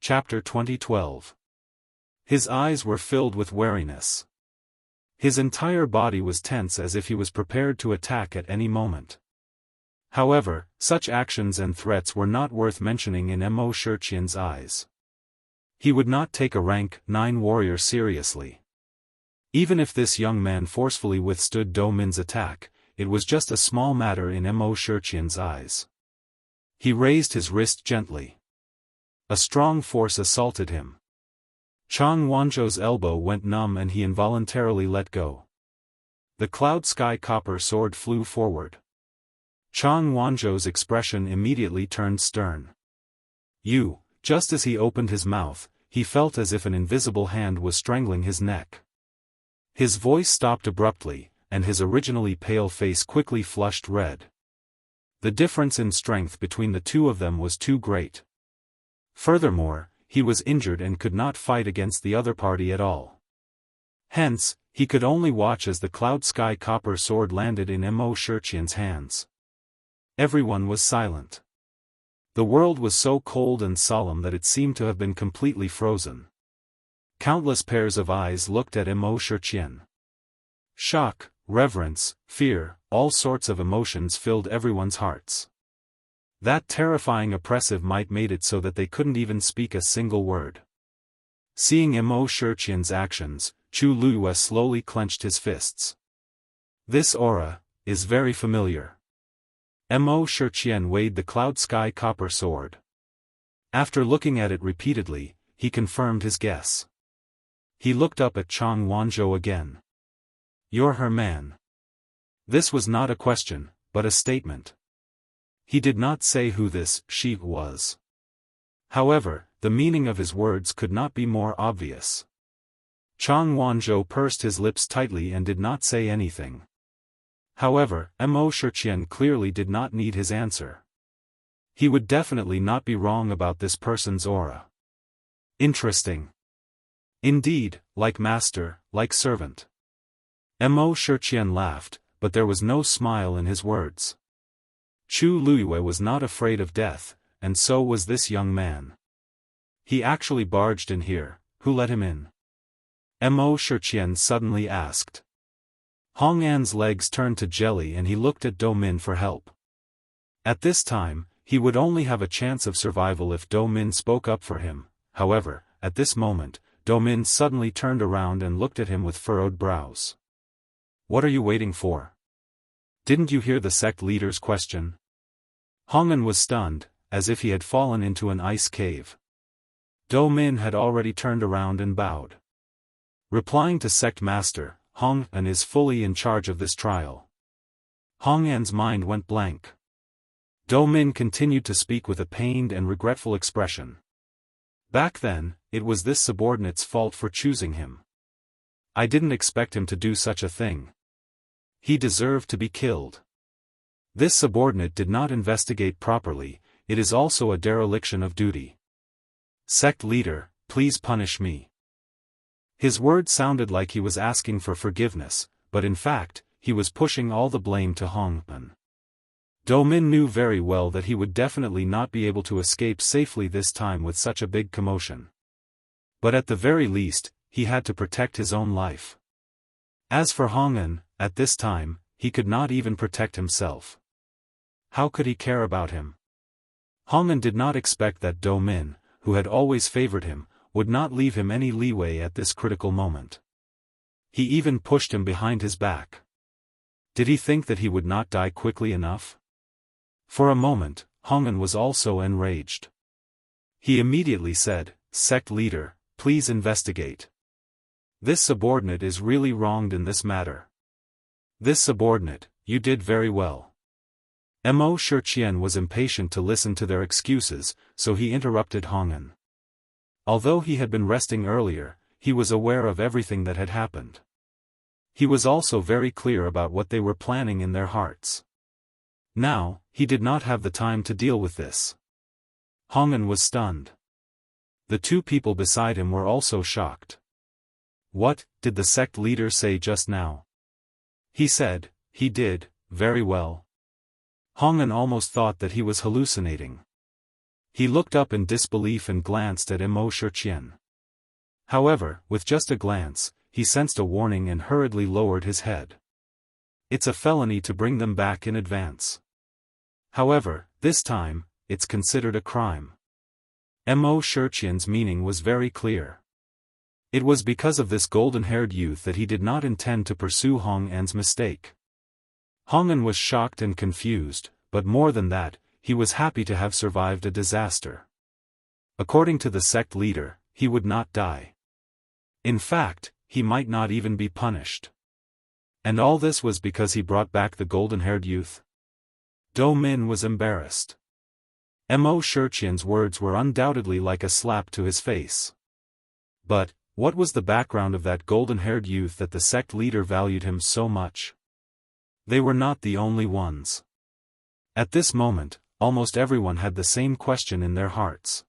Chapter 2012. His eyes were filled with wariness. His entire body was tense as if he was prepared to attack at any moment. However, such actions and threats were not worth mentioning in Mo Shiqian's eyes. He would not take a rank 9 warrior seriously. Even if this young man forcefully withstood Do Min's attack, it was just a small matter in Mo Shiqian's eyes. He raised his wrist gently. A strong force assaulted him. Chang Wanzhou's elbow went numb and he involuntarily let go. The cloud sky copper sword flew forward. Chang Wanzhou's expression immediately turned stern. Just as he opened his mouth, he felt as if an invisible hand was strangling his neck. His voice stopped abruptly, and his originally pale face quickly flushed red. The difference in strength between the two of them was too great. Furthermore, he was injured and could not fight against the other party at all. Hence, he could only watch as the cloud sky copper sword landed in Mo Shiqian's hands. Everyone was silent. The world was so cold and solemn that it seemed to have been completely frozen. Countless pairs of eyes looked at Mo Shiqian. Shock, reverence, fear, all sorts of emotions filled everyone's hearts. That terrifying oppressive might made it so that they couldn't even speak a single word. Seeing Mo Shiqian's actions, Chu Luiyue slowly clenched his fists. This aura is very familiar. Mo Shiqian weighed the cloud sky copper sword. After looking at it repeatedly, he confirmed his guess. He looked up at Chang Wanzhou again. "You're her man." This was not a question, but a statement. He did not say who this she was. However, the meaning of his words could not be more obvious. Chang Wanzhou pursed his lips tightly and did not say anything. However, Mo Shiqian clearly did not need his answer. He would definitely not be wrong about this person's aura. Interesting. Indeed, like master, like servant. Mo Shiqian laughed, but there was no smile in his words. Chu Luiyue was not afraid of death, and so was this young man. He actually barged in here. Who let him in? Mo Shiqian suddenly asked. Hong An's legs turned to jelly and he looked at Do Min for help. At this time, he would only have a chance of survival if Do Min spoke up for him. However, at this moment, Do Min suddenly turned around and looked at him with furrowed brows. "What are you waiting for? Didn't you hear the sect leader's question?" Hong An was stunned, as if he had fallen into an ice cave. Do Min had already turned around and bowed. Replying to sect master, Hong An is fully in charge of this trial. Hong An's mind went blank. Do Min continued to speak with a pained and regretful expression. Back then, it was this subordinate's fault for choosing him. I didn't expect him to do such a thing. He deserved to be killed. This subordinate did not investigate properly. It is also a dereliction of duty. Sect leader, please punish me. His words sounded like he was asking for forgiveness, but in fact, he was pushing all the blame to Hong An. Do Min knew very well that he would definitely not be able to escape safely this time with such a big commotion. But at the very least, he had to protect his own life. As for Hong An, at this time, he could not even protect himself. How could he care about him? Hong An did not expect that Do Min, who had always favored him, would not leave him any leeway at this critical moment. He even pushed him behind his back. Did he think that he would not die quickly enough? For a moment, Hong An was also enraged. He immediately said, "Sect leader, please investigate. This subordinate is really wronged in this matter." "This subordinate, you did very well." Mo Shiqian was impatient to listen to their excuses, so he interrupted Hong An. Although he had been resting earlier, he was aware of everything that had happened. He was also very clear about what they were planning in their hearts. Now, he did not have the time to deal with this. Hong An was stunned. The two people beside him were also shocked. What did the sect leader say just now? He said, he did, very well. Hong An almost thought that he was hallucinating. He looked up in disbelief and glanced at Mo Shiqian. However, with just a glance, he sensed a warning and hurriedly lowered his head. It's a felony to bring them back in advance. However, this time, it's considered a crime. Mo Shiqian's meaning was very clear. It was because of this golden-haired youth that he did not intend to pursue Hong An's mistake. Hong An was shocked and confused, but more than that, he was happy to have survived a disaster. According to the sect leader, he would not die. In fact, he might not even be punished. And all this was because he brought back the golden-haired youth? Do Min was embarrassed. Mo Shiqian's words were undoubtedly like a slap to his face. But, what was the background of that golden-haired youth that the sect leader valued him so much? They were not the only ones. At this moment, almost everyone had the same question in their hearts.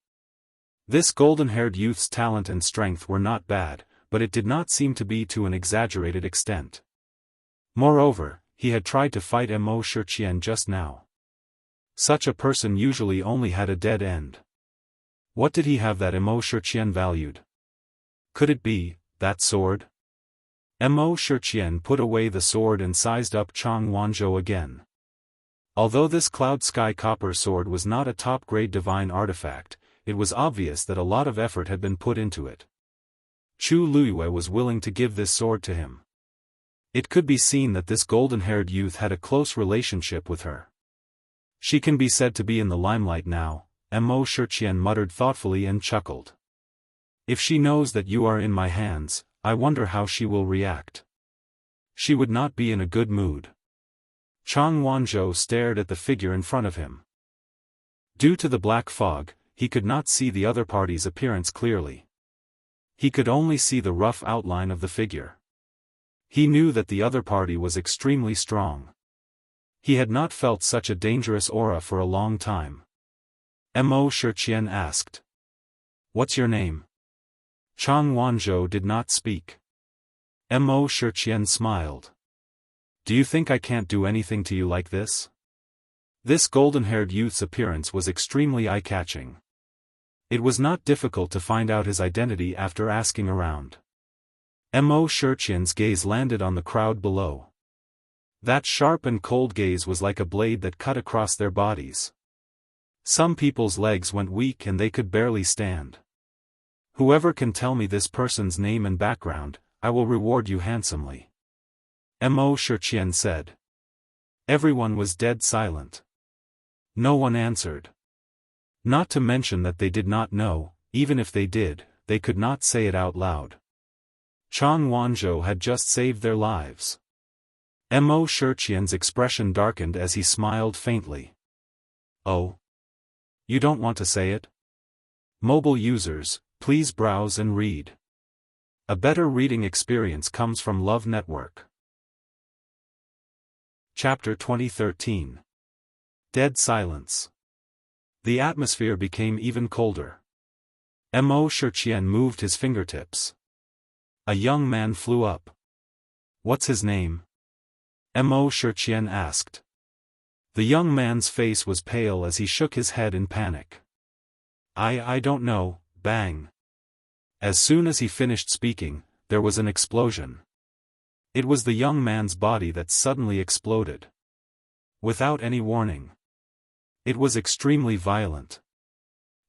This golden-haired youth's talent and strength were not bad, but it did not seem to be to an exaggerated extent. Moreover, he had tried to fight Mo Shiqian just now. Such a person usually only had a dead end. What did he have that Mo Shiqian valued? Could it be that sword? Mo Shiqian put away the sword and sized up Chang Wanzhou again. Although this cloud sky copper sword was not a top-grade divine artifact, it was obvious that a lot of effort had been put into it. Chu Luiyue was willing to give this sword to him. It could be seen that this golden-haired youth had a close relationship with her. She can be said to be in the limelight now, Mo Shiqian muttered thoughtfully and chuckled. If she knows that you are in my hands, I wonder how she will react. She would not be in a good mood. Chang Wanzhou stared at the figure in front of him. Due to the black fog, he could not see the other party's appearance clearly. He could only see the rough outline of the figure. He knew that the other party was extremely strong. He had not felt such a dangerous aura for a long time. Mo Shiqian asked. What's your name? Chang Wanzhou did not speak. Mo Shiqian smiled. Do you think I can't do anything to you like this? This golden-haired youth's appearance was extremely eye-catching. It was not difficult to find out his identity after asking around. Mo Shiqian's gaze landed on the crowd below. That sharp and cold gaze was like a blade that cut across their bodies. Some people's legs went weak and they could barely stand. Whoever can tell me this person's name and background, I will reward you handsomely. Mo Shiqian said. Everyone was dead silent. No one answered. Not to mention that they did not know, even if they did, they could not say it out loud. Chang Wanzhou had just saved their lives. Mo Shiqian's expression darkened as he smiled faintly. Oh? You don't want to say it? Mobile users, please browse and read. A better reading experience comes from Love Network. Chapter 2013. Dead Silence. The atmosphere became even colder. Mo Shiqian moved his fingertips. A young man flew up. What's his name? Mo Shiqian asked. The young man's face was pale as he shook his head in panic. I don't know, bang. As soon as he finished speaking, there was an explosion. It was the young man's body that suddenly exploded. Without any warning. It was extremely violent.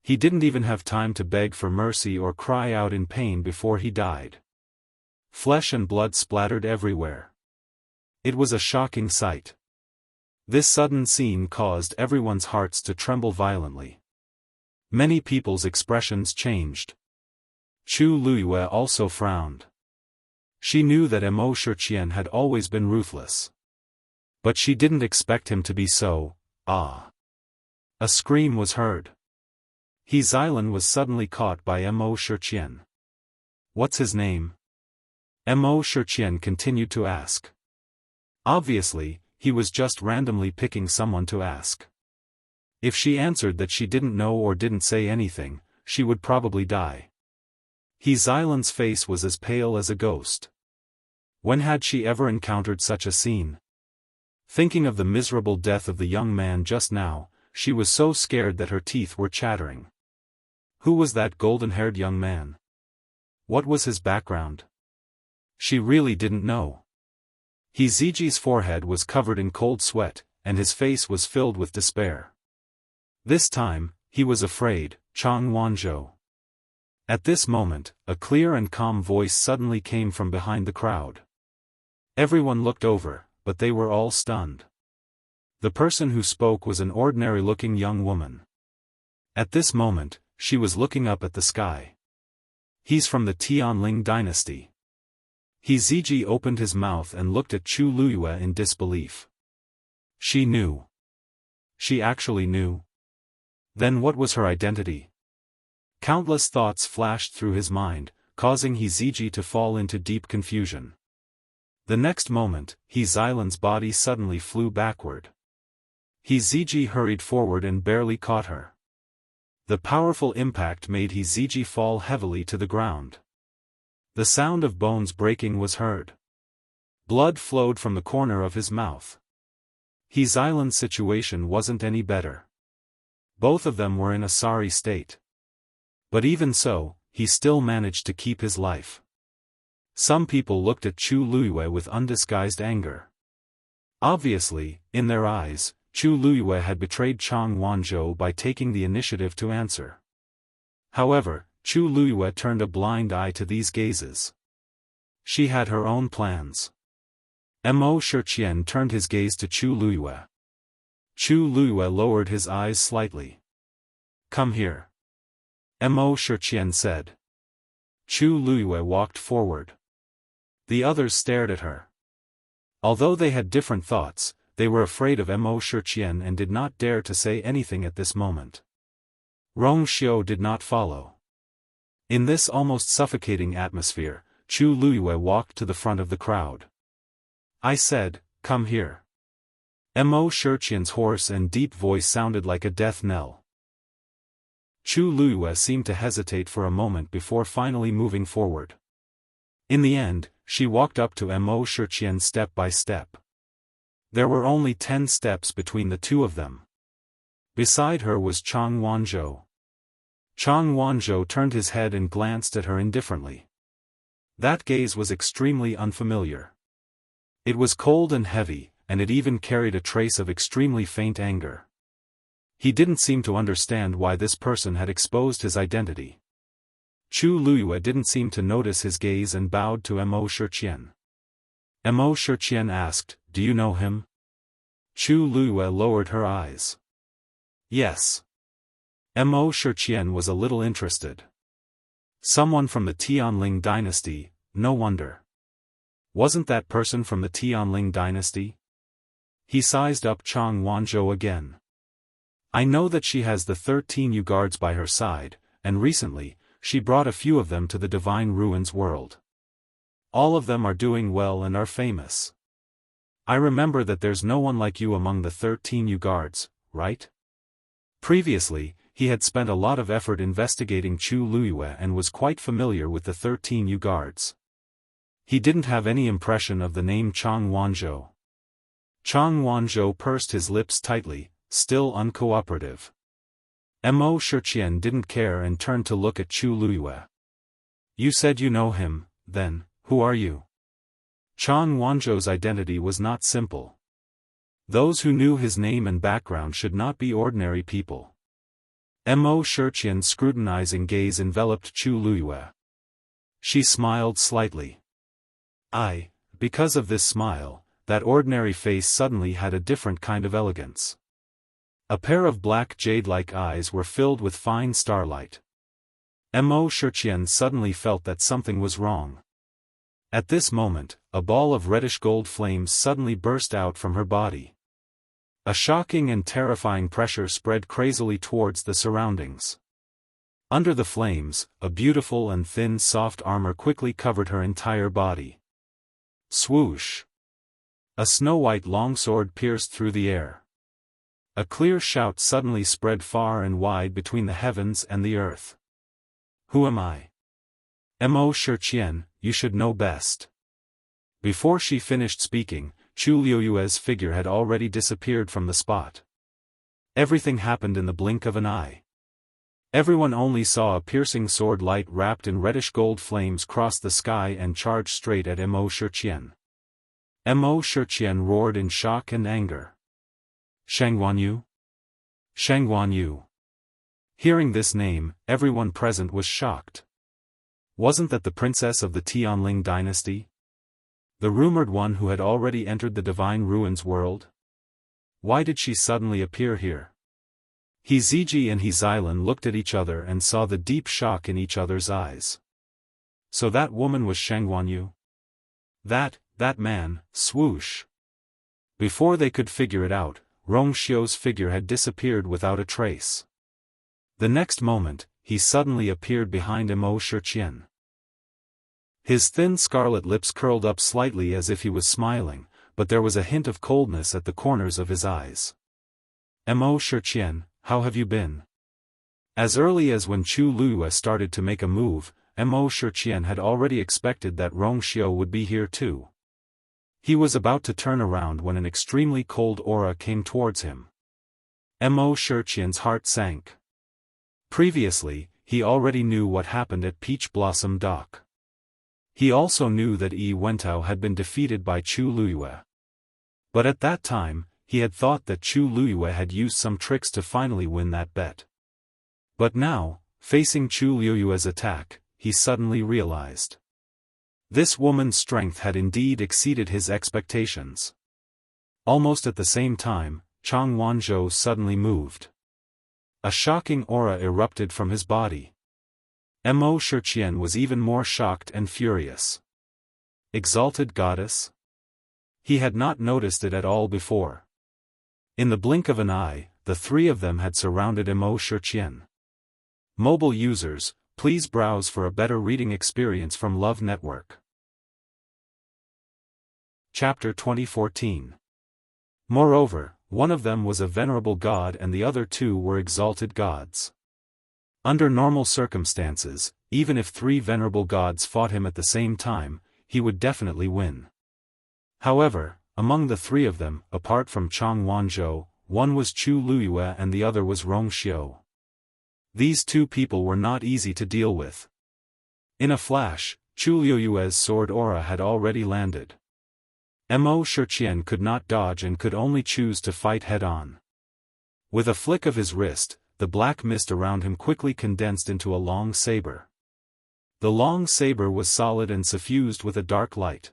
He didn't even have time to beg for mercy or cry out in pain before he died. Flesh and blood splattered everywhere. It was a shocking sight. This sudden scene caused everyone's hearts to tremble violently. Many people's expressions changed. Chu Luiyue also frowned. She knew that Mo Shiqian had always been ruthless. But she didn't expect him to be so. A scream was heard. He Xilan was suddenly caught by Mo Shiqian. What's his name? Mo Shiqian continued to ask. Obviously, he was just randomly picking someone to ask. If she answered that she didn't know or didn't say anything, she would probably die. He Xilan's face was as pale as a ghost. When had she ever encountered such a scene? Thinking of the miserable death of the young man just now, she was so scared that her teeth were chattering. Who was that golden-haired young man? What was his background? She really didn't know. Ziji's forehead was covered in cold sweat, and his face was filled with despair. This time, he was afraid, Chang Wanzhou. At this moment, a clear and calm voice suddenly came from behind the crowd. Everyone looked over, but they were all stunned. The person who spoke was an ordinary-looking young woman. At this moment, she was looking up at the sky. He's from the Tianling dynasty. Ziji opened his mouth and looked at Chu Luyue in disbelief. She knew. She actually knew. Then what was her identity? Countless thoughts flashed through his mind, causing Ziji to fall into deep confusion. The next moment, Xiaofan's body suddenly flew backward. Ziji hurried forward and barely caught her. The powerful impact made Ziji fall heavily to the ground. The sound of bones breaking was heard. Blood flowed from the corner of his mouth. Xiaofan's situation wasn't any better. Both of them were in a sorry state. But even so, he still managed to keep his life. Some people looked at Chu Luyue with undisguised anger. Obviously, in their eyes, Chu Luyue had betrayed Chang Wanzhou by taking the initiative to answer. However, Chu Luyue turned a blind eye to these gazes. She had her own plans. Mo Shiqian turned his gaze to Chu Luyue. Chu Luyue lowered his eyes slightly. "Come here," Mo Shiqian said. Chu Luyue walked forward. The others stared at her. Although they had different thoughts, they were afraid of Mo Shiqian and did not dare to say anything at this moment. Rong Xiu did not follow. In this almost suffocating atmosphere, Chu Luyue walked to the front of the crowd. "I said, come here." Mo Shiqian's hoarse and deep voice sounded like a death knell. Chu Luyue seemed to hesitate for a moment before finally moving forward. In the end, she walked up to Mo Shiqian step by step. There were only 10 steps between the two of them. Beside her was Chang Wanzhou. Chang Wanzhou turned his head and glanced at her indifferently. That gaze was extremely unfamiliar. It was cold and heavy, and it even carried a trace of extremely faint anger. He didn't seem to understand why this person had exposed his identity. Chu Luyue didn't seem to notice his gaze and bowed to Mo Shiqian. Mo Shiqian asked, "Do you know him?" Chu Luyue lowered her eyes. "Yes." Mo Shiqian was a little interested. Someone from the Tianling dynasty, no wonder. Wasn't that person from the Tianling dynasty? He sized up Chang Wanzhou again. "I know that she has the 13 Yu guards by her side, and recently, she brought a few of them to the Divine Ruins world. All of them are doing well and are famous. I remember that there's no one like you among the 13 Yu guards, right?" Previously, he had spent a lot of effort investigating Chu Luyue and was quite familiar with the 13 Yu guards. He didn't have any impression of the name Chang Wanzhou. Chang Wanzhou pursed his lips tightly, still uncooperative. Mo Shiqian didn't care and turned to look at Chu Luyue. "You said you know him, then, who are you?" Chang Wanzhou's identity was not simple. Those who knew his name and background should not be ordinary people. Mo Shiqian's scrutinizing gaze enveloped Chu Luyue. She smiled slightly. Because of this smile, that ordinary face suddenly had a different kind of elegance. A pair of black jade-like eyes were filled with fine starlight. Mo Shiqian suddenly felt that something was wrong. At this moment, a ball of reddish-gold flames suddenly burst out from her body. A shocking and terrifying pressure spread crazily towards the surroundings. Under the flames, a beautiful and thin soft armor quickly covered her entire body. Swoosh! A snow-white longsword pierced through the air. A clear shout suddenly spread far and wide between the heavens and the earth. "Who am I?" "Mo Shiqian, you should know best." Before she finished speaking, Chu Luyue's figure had already disappeared from the spot. Everything happened in the blink of an eye. Everyone only saw a piercing sword light wrapped in reddish-gold flames cross the sky and charge straight at Mo Shiqian. Mo Shiqian roared in shock and anger. Shangguanyu? Shangguanyu. Hearing this name, everyone present was shocked. Wasn't that the princess of the Tianling dynasty? The rumored one who had already entered the Divine Ruins world? Why did she suddenly appear here? He Ziji and He Xilan looked at each other and saw the deep shock in each other's eyes. So that woman was Shangguanyu? That man, swoosh. Before they could figure it out, Rongxiu's figure had disappeared without a trace. The next moment, he suddenly appeared behind Mo Shiqian. His thin scarlet lips curled up slightly as if he was smiling, but there was a hint of coldness at the corners of his eyes. Mo Shiqian, how have you been? As early as when Chu Luyue started to make a move, Mo Shiqian had already expected that Rongxiu would be here too. He was about to turn around when an extremely cold aura came towards him. Mo Shiqian's heart sank. Previously, he already knew what happened at Peach Blossom Dock. He also knew that Yi Wentao had been defeated by Chu Luyue. But at that time, he had thought that Chu Luyue had used some tricks to finally win that bet. But now, facing Chu Luyue's attack, he suddenly realized. This woman's strength had indeed exceeded his expectations. Almost at the same time, Chang Wanzhou suddenly moved. A shocking aura erupted from his body. Mo Shiqian was even more shocked and furious. Exalted goddess? He had not noticed it at all before. In the blink of an eye, the three of them had surrounded Mo Shiqian. Mobile users, please browse for a better reading experience from Love Network. Chapter 2014. Moreover, one of them was a venerable god and the other two were exalted gods. Under normal circumstances, even if three venerable gods fought him at the same time, he would definitely win. However, among the three of them, apart from Chang Wanzhou, one was Chu Luyue and the other was Rongxiu. These two people were not easy to deal with. In a flash, Chu Luyue's sword aura had already landed. Mo Shiqian could not dodge and could only choose to fight head-on. With a flick of his wrist, the black mist around him quickly condensed into a long saber. The long saber was solid and suffused with a dark light.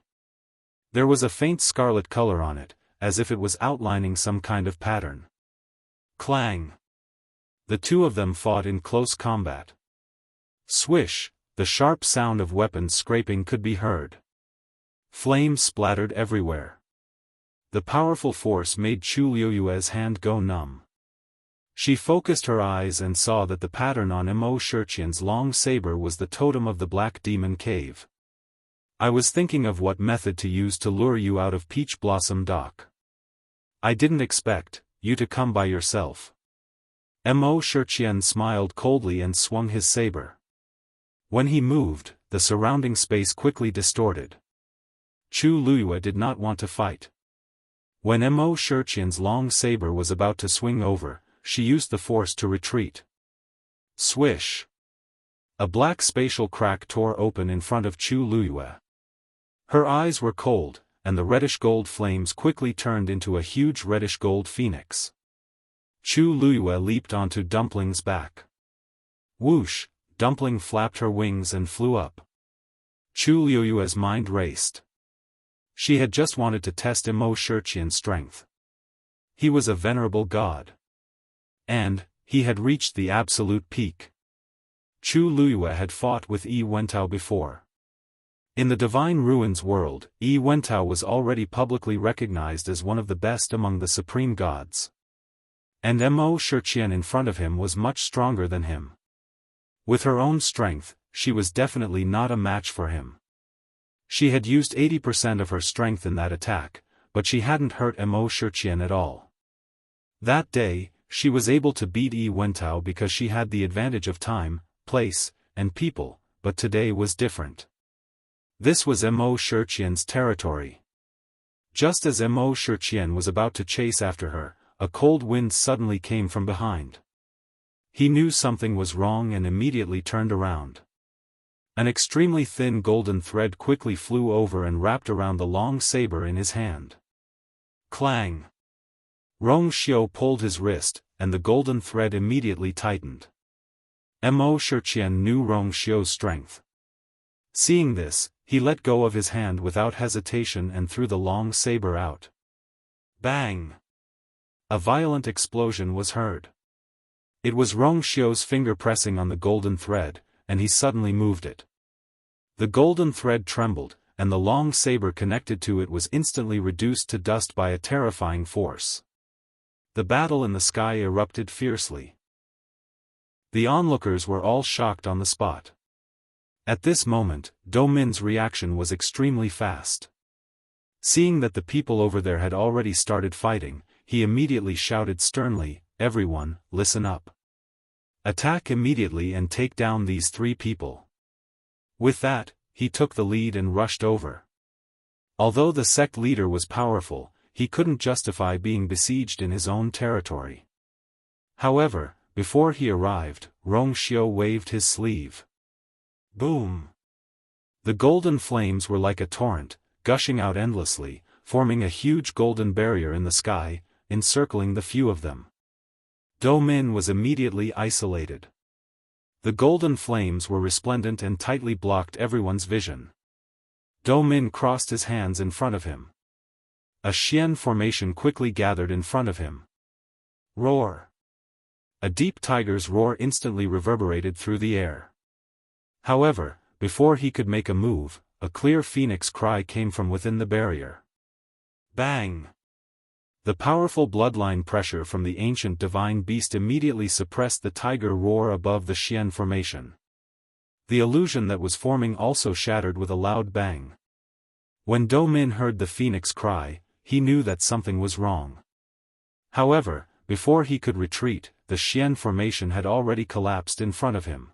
There was a faint scarlet color on it, as if it was outlining some kind of pattern. Clang! The two of them fought in close combat. Swish! The sharp sound of weapons scraping could be heard. Flames splattered everywhere. The powerful force made Chu Luyue's hand go numb. She focused her eyes and saw that the pattern on Mo Shiqian's long saber was the totem of the Black Demon Cave. I was thinking of what method to use to lure you out of Peach Blossom Dock. I didn't expect you to come by yourself. Mo Shiqian smiled coldly and swung his saber. When he moved, the surrounding space quickly distorted. Chu Luyue did not want to fight. When Mo Shiqian's long saber was about to swing over, she used the force to retreat. Swish! A black spatial crack tore open in front of Chu Luyue. Her eyes were cold, and the reddish-gold flames quickly turned into a huge reddish-gold phoenix. Chu Luyue leaped onto Dumpling's back. Whoosh! Dumpling flapped her wings and flew up. Chu Luyue's mind raced. She had just wanted to test Mo Shiqian's strength. He was a venerable god. And he had reached the absolute peak. Chu Luyue had fought with Yi Wentao before. In the Divine Ruins world, Yi Wentao was already publicly recognized as one of the best among the supreme gods. And Mo Shiqian in front of him was much stronger than him. With her own strength, she was definitely not a match for him. She had used 80% of her strength in that attack, but she hadn't hurt Mo Shiqian at all. That day, she was able to beat Yi Wentao because she had the advantage of time, place, and people, but today was different. This was Mo Shiqian's territory. Just as Mo Shiqian was about to chase after her, a cold wind suddenly came from behind. He knew something was wrong and immediately turned around. An extremely thin golden thread quickly flew over and wrapped around the long saber in his hand. Clang! Rong Xiu pulled his wrist, and the golden thread immediately tightened. Mo Shiqian knew Rong Xiu's strength. Seeing this, he let go of his hand without hesitation and threw the long saber out. Bang! A violent explosion was heard. It was Rong Xiu's finger pressing on the golden thread, and he suddenly moved it. The golden thread trembled, and the long saber connected to it was instantly reduced to dust by a terrifying force. The battle in the sky erupted fiercely. The onlookers were all shocked on the spot. At this moment, Do Min's reaction was extremely fast. Seeing that the people over there had already started fighting, he immediately shouted sternly, "Everyone, listen up. Attack immediately and take down these 3 people." With that, he took the lead and rushed over. Although the sect leader was powerful, he couldn't justify being besieged in his own territory. However, before he arrived, Rong Xiu waved his sleeve. Boom! The golden flames were like a torrent, gushing out endlessly, forming a huge golden barrier in the sky, encircling the few of them. Do Min was immediately isolated. The golden flames were resplendent and tightly blocked everyone's vision. Do Min crossed his hands in front of him. A Xian formation quickly gathered in front of him. Roar! A deep tiger's roar instantly reverberated through the air. However, before he could make a move, a clear phoenix cry came from within the barrier. Bang! The powerful bloodline pressure from the ancient divine beast immediately suppressed the tiger roar above the Xian formation. The illusion that was forming also shattered with a loud bang. When Do Min heard the phoenix cry, he knew that something was wrong. However, before he could retreat, the Xian formation had already collapsed in front of him.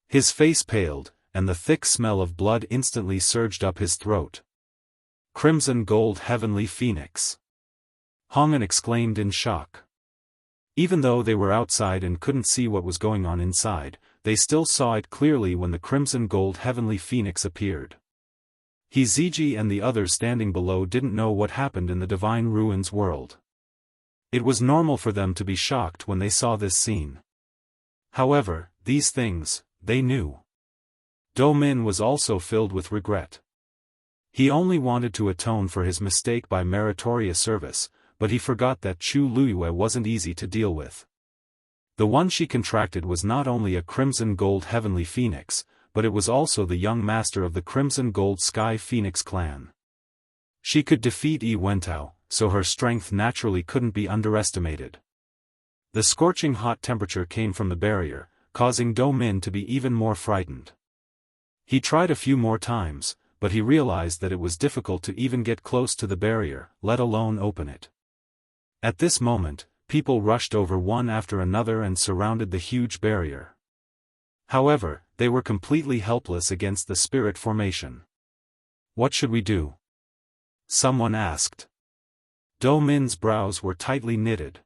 His face paled, and the thick smell of blood instantly surged up his throat. Crimson gold heavenly phoenix! Hongan exclaimed in shock. Even though they were outside and couldn't see what was going on inside, they still saw it clearly when the crimson gold heavenly phoenix appeared. Ziji and the others standing below didn't know what happened in the divine ruins world. It was normal for them to be shocked when they saw this scene. However, these things, they knew. Do Min was also filled with regret. He only wanted to atone for his mistake by meritorious service, but he forgot that Chu Luyue wasn't easy to deal with. The one she contracted was not only a crimson gold heavenly phoenix, but it was also the young master of the crimson gold sky phoenix clan. She could defeat Yi Wentao, so her strength naturally couldn't be underestimated. The scorching hot temperature came from the barrier, causing Do Min to be even more frightened. He tried a few more times, but he realized that it was difficult to even get close to the barrier, let alone open it. At this moment, people rushed over one after another and surrounded the huge barrier. However, they were completely helpless against the spirit formation. What should we do? Someone asked. Do Min's brows were tightly knitted.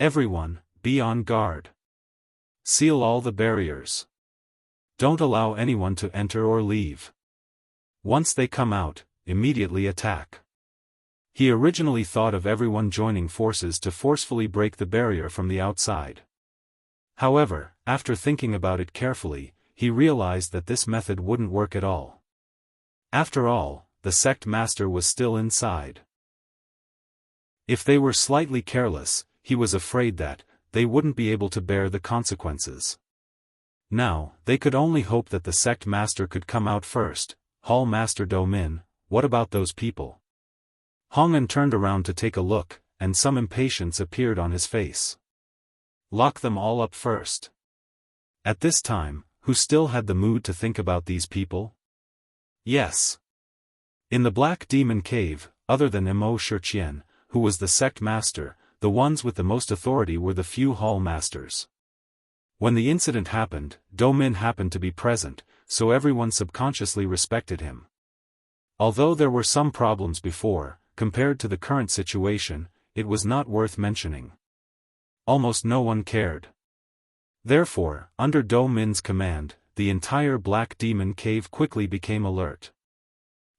Everyone, be on guard. Seal all the barriers. Don't allow anyone to enter or leave. Once they come out, immediately attack. He originally thought of everyone joining forces to forcefully break the barrier from the outside. However, after thinking about it carefully, he realized that this method wouldn't work at all. After all, the sect master was still inside. If they were slightly careless, he was afraid that they wouldn't be able to bear the consequences. Now, they could only hope that the sect master could come out first. Hall Master Do Min, what about those people? Hongan turned around to take a look, and some impatience appeared on his face. Lock them all up first. At this time, who still had the mood to think about these people? Yes. In the Black Demon Cave, other than Mo Shiqian, who was the sect master, the ones with the most authority were the few hall masters. When the incident happened, Do Min happened to be present, so everyone subconsciously respected him. Although there were some problems before, compared to the current situation, it was not worth mentioning. Almost no one cared. Therefore, under Do Min's command, the entire Black Demon Cave quickly became alert.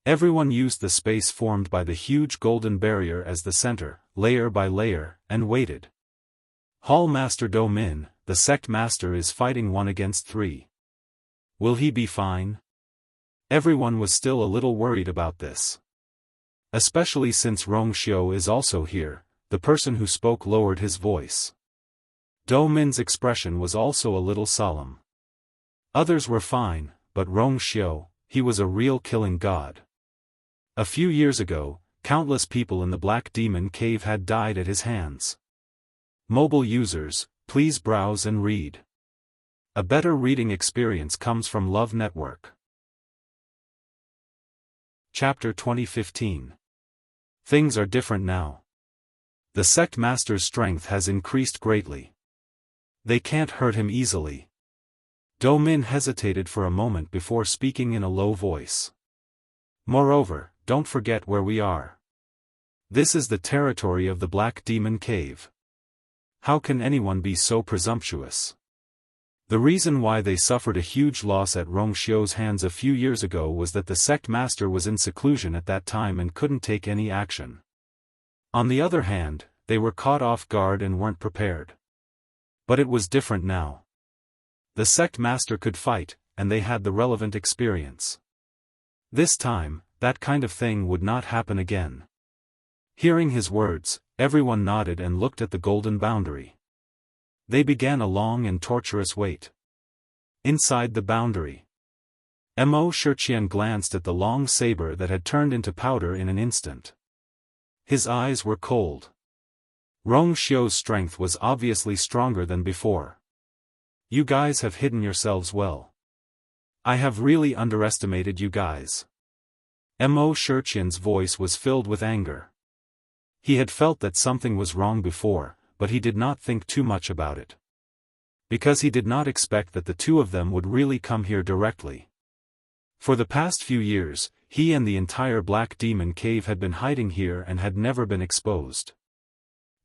Everyone used the space formed by the huge golden barrier as the center, layer by layer, and waited. Hall Master Do Min, the sect master, is fighting 1 against 3. Will he be fine? Everyone was still a little worried about this. Especially since Rong Xiu is also here, the person who spoke lowered his voice. Do Min's expression was also a little solemn. Others were fine, but Rong Xiu, he was a real killing god. A few years ago, countless people in the Black Demon Cave had died at his hands. Mobile users, please browse and read. A better reading experience comes from Love Network. Chapter 2015. Things are different now. The sect master's strength has increased greatly. They can't hurt him easily. Do Min hesitated for a moment before speaking in a low voice. Moreover, don't forget where we are. This is the territory of the Black Demon Cave. How can anyone be so presumptuous? The reason why they suffered a huge loss at Rong Xiu's hands a few years ago was that the sect master was in seclusion at that time and couldn't take any action. On the other hand, they were caught off guard and weren't prepared. But it was different now. The sect master could fight, and they had the relevant experience. This time, that kind of thing would not happen again. Hearing his words, everyone nodded and looked at the golden boundary. They began a long and torturous wait. Inside the boundary, Mo Shiqian glanced at the long saber that had turned into powder in an instant. His eyes were cold. Rong Xiu's strength was obviously stronger than before. You guys have hidden yourselves well. I have really underestimated you guys. Mo Shiqian's voice was filled with anger. He had felt that something was wrong before, but he did not think too much about it. Because he did not expect that the two of them would really come here directly. For the past few years, he and the entire Black Demon Cave had been hiding here and had never been exposed.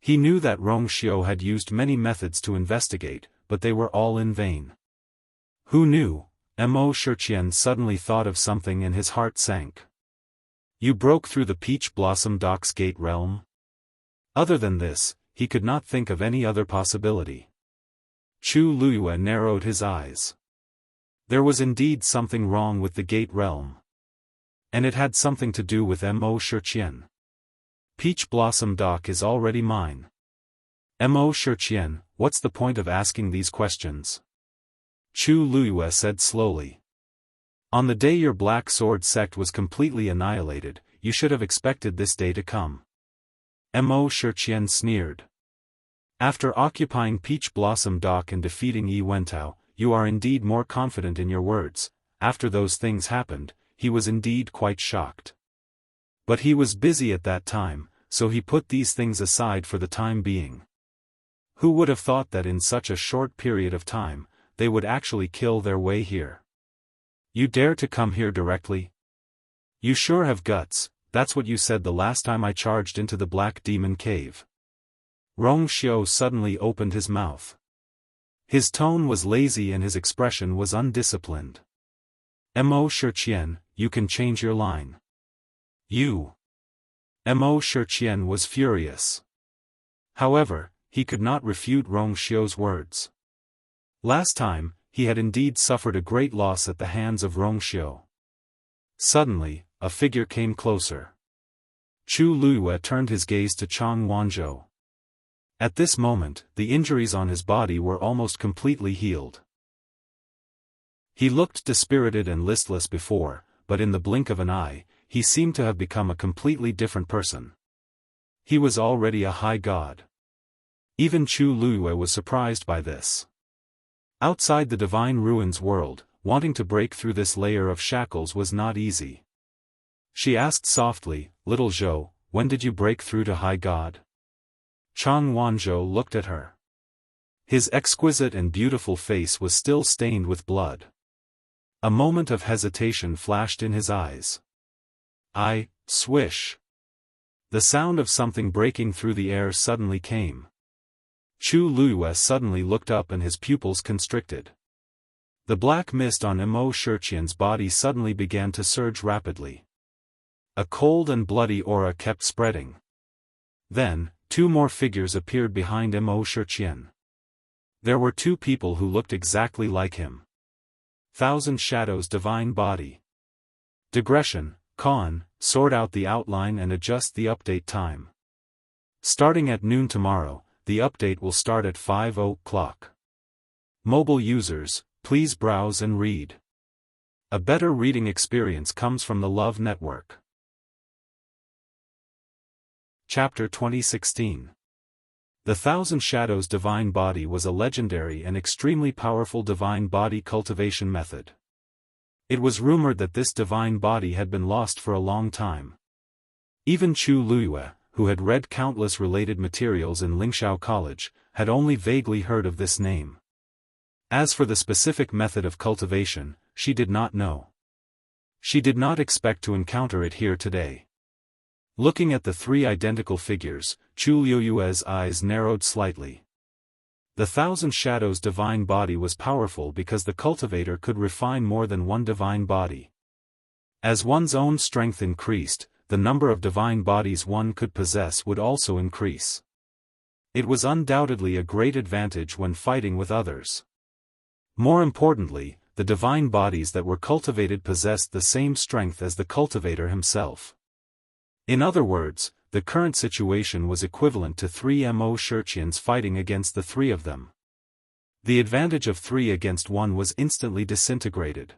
He knew that Rong Xiu had used many methods to investigate, but they were all in vain. Who knew? Mo Shiqian suddenly thought of something and his heart sank. You broke through the Peach Blossom Doc's gate realm? Other than this, he could not think of any other possibility. Chu Luyue narrowed his eyes. There was indeed something wrong with the gate realm. And it had something to do with Mo Shiqian. Peach Blossom Doc is already mine. Mo Shiqian, what's the point of asking these questions? Chu Luyue said slowly. On the day your Black Sword sect was completely annihilated, you should have expected this day to come. Mo Shiqian sneered. After occupying Peach Blossom Dock and defeating Yi Wentao, you are indeed more confident in your words. After those things happened, he was indeed quite shocked. But he was busy at that time, so he put these things aside for the time being. Who would have thought that in such a short period of time, they would actually kill their way here? You dare to come here directly? You sure have guts. That's what you said the last time I charged into the Black Demon Cave. Rong Xiu suddenly opened his mouth. His tone was lazy and his expression was undisciplined. Mo Shiqian, you can change your line. You. Mo Shiqian was furious. However, he could not refute Rong Xiu's words. Last time, he had indeed suffered a great loss at the hands of Rong Xiu. Suddenly, a figure came closer. Chu Luyue turned his gaze to Chang Wanzhou. At this moment, the injuries on his body were almost completely healed. He looked dispirited and listless before, but in the blink of an eye, he seemed to have become a completely different person. He was already a high god. Even Chu Luyue was surprised by this. Outside the Divine Ruins world, wanting to break through this layer of shackles was not easy. She asked softly, Little Zhou, when did you break through to High God? Chang Wanzhou looked at her. His exquisite and beautiful face was still stained with blood. A moment of hesitation flashed in his eyes. Swish. The sound of something breaking through the air suddenly came. Chu Luiyue suddenly looked up and his pupils constricted. The black mist on Mo Shiqian's body suddenly began to surge rapidly. A cold and bloody aura kept spreading. Then, two more figures appeared behind Mo Shiqian. There were two people who looked exactly like him. Thousand Shadows Divine Body. Digression, Khan, sort out the outline and adjust the update time. Starting at noon tomorrow, the update will start at 5 o'clock. Mobile users, please browse and read. A better reading experience comes from the Love Network. Chapter 2016. The Thousand Shadows Divine Body was a legendary and extremely powerful divine body cultivation method. It was rumored that this divine body had been lost for a long time. Even Chu Luiyue, who had read countless related materials in Lingxiao College, had only vaguely heard of this name. As for the specific method of cultivation, she did not know. She did not expect to encounter it here today. Looking at the three identical figures, Chu Luiyue's eyes narrowed slightly. The Thousand Shadows divine body was powerful because the cultivator could refine more than one divine body. As one's own strength increased, the number of divine bodies one could possess would also increase. It was undoubtedly a great advantage when fighting with others. More importantly, the divine bodies that were cultivated possessed the same strength as the cultivator himself. In other words, the current situation was equivalent to 3 Mo Shiqians fighting against the three of them. The advantage of 3 against 1 was instantly disintegrated.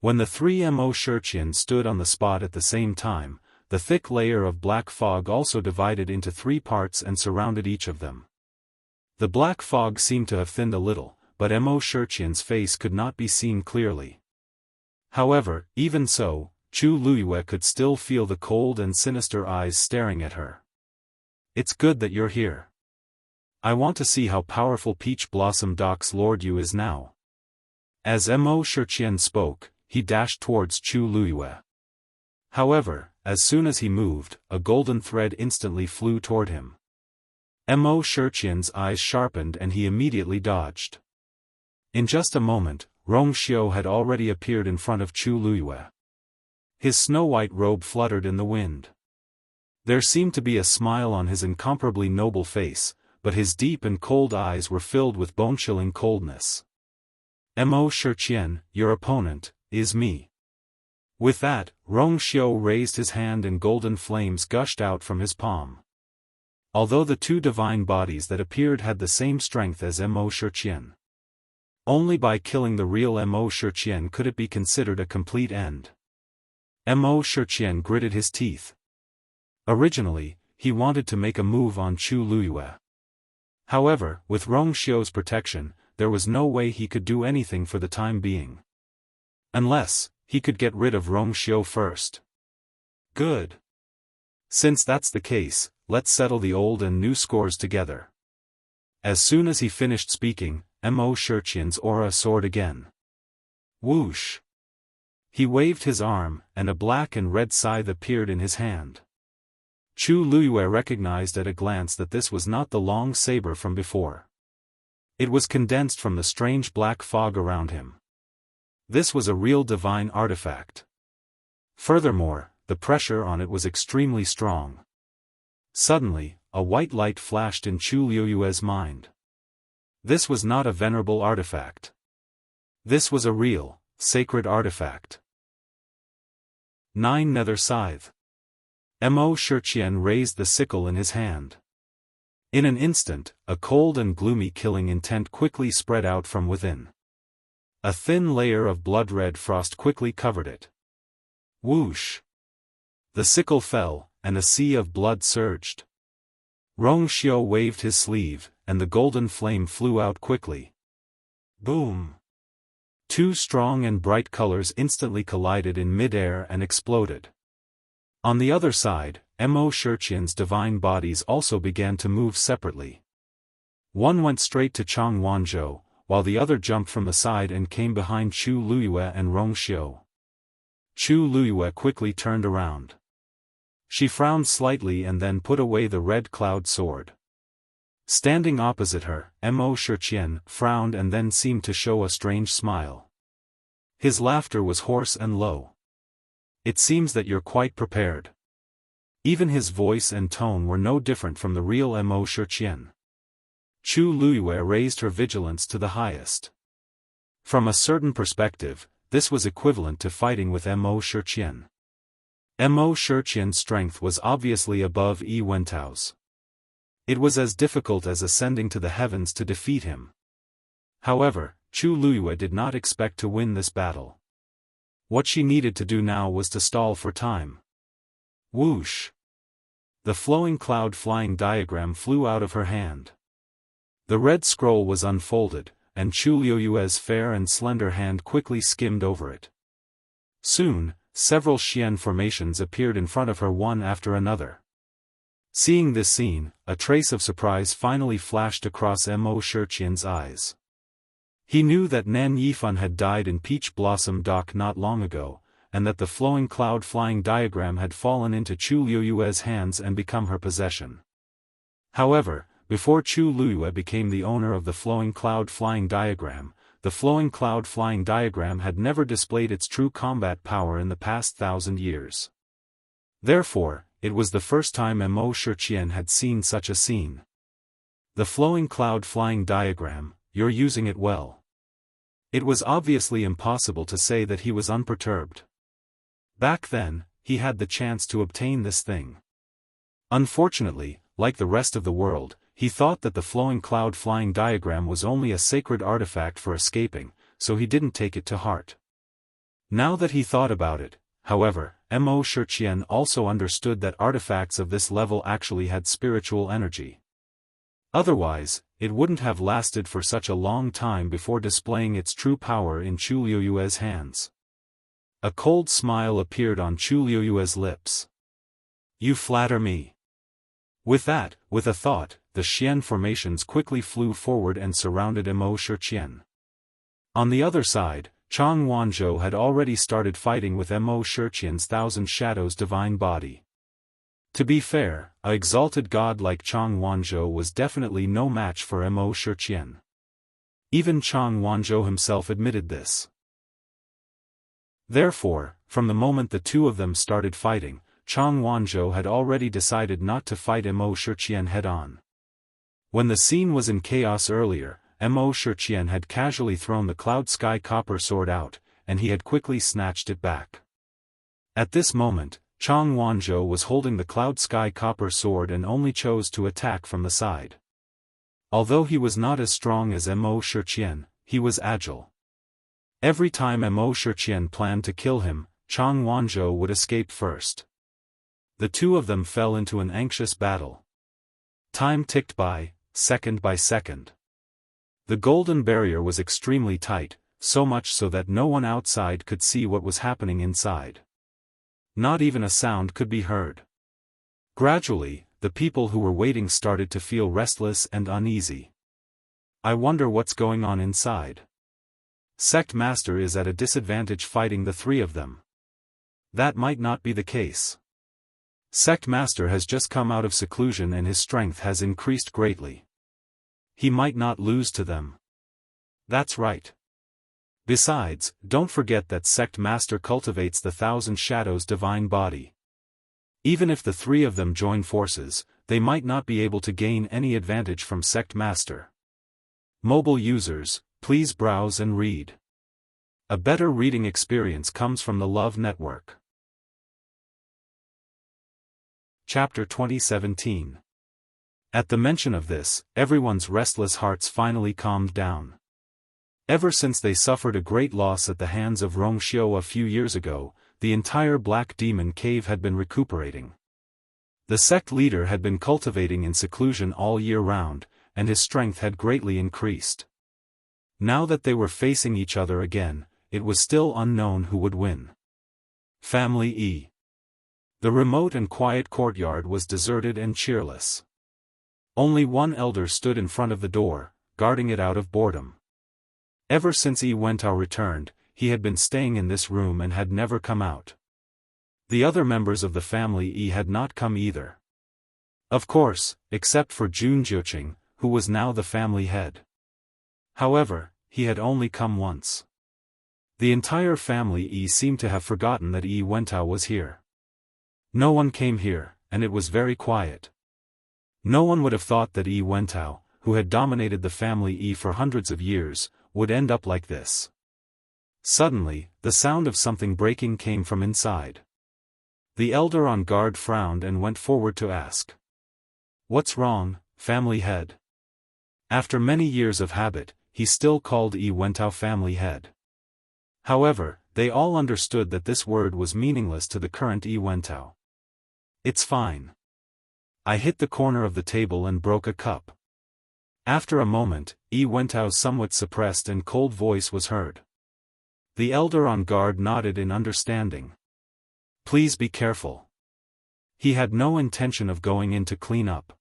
When the 3 Mo Shiqians stood on the spot at the same time, the thick layer of black fog also divided into 3 parts and surrounded each of them. The black fog seemed to have thinned a little, but Mo Shiqian's face could not be seen clearly. However, even so, Chu Luiyue could still feel the cold and sinister eyes staring at her. "It's good that you're here. I want to see how powerful Peach Blossom Doc's Lord Yu is now." As Mo Shiqian spoke, he dashed towards Chu Luiyue. However, as soon as he moved, a golden thread instantly flew toward him. Mo Shiqian's eyes sharpened and he immediately dodged. In just a moment, Rongxiu had already appeared in front of Chu Luiyue. His snow-white robe fluttered in the wind. There seemed to be a smile on his incomparably noble face, but his deep and cold eyes were filled with bone-chilling coldness. "Mo Shiqian, your opponent, is me." With that, Rongxiu raised his hand and golden flames gushed out from his palm. Although the two divine bodies that appeared had the same strength as Mo Shiqian. Only by killing the real Mo Shiqian could it be considered a complete end. Mo Shiqian gritted his teeth. Originally, he wanted to make a move on Chu Luiyue. However, with Rongxiu's protection, there was no way he could do anything for the time being. Unless, he could get rid of Rongxiu first. Good. Since that's the case, let's settle the old and new scores together. As soon as he finished speaking, Mo Shiqian's aura soared again. Whoosh! He waved his arm, and a black and red scythe appeared in his hand. Chu Luiyue recognized at a glance that this was not the long saber from before. It was condensed from the strange black fog around him. This was a real divine artifact. Furthermore, the pressure on it was extremely strong. Suddenly, a white light flashed in Chu Luiyue's mind. This was not a venerable artifact. This was a real, sacred artifact. 9 Nether Scythe. Mo Shiqian raised the sickle in his hand. In an instant, a cold and gloomy killing intent quickly spread out from within. A thin layer of blood-red frost quickly covered it. Whoosh! The sickle fell, and a sea of blood surged. Rongxiu waved his sleeve, and the golden flame flew out quickly. Boom! 2 strong and bright colors instantly collided in mid-air and exploded. On the other side, Mo Shiqian's divine bodies also began to move separately. One went straight to Chang Wanzhou, while the other jumped from the side and came behind Chu Luiyue and Rongxiu. Chu Luiyue quickly turned around. She frowned slightly and then put away the red cloud sword. Standing opposite her, Mo Shiqian frowned and then seemed to show a strange smile. His laughter was hoarse and low. "It seems that you're quite prepared." Even his voice and tone were no different from the real Mo Shiqian. Chu Luyue raised her vigilance to the highest. From a certain perspective, this was equivalent to fighting with Mo Shiqian. Mo Shiqian's strength was obviously above Yi Wentao's. It was as difficult as ascending to the heavens to defeat him. However, Chu Luyue did not expect to win this battle. What she needed to do now was to stall for time. Whoosh! The flowing cloud flying diagram flew out of her hand. The red scroll was unfolded, and Chu Luyue's fair and slender hand quickly skimmed over it. Soon, several Xian formations appeared in front of her one after another. Seeing this scene, a trace of surprise finally flashed across Mo Shiqian's eyes. He knew that Nan Yifan had died in Peach Blossom Dock not long ago, and that the flowing cloud flying diagram had fallen into Chu Luyue's hands and become her possession. However, before Chu Luyue became the owner of the flowing cloud flying diagram, the flowing cloud flying diagram had never displayed its true combat power in the past 1,000 years. Therefore, it was the first time Mo Shiqian had seen such a scene. "The flowing cloud flying diagram, you're using it well." It was obviously impossible to say that he was unperturbed. Back then, he had the chance to obtain this thing. Unfortunately, like the rest of the world, he thought that the flowing cloud flying diagram was only a sacred artifact for escaping, so he didn't take it to heart. Now that he thought about it, however, Mo Shiqian also understood that artifacts of this level actually had spiritual energy. Otherwise, it wouldn't have lasted for such a long time before displaying its true power in Chu Luyue's hands. A cold smile appeared on Chu Luyue's lips. "You flatter me." With a thought, the Xian formations quickly flew forward and surrounded Mo Shiqian. On the other side, Chang Wanzhou had already started fighting with Mo Shiqian's Thousand Shadows divine body. To be fair, a exalted god like Chang Wanzhou was definitely no match for Mo Shiqian. Even Chang Wanzhou himself admitted this. Therefore, from the moment the two of them started fighting, Chang Wanzhou had already decided not to fight Mo Shiqian head-on. When the scene was in chaos earlier, Mo Shiqian had casually thrown the Cloud Sky Copper Sword out, and he had quickly snatched it back. At this moment, Chang Wanzhou was holding the Cloud Sky Copper Sword and only chose to attack from the side. Although he was not as strong as Mo Shiqian, he was agile. Every time Mo Shiqian planned to kill him, Chang Wanzhou would escape first. The two of them fell into an anxious battle. Time ticked by second. The golden barrier was extremely tight, so much so that no one outside could see what was happening inside. Not even a sound could be heard. Gradually, the people who were waiting started to feel restless and uneasy. "I wonder what's going on inside. Sect Master is at a disadvantage fighting the three of them." That might not be the case. Sect Master has just come out of seclusion and his strength has increased greatly. He might not lose to them. That's right. Besides, don't forget that Sect Master cultivates the Thousand Shadows divine body. Even if the three of them join forces, they might not be able to gain any advantage from Sect Master. Mobile users, please browse and read. A better reading experience comes from the Love Network. Chapter 2017. At the mention of this, everyone's restless hearts finally calmed down. Ever since they suffered a great loss at the hands of Rongxiu a few years ago, the entire Black Demon Cave had been recuperating. The sect leader had been cultivating in seclusion all year round, and his strength had greatly increased. Now that they were facing each other again, it was still unknown who would win. Family E. The remote and quiet courtyard was deserted and cheerless. Only one elder stood in front of the door, guarding it out of boredom. Ever since Yi Wentao returned, he had been staying in this room and had never come out. The other members of the family E had not come either. Of course, except for Jun Jiuqing, who was now the family head. However, he had only come once. The entire family E seemed to have forgotten that Yi Wentao was here. No one came here, and it was very quiet. No one would have thought that Yi Wentao, who had dominated the family E for hundreds of years, would end up like this. Suddenly, the sound of something breaking came from inside. The elder on guard frowned and went forward to ask. "What's wrong, family head?" After many years of habit, he still called Yi Wentao family head. However, they all understood that this word was meaningless to the current Yi Wentao. "It's fine. I hit the corner of the table and broke a cup." After a moment, Yi Wentao's somewhat suppressed and cold voice was heard. The elder on guard nodded in understanding. "Please be careful." He had no intention of going in to clean up.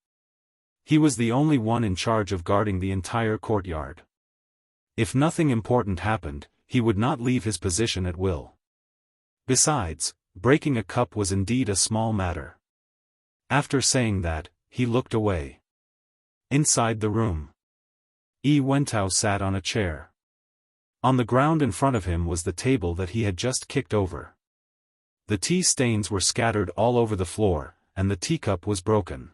He was the only one in charge of guarding the entire courtyard. If nothing important happened, he would not leave his position at will. Besides, breaking a cup was indeed a small matter. After saying that, he looked away. Inside the room, Yi Wentao sat on a chair. On the ground in front of him was the table that he had just kicked over. The tea stains were scattered all over the floor, and the teacup was broken.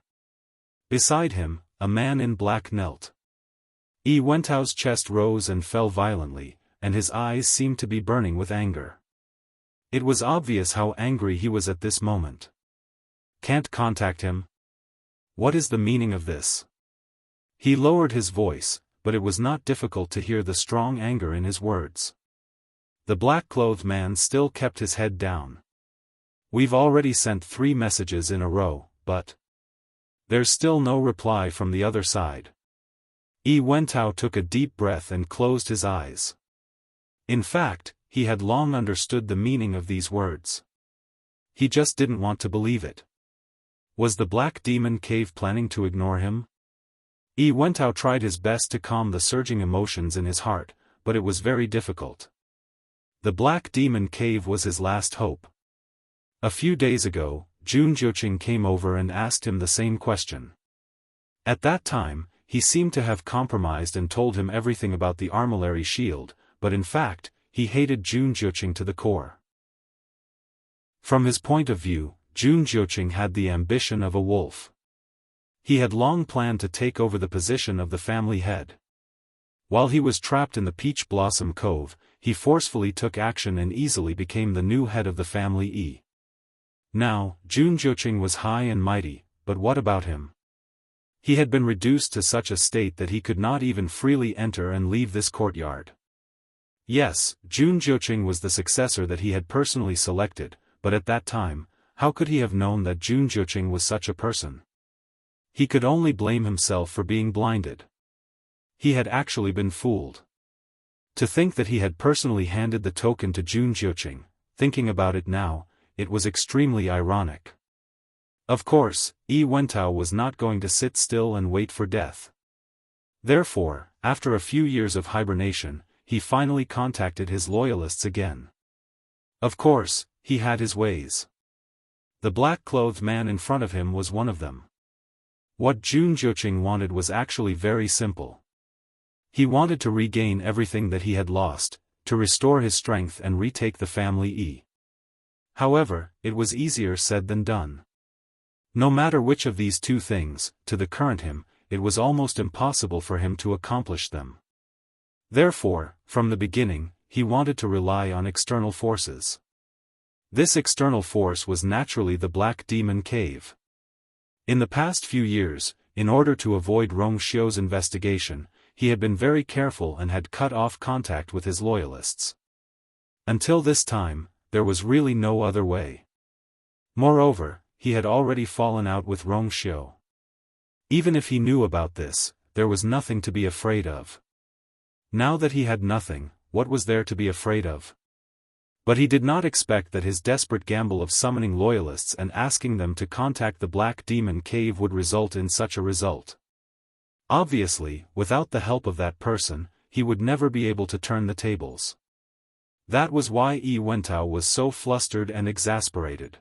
Beside him, a man in black knelt. Yi Wentao's chest rose and fell violently, and his eyes seemed to be burning with anger. It was obvious how angry he was at this moment. "Can't contact him? What is the meaning of this?" He lowered his voice, but it was not difficult to hear the strong anger in his words. The black-clothed man still kept his head down. "We've already sent 3 messages in a row, but there's still no reply from the other side." Yi Wentao took a deep breath and closed his eyes. In fact, he had long understood the meaning of these words. He just didn't want to believe it. Was the Black Demon Cave planning to ignore him? Yi Wentao tried his best to calm the surging emotions in his heart, but it was very difficult. The Black Demon Cave was his last hope. A few days ago, Jun Jiuqing came over and asked him the same question. At that time, he seemed to have compromised and told him everything about the armillary shield, but in fact, he hated Jun Jiuqing to the core. From his point of view, Jun Jiuqing had the ambition of a wolf. He had long planned to take over the position of the family head. While he was trapped in the Peach Blossom Cove, he forcefully took action and easily became the new head of the family E. Now, Jun Jiuqing was high and mighty, but what about him? He had been reduced to such a state that he could not even freely enter and leave this courtyard. Yes, Jun Jiuqing was the successor that he had personally selected, but at that time, how could he have known that Jun Jiuqing was such a person? He could only blame himself for being blinded. He had actually been fooled. To think that he had personally handed the token to Jun Jiuqing, thinking about it now, it was extremely ironic. Of course, Yi Wentao was not going to sit still and wait for death. Therefore, after a few years of hibernation, he finally contacted his loyalists again. Of course, he had his ways. The black-clothed man in front of him was one of them. What Jun Jiuqing wanted was actually very simple. He wanted to regain everything that he had lost, to restore his strength and retake the family E. However, it was easier said than done. No matter which of these two things, to the current him, it was almost impossible for him to accomplish them. Therefore, from the beginning, he wanted to rely on external forces. This external force was naturally the Black Demon Cave. In the past few years, in order to avoid Rong Xiu's investigation, he had been very careful and had cut off contact with his loyalists. Until this time, there was really no other way. Moreover, he had already fallen out with Rong Xiu. Even if he knew about this, there was nothing to be afraid of. Now that he had nothing, what was there to be afraid of? But he did not expect that his desperate gamble of summoning loyalists and asking them to contact the Black Demon Cave would result in such a result. Obviously, without the help of that person, he would never be able to turn the tables. That was why Yi Wentao was so flustered and exasperated.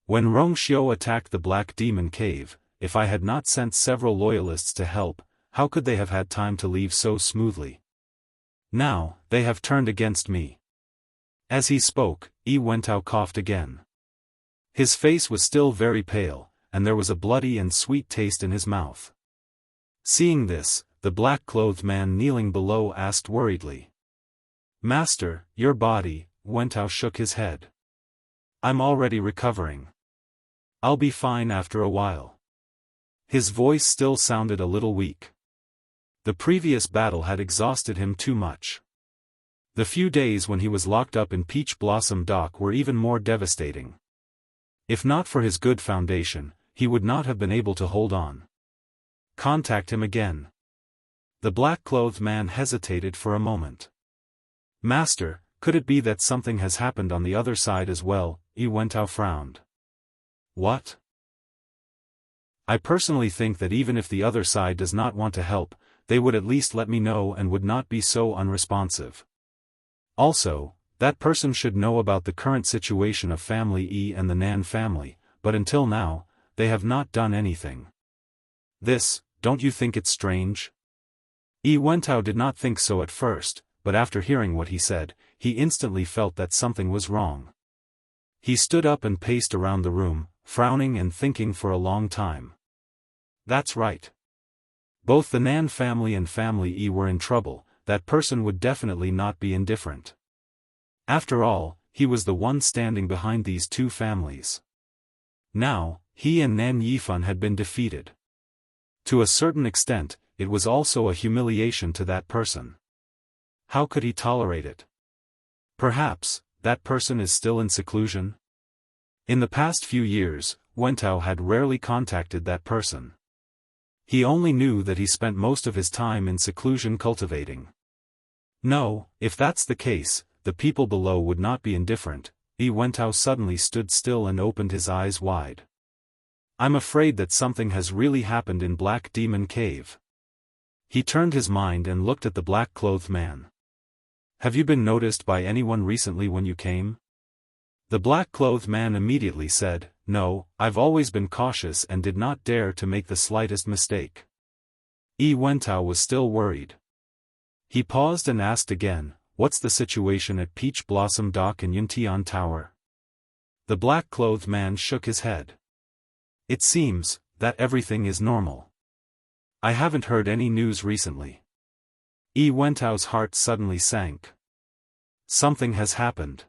When Rong Xiu attacked the Black Demon Cave, if I had not sent several loyalists to help, how could they have had time to leave so smoothly? Now, they have turned against me. As he spoke, Yi Wentao coughed again. His face was still very pale, and there was a bloody and sweet taste in his mouth. Seeing this, the black-clothed man kneeling below asked worriedly. "Master, your body," Wentao shook his head. "I'm already recovering. I'll be fine after a while." His voice still sounded a little weak. The previous battle had exhausted him too much. The few days when he was locked up in Peach Blossom Dock were even more devastating. If not for his good foundation, he would not have been able to hold on. Contact him again. The black-clothed man hesitated for a moment. "Master, could it be that something has happened on the other side as well?" Yi Wentao frowned. "What?" "I personally think that even if the other side does not want to help, they would at least let me know and would not be so unresponsive. Also, that person should know about the current situation of Family E and the Nan family, but until now, they have not done anything. This, don't you think it's strange?" Yi Wentao did not think so at first, but after hearing what he said, he instantly felt that something was wrong. He stood up and paced around the room, frowning and thinking for a long time. That's right. Both the Nan family and Family E were in trouble, that person would definitely not be indifferent. After all, he was the one standing behind these two families. Now, he and Nan Yifan had been defeated. To a certain extent, it was also a humiliation to that person. How could he tolerate it? Perhaps, that person is still in seclusion? In the past few years, Wentao had rarely contacted that person. He only knew that he spent most of his time in seclusion cultivating. No, if that's the case, the people below would not be indifferent. Yi Wentao suddenly stood still and opened his eyes wide. I'm afraid that something has really happened in Black Demon Cave. He turned his mind and looked at the black-clothed man. Have you been noticed by anyone recently when you came? The black-clothed man immediately said, No, I've always been cautious and did not dare to make the slightest mistake. Yi Wentao was still worried. He paused and asked again, What's the situation at Peach Blossom Dock in Yuntian Tower? The black-clothed man shook his head. It seems that everything is normal. I haven't heard any news recently. Yi Wentao's heart suddenly sank. Something has happened.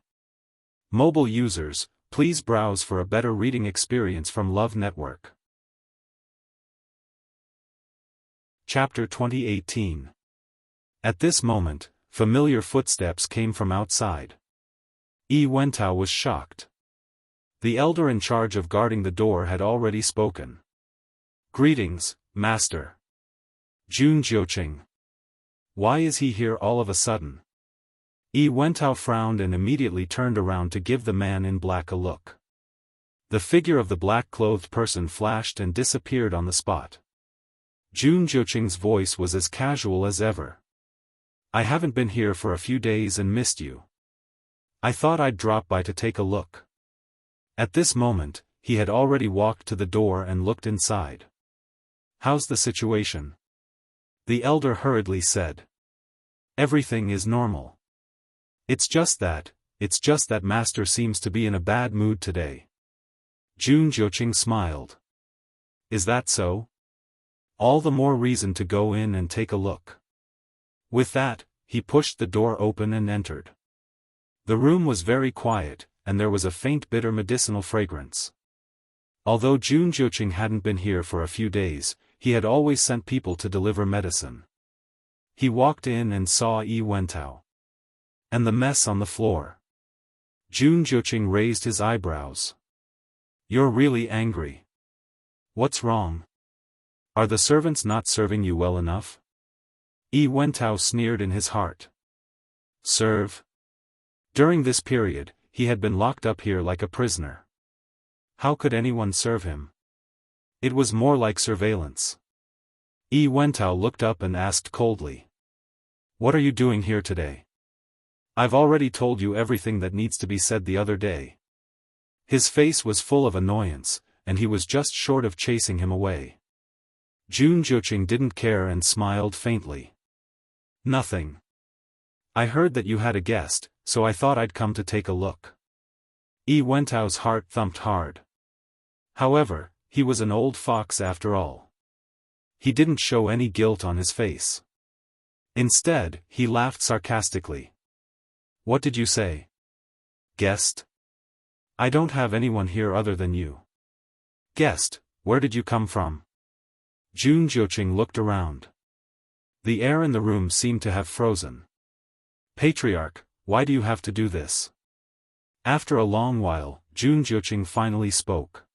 Mobile users, please browse for a better reading experience from Love Network. Chapter 2018. At this moment, familiar footsteps came from outside. Yi Wentao was shocked. The elder in charge of guarding the door had already spoken. Greetings, Master. Jun Jiuqing. Why is he here all of a sudden? Yi Wentao frowned and immediately turned around to give the man in black a look. The figure of the black-clothed person flashed and disappeared on the spot. Jun Jiuqing's voice was as casual as ever. I haven't been here for a few days and missed you. I thought I'd drop by to take a look. At this moment, he had already walked to the door and looked inside. How's the situation? The elder hurriedly said. Everything is normal. It's just that Master seems to be in a bad mood today. Jun Jiuqing smiled. Is that so? All the more reason to go in and take a look. With that, he pushed the door open and entered. The room was very quiet, and there was a faint bitter medicinal fragrance. Although Jun Jiuqing hadn't been here for a few days, he had always sent people to deliver medicine. He walked in and saw Yi Wentao. And the mess on the floor. Jun Jiuqing raised his eyebrows. You're really angry. What's wrong? Are the servants not serving you well enough? Yi Wentao sneered in his heart. Serve? During this period, he had been locked up here like a prisoner. How could anyone serve him? It was more like surveillance. Yi Wentao looked up and asked coldly. What are you doing here today? I've already told you everything that needs to be said the other day. His face was full of annoyance, and he was just short of chasing him away. Jun Zhuqing didn't care and smiled faintly. Nothing. I heard that you had a guest, so I thought I'd come to take a look. Yi Wentao's heart thumped hard. However, he was an old fox after all. He didn't show any guilt on his face. Instead, he laughed sarcastically. What did you say? Guest? I don't have anyone here other than you. Guest, where did you come from? Jun Zhuqing looked around. The air in the room seemed to have frozen. Patriarch, why do you have to do this? After a long while, Jun Zhuqing finally spoke.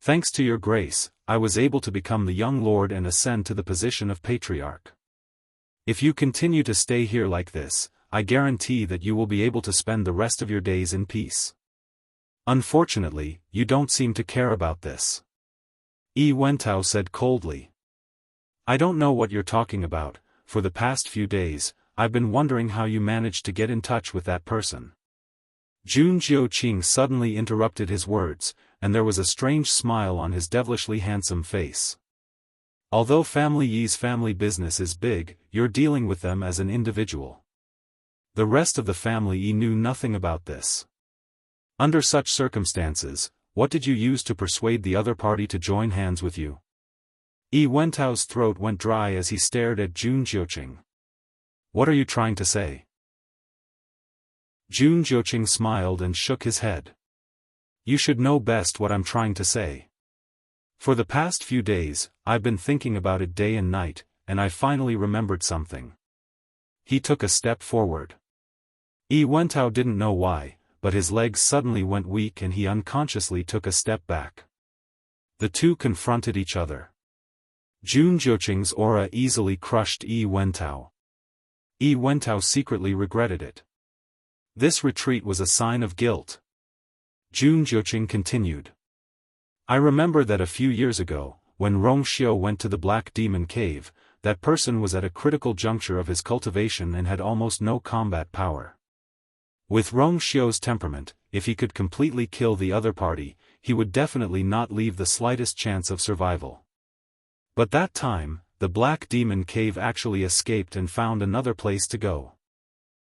Thanks to your grace, I was able to become the young lord and ascend to the position of patriarch. If you continue to stay here like this, I guarantee that you will be able to spend the rest of your days in peace. Unfortunately, you don't seem to care about this. Yi Wentao said coldly. I don't know what you're talking about. For the past few days, I've been wondering how you managed to get in touch with that person. Jun Zhuqing suddenly interrupted his words, and there was a strange smile on his devilishly handsome face. Although Family Yi's family business is big, you're dealing with them as an individual. The rest of the family Yi knew nothing about this. Under such circumstances, what did you use to persuade the other party to join hands with you? Yi Wentao's throat went dry as he stared at Jun Zhuqing. What are you trying to say? Jun Zhuqing smiled and shook his head. You should know best what I'm trying to say. For the past few days, I've been thinking about it day and night, and I finally remembered something. He took a step forward. Yi Wentao didn't know why, but his legs suddenly went weak and he unconsciously took a step back. The two confronted each other. Jun Zhuqing's aura easily crushed Yi Wentao. Yi Wentao secretly regretted it. This retreat was a sign of guilt. Jun Zhuqing continued. I remember that a few years ago, when Wuxia went to the Black Demon Cave, that person was at a critical juncture of his cultivation and had almost no combat power. With Wuxia's temperament, if he could completely kill the other party, he would definitely not leave the slightest chance of survival. But that time, the Black Demon Cave actually escaped and found another place to go.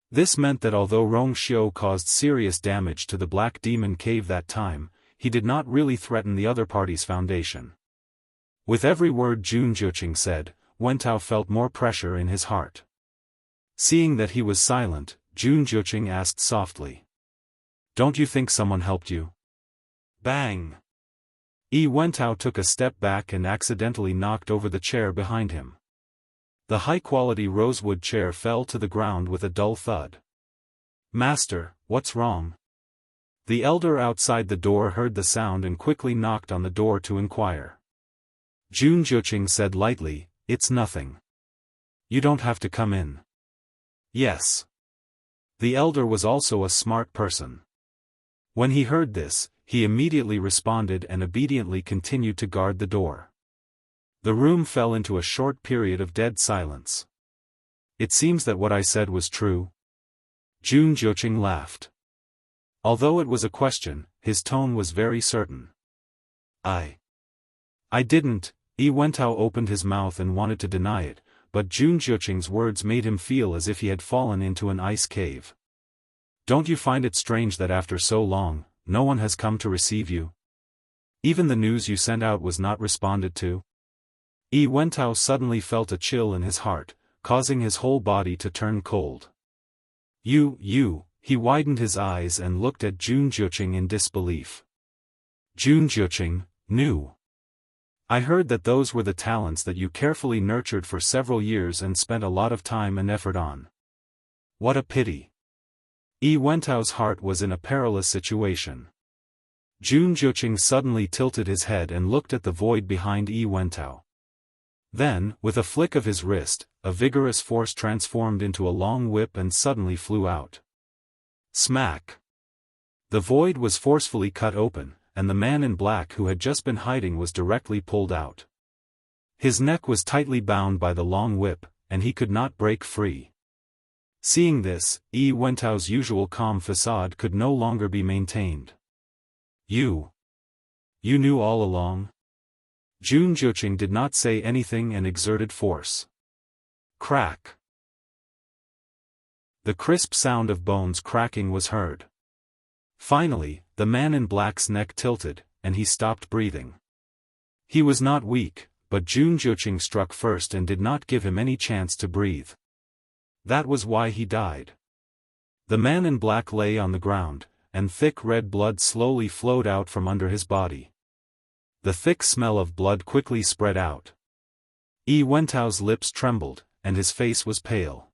This meant that although Wuxia caused serious damage to the Black Demon Cave that time, he did not really threaten the other party's foundation. With every word Jun Zhuqing said, Wentao felt more pressure in his heart. Seeing that he was silent, Jun Zhuqing asked softly. Don't you think someone helped you? Bang! Yi Wentao took a step back and accidentally knocked over the chair behind him. The high-quality rosewood chair fell to the ground with a dull thud. Master, what's wrong? The elder outside the door heard the sound and quickly knocked on the door to inquire. Jun Zhuqing said lightly, It's nothing. You don't have to come in. Yes. The elder was also a smart person. When he heard this, he immediately responded and obediently continued to guard the door. The room fell into a short period of dead silence. It seems that what I said was true. Jun Zhuqing laughed. Although it was a question, his tone was very certain. I didn't. Yi Wentao opened his mouth and wanted to deny it, but Jun Zhuqing's words made him feel as if he had fallen into an ice cave. Don't you find it strange that after so long, no one has come to receive you? Even the news you sent out was not responded to? Yi Wentao suddenly felt a chill in his heart, causing his whole body to turn cold. He widened his eyes and looked at Jun Zhuqing in disbelief. Jun Zhuqing, new. I heard that those were the talents that you carefully nurtured for several years and spent a lot of time and effort on. What a pity. Yi Wentao's heart was in a perilous situation. Jun Zhuqing suddenly tilted his head and looked at the void behind Yi Wentao. Then, with a flick of his wrist, a vigorous force transformed into a long whip and suddenly flew out. Smack! The void was forcefully cut open, and the man in black who had just been hiding was directly pulled out. His neck was tightly bound by the long whip, and he could not break free. Seeing this, Yi Wentao's usual calm facade could no longer be maintained. You knew all along? Jun Juqing did not say anything and exerted force. Crack. The crisp sound of bones cracking was heard. Finally, the man in black's neck tilted, and he stopped breathing. He was not weak, but Jun Juqing struck first and did not give him any chance to breathe. That was why he died. The man in black lay on the ground, and thick red blood slowly flowed out from under his body. The thick smell of blood quickly spread out. Yi Wentao's lips trembled, and his face was pale.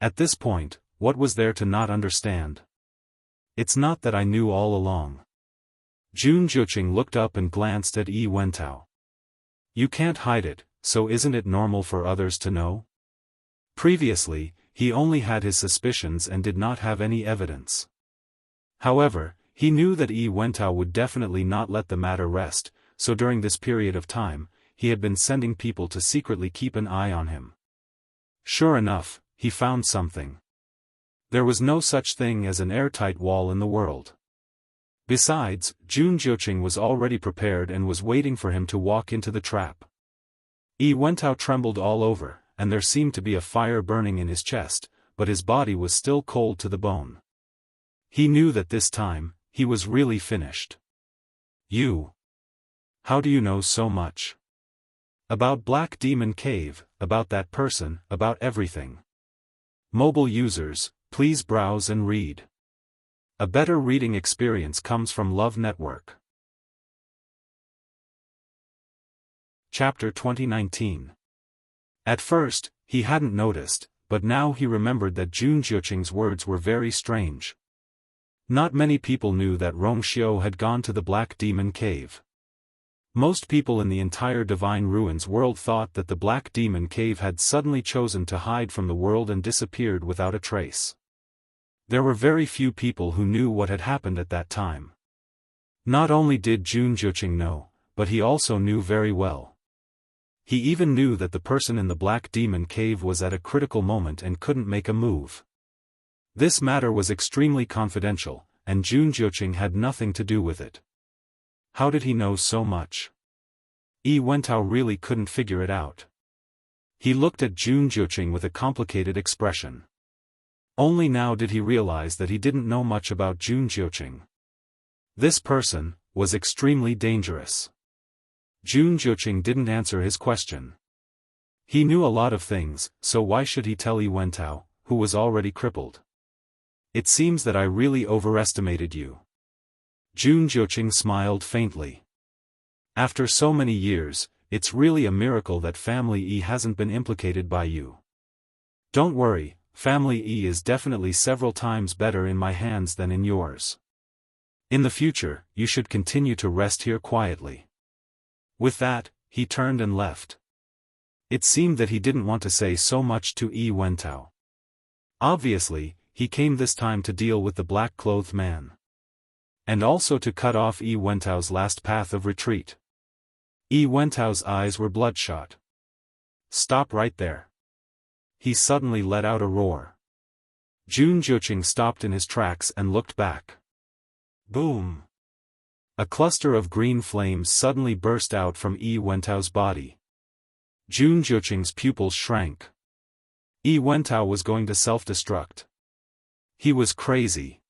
At this point, what was there to not understand? It's not that I knew all along. Jun Juqing looked up and glanced at Yi Wentao. You can't hide it, so isn't it normal for others to know? Previously, he only had his suspicions and did not have any evidence. However, he knew that Yi Wentao would definitely not let the matter rest, so during this period of time, he had been sending people to secretly keep an eye on him. Sure enough, he found something. There was no such thing as an airtight wall in the world. Besides, Jun Juqing was already prepared and was waiting for him to walk into the trap. Yi Wentao trembled all over, and there seemed to be a fire burning in his chest, but his body was still cold to the bone. He knew that this time, he was really finished. How do you know so much? About Black Demon Cave, about that person, about everything. Mobile users, please browse and read. A better reading experience comes from Love Network. Chapter 2019. At first, he hadn't noticed, but now he remembered that Jun Juqing's words were very strange. Not many people knew that Rong Xiao had gone to the Black Demon Cave. Most people in the entire Divine Ruins world thought that the Black Demon Cave had suddenly chosen to hide from the world and disappeared without a trace. There were very few people who knew what had happened at that time. Not only did Jun Juqing know, but he also knew very well. He even knew that the person in the Black Demon Cave was at a critical moment and couldn't make a move. This matter was extremely confidential, and Jun Juqing had nothing to do with it. How did he know so much? Yi Wentao really couldn't figure it out. He looked at Jun Juqing with a complicated expression. Only now did he realize that he didn't know much about Jun Juqing. This person was extremely dangerous. Jun Juqing didn't answer his question. He knew a lot of things, so why should he tell Yi Wentao, who was already crippled? It seems that I really overestimated you. Jun Juqing smiled faintly. After so many years, it's really a miracle that Family E hasn't been implicated by you. Don't worry, Family E is definitely several times better in my hands than in yours. In the future, you should continue to rest here quietly. With that, he turned and left. It seemed that he didn't want to say so much to Yi Wentao. Obviously, he came this time to deal with the black-clothed man. And also to cut off Yi Wentao's last path of retreat. Yi Wentao's eyes were bloodshot. Stop right there. He suddenly let out a roar. Jun Juqing stopped in his tracks and looked back. Boom! A cluster of green flames suddenly burst out from Yi Wentao's body. Jun Juqing's pupils shrank. Yi Wentao was going to self-destruct. He was crazy.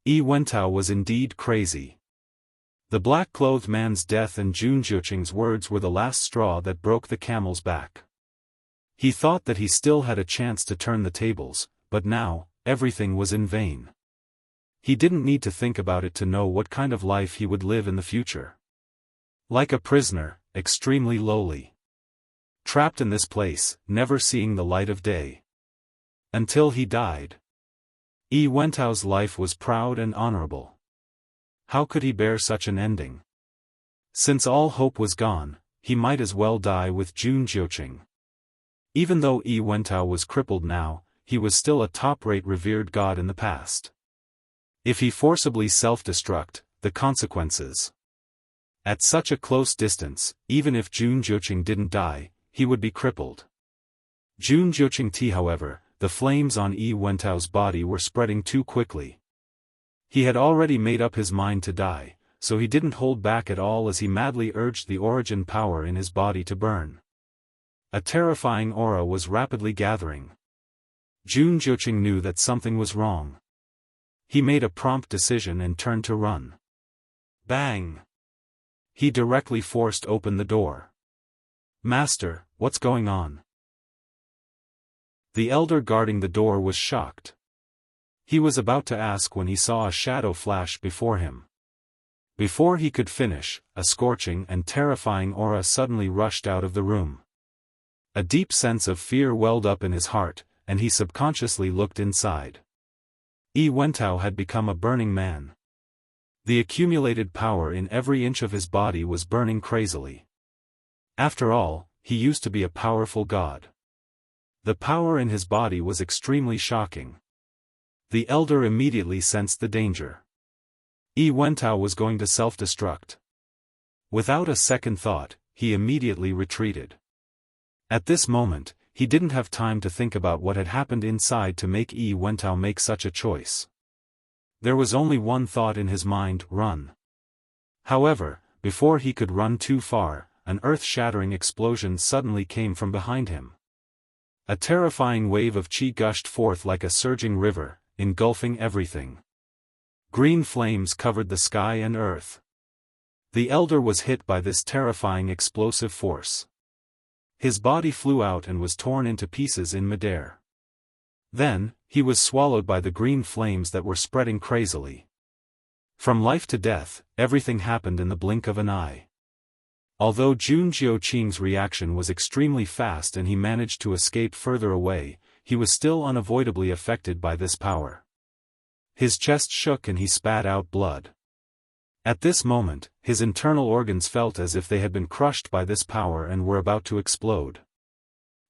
Yi Wentao was indeed crazy. The black-clothed man's death and Jun Juqing's words were the last straw that broke the camel's back. He thought that he still had a chance to turn the tables, but now, everything was in vain. He didn't need to think about it to know what kind of life he would live in the future. Like a prisoner, extremely lowly. Trapped in this place, never seeing the light of day. Until he died. Yi Wentao's life was proud and honorable. How could he bear such an ending? Since all hope was gone, he might as well die with Jun Juqing. Even though Yi Wentao was crippled now, he was still a top-rate revered god in the past. If he forcibly self-destruct, the consequences. At such a close distance, even if Jun Juqing didn't die, he would be crippled. Jun Juqing, however, the flames on Yi Wentao's body were spreading too quickly. He had already made up his mind to die, so he didn't hold back at all as he madly urged the origin power in his body to burn. A terrifying aura was rapidly gathering. Jun Jiuqing knew that something was wrong. He made a prompt decision and turned to run. Bang! He directly forced open the door. "Master, what's going on?" The elder guarding the door was shocked. He was about to ask when he saw a shadow flash before him. Before he could finish, a scorching and terrifying aura suddenly rushed out of the room. A deep sense of fear welled up in his heart, and he subconsciously looked inside. Yi Wentao had become a burning man. The accumulated power in every inch of his body was burning crazily. After all, he used to be a powerful god. The power in his body was extremely shocking. The elder immediately sensed the danger. Yi Wentao was going to self-destruct. Without a second thought, he immediately retreated. At this moment, he didn't have time to think about what had happened inside to make Yi Wentao make such a choice. There was only one thought in his mind: run. However, before he could run too far, an earth-shattering explosion suddenly came from behind him. A terrifying wave of qi gushed forth like a surging river, engulfing everything. Green flames covered the sky and earth. The elder was hit by this terrifying explosive force. His body flew out and was torn into pieces in midair. Then, he was swallowed by the green flames that were spreading crazily. From life to death, everything happened in the blink of an eye. Although Jun Jiuqing's reaction was extremely fast and he managed to escape further away, he was still unavoidably affected by this power. His chest shook and he spat out blood. At this moment, his internal organs felt as if they had been crushed by this power and were about to explode.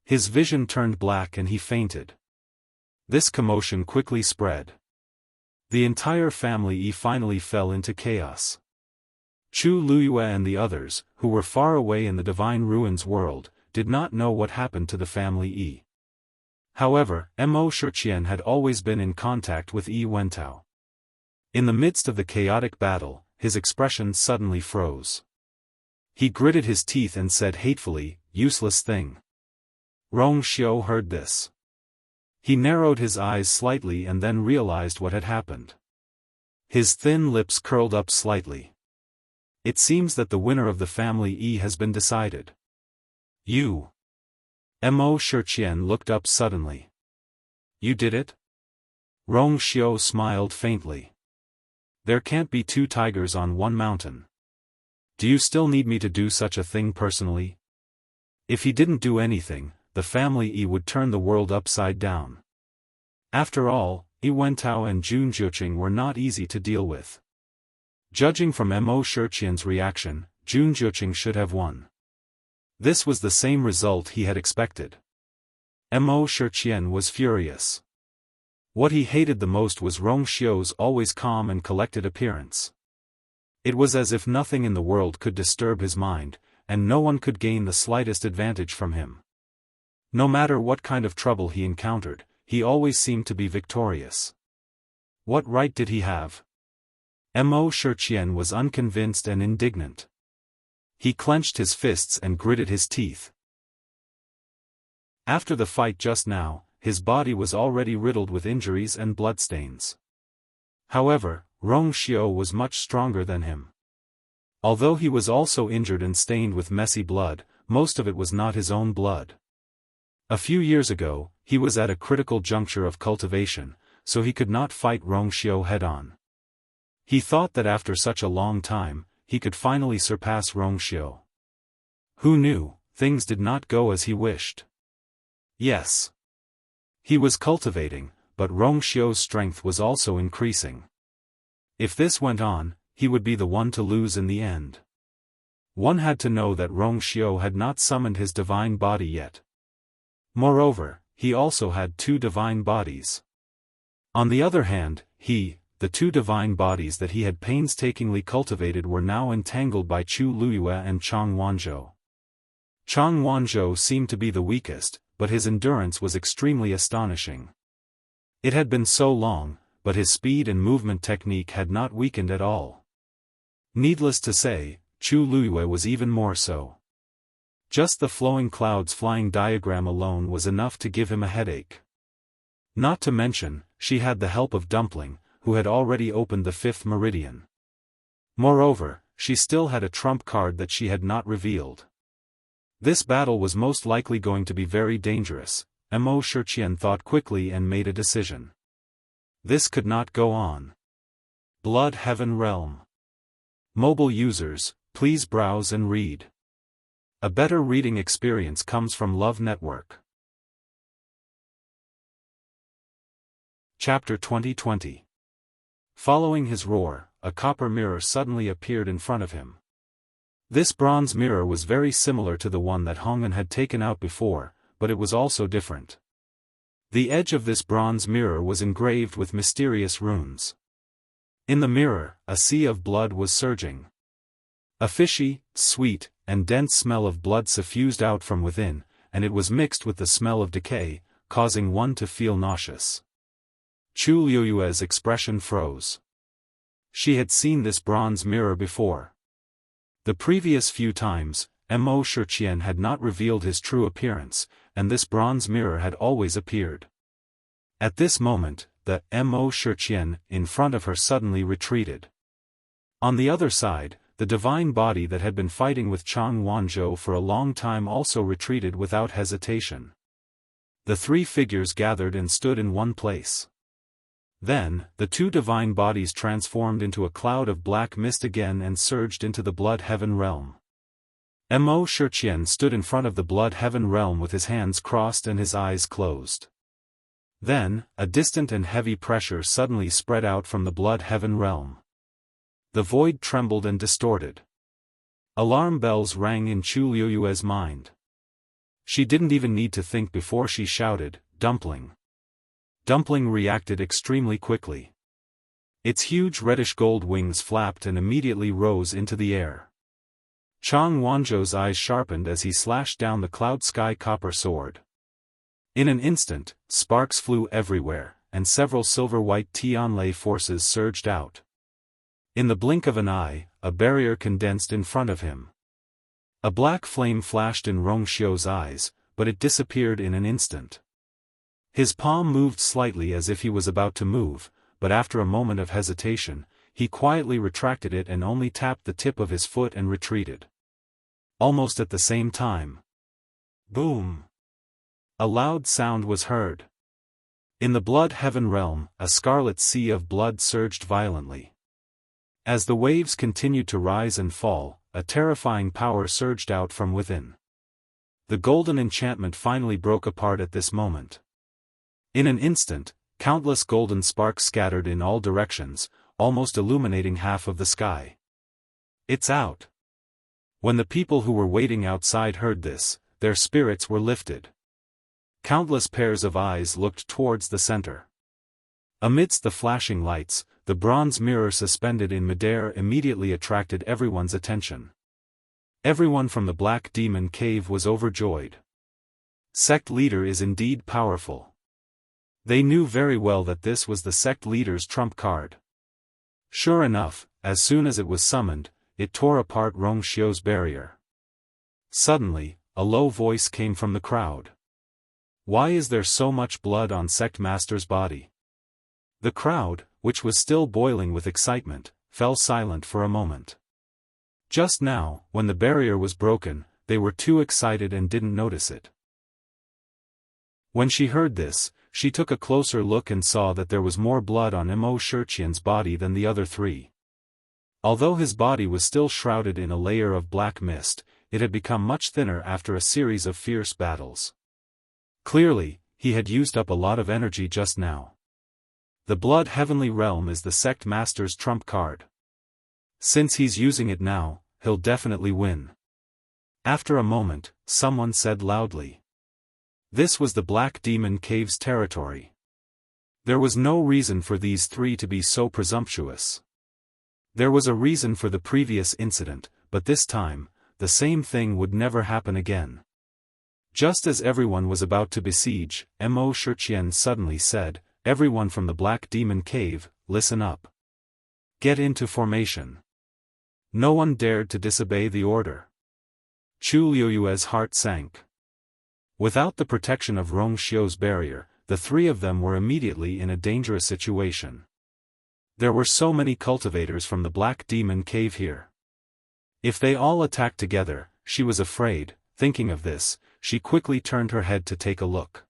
His vision turned black and he fainted. This commotion quickly spread. The entire family Yi finally fell into chaos. Chu Luyue and the others, who were far away in the Divine Ruins world, did not know what happened to the family Yi. However, Mo Shiqian had always been in contact with Yi Wentao. In the midst of the chaotic battle, his expression suddenly froze. He gritted his teeth and said hatefully, "Useless thing." Rong Xiao heard this. He narrowed his eyes slightly and then realized what had happened. His thin lips curled up slightly. It seems that the winner of the family Yi has been decided. You. Mo Shiqian looked up suddenly. You did it? Rong Xiao smiled faintly. There can't be two tigers on one mountain. Do you still need me to do such a thing personally? If he didn't do anything, the family Yi would turn the world upside down. After all, Yi Wentao and Jun Jiuqing were not easy to deal with. Judging from Mo Shiqian's reaction, Jun Jiuqing should have won. This was the same result he had expected. Mo Shiqian was furious. What he hated the most was Rong Xiao's always calm and collected appearance. It was as if nothing in the world could disturb his mind, and no one could gain the slightest advantage from him. No matter what kind of trouble he encountered, he always seemed to be victorious. What right did he have? Mo Shiqian was unconvinced and indignant. He clenched his fists and gritted his teeth. After the fight just now, his body was already riddled with injuries and bloodstains. However, Rong Xiao was much stronger than him. Although he was also injured and stained with messy blood, most of it was not his own blood. A few years ago, he was at a critical juncture of cultivation, so he could not fight Rong Xiao head-on. He thought that after such a long time, he could finally surpass Rong Xiao. Who knew, things did not go as he wished. Yes. He was cultivating, but Rong Xiao's strength was also increasing. If this went on, he would be the one to lose in the end. One had to know that Rong Xiao had not summoned his divine body yet. Moreover, he also had two divine bodies. On the other hand, the two divine bodies that he had painstakingly cultivated were now entangled by Chu Luyue and Chang Wanzhou. Chang Wanzhou seemed to be the weakest, but his endurance was extremely astonishing. It had been so long, but his speed and movement technique had not weakened at all. Needless to say, Chu Luyue was even more so. Just the flowing clouds flying diagram alone was enough to give him a headache. Not to mention, she had the help of Dumpling, who had already opened the fifth meridian. Moreover, she still had a trump card that she had not revealed. This battle was most likely going to be very dangerous. Mo Shiqian thought quickly and made a decision. This could not go on. Blood Heaven Realm. Mobile users, please browse and read. A better reading experience comes from Love Network. Chapter 2020. Following his roar, a copper mirror suddenly appeared in front of him. This bronze mirror was very similar to the one that Hongan had taken out before, but it was also different. The edge of this bronze mirror was engraved with mysterious runes. In the mirror, a sea of blood was surging. A fishy, sweet, and dense smell of blood suffused out from within, and it was mixed with the smell of decay, causing one to feel nauseous. Chu Liyue's expression froze. She had seen this bronze mirror before. The previous few times, Mo Shiqian had not revealed his true appearance, and this bronze mirror had always appeared. At this moment, the Mo Shiqian in front of her suddenly retreated. On the other side, the divine body that had been fighting with Chang Wanzhou for a long time also retreated without hesitation. The three figures gathered and stood in one place. Then, the two divine bodies transformed into a cloud of black mist again and surged into the Blood Heaven realm. Mo Shiqian stood in front of the Blood Heaven realm with his hands crossed and his eyes closed. Then, a distant and heavy pressure suddenly spread out from the Blood Heaven realm. The void trembled and distorted. Alarm bells rang in Chu Liyue's mind. She didn't even need to think before she shouted, "Dumpling!" Dumpling reacted extremely quickly. Its huge reddish-gold wings flapped and immediately rose into the air. Chang Wanzhou's eyes sharpened as he slashed down the cloud-sky copper sword. In an instant, sparks flew everywhere, and several silver-white Tianlei forces surged out. In the blink of an eye, a barrier condensed in front of him. A black flame flashed in Rongxiu's eyes, but it disappeared in an instant. His palm moved slightly as if he was about to move, but after a moment of hesitation, he quietly retracted it and only tapped the tip of his foot and retreated. Almost at the same time. Boom! A loud sound was heard. In the Blood Heaven realm, a scarlet sea of blood surged violently. As the waves continued to rise and fall, a terrifying power surged out from within. The golden enchantment finally broke apart at this moment. In an instant, countless golden sparks scattered in all directions, almost illuminating half of the sky. "It's out!" When the people who were waiting outside heard this, their spirits were lifted. Countless pairs of eyes looked towards the center. Amidst the flashing lights, the bronze mirror suspended in midair immediately attracted everyone's attention. Everyone from the Black Demon Cave was overjoyed. Sect leader is indeed powerful. They knew very well that this was the sect leader's trump card. Sure enough, as soon as it was summoned, it tore apart Rongxiu's barrier. Suddenly, a low voice came from the crowd. "Why is there so much blood on Sect Master's body?" The crowd, which was still boiling with excitement, fell silent for a moment. Just now, when the barrier was broken, they were too excited and didn't notice it. When she heard this, she took a closer look and saw that there was more blood on Mo Shiqian's body than the other three. Although his body was still shrouded in a layer of black mist, it had become much thinner after a series of fierce battles. Clearly, he had used up a lot of energy just now. The Blood Heavenly Realm is the Sect Master's trump card. Since he's using it now, he'll definitely win. After a moment, someone said loudly. This was the Black Demon Cave's territory. There was no reason for these three to be so presumptuous. There was a reason for the previous incident, but this time, the same thing would never happen again. Just as everyone was about to besiege, Mo Shiqian suddenly said, "Everyone from the Black Demon Cave, listen up. Get into formation." No one dared to disobey the order. Chu Liuyue's heart sank. Without the protection of Rong Xiu's barrier, the three of them were immediately in a dangerous situation. There were so many cultivators from the Black Demon Cave here. If they all attacked together, she was afraid. Thinking of this, she quickly turned her head to take a look.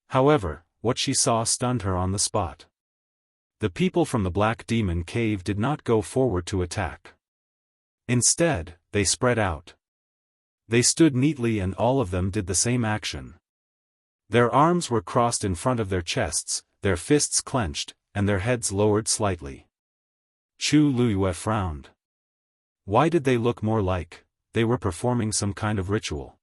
However, what she saw stunned her on the spot. The people from the Black Demon Cave did not go forward to attack. Instead, they spread out. They stood neatly and all of them did the same action. Their arms were crossed in front of their chests, their fists clenched, and their heads lowered slightly. Chu Luyue frowned. Why did they look more like they were performing some kind of ritual?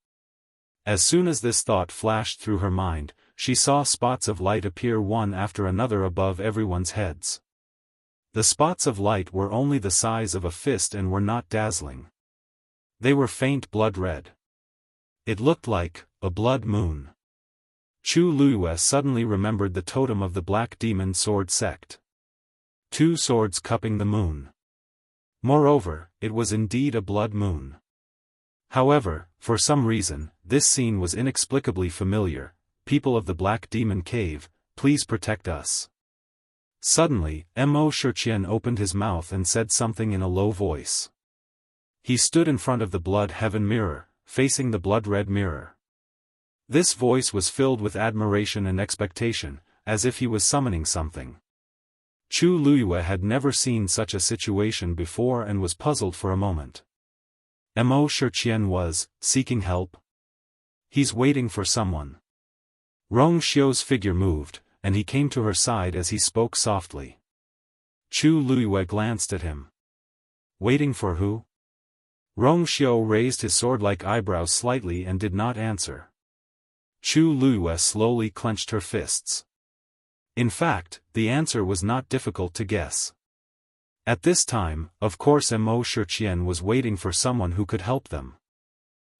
As soon as this thought flashed through her mind, she saw spots of light appear one after another above everyone's heads. The spots of light were only the size of a fist and were not dazzling. They were faint blood red. It looked like a blood moon. Chu Luyue suddenly remembered the totem of the Black Demon Sword sect. Two swords cupping the moon. Moreover, it was indeed a blood moon. However, for some reason, this scene was inexplicably familiar. People of the Black Demon Cave, please protect us. Suddenly, Mo Shiqian opened his mouth and said something in a low voice. He stood in front of the Blood Heaven mirror, facing the blood-red mirror. This voice was filled with admiration and expectation, as if he was summoning something. Chu Luyue had never seen such a situation before and was puzzled for a moment. Mo Shiqian was seeking help. He's waiting for someone. Rong Xiu's figure moved, and he came to her side as he spoke softly. Chu Luyue glanced at him. Waiting for who? Rong Xiu raised his sword-like eyebrows slightly and did not answer. Chu Luyue slowly clenched her fists. In fact, the answer was not difficult to guess. At this time, of course Mo Shiqian was waiting for someone who could help them.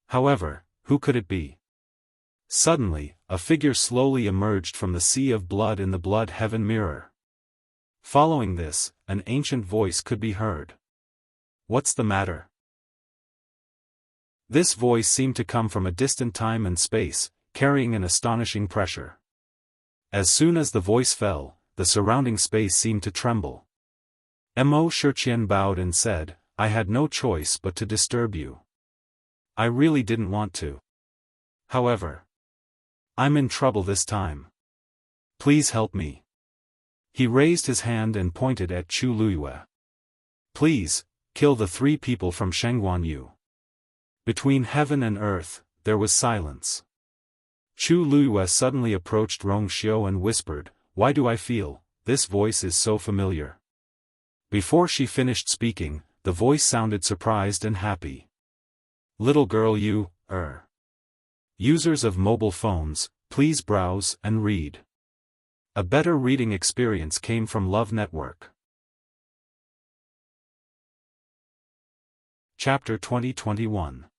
However, who could it be? Suddenly, a figure slowly emerged from the sea of blood in the Blood Heaven mirror. Following this, an ancient voice could be heard. What's the matter? This voice seemed to come from a distant time and space, carrying an astonishing pressure. As soon as the voice fell, the surrounding space seemed to tremble. Mo Shiqian bowed and said, "I had no choice but to disturb you. I really didn't want to. However, I'm in trouble this time. Please help me." He raised his hand and pointed at Chu Luyue. "Please, kill the three people from Shengguanyu." Between heaven and earth, there was silence. Chu Luyue suddenly approached Rong Xiu and whispered, "Why do I feel this voice is so familiar?" Before she finished speaking, the voice sounded surprised and happy. "Little girl, you, Users of mobile phones, please browse and read. A better reading experience came from Love Network. Chapter 2021.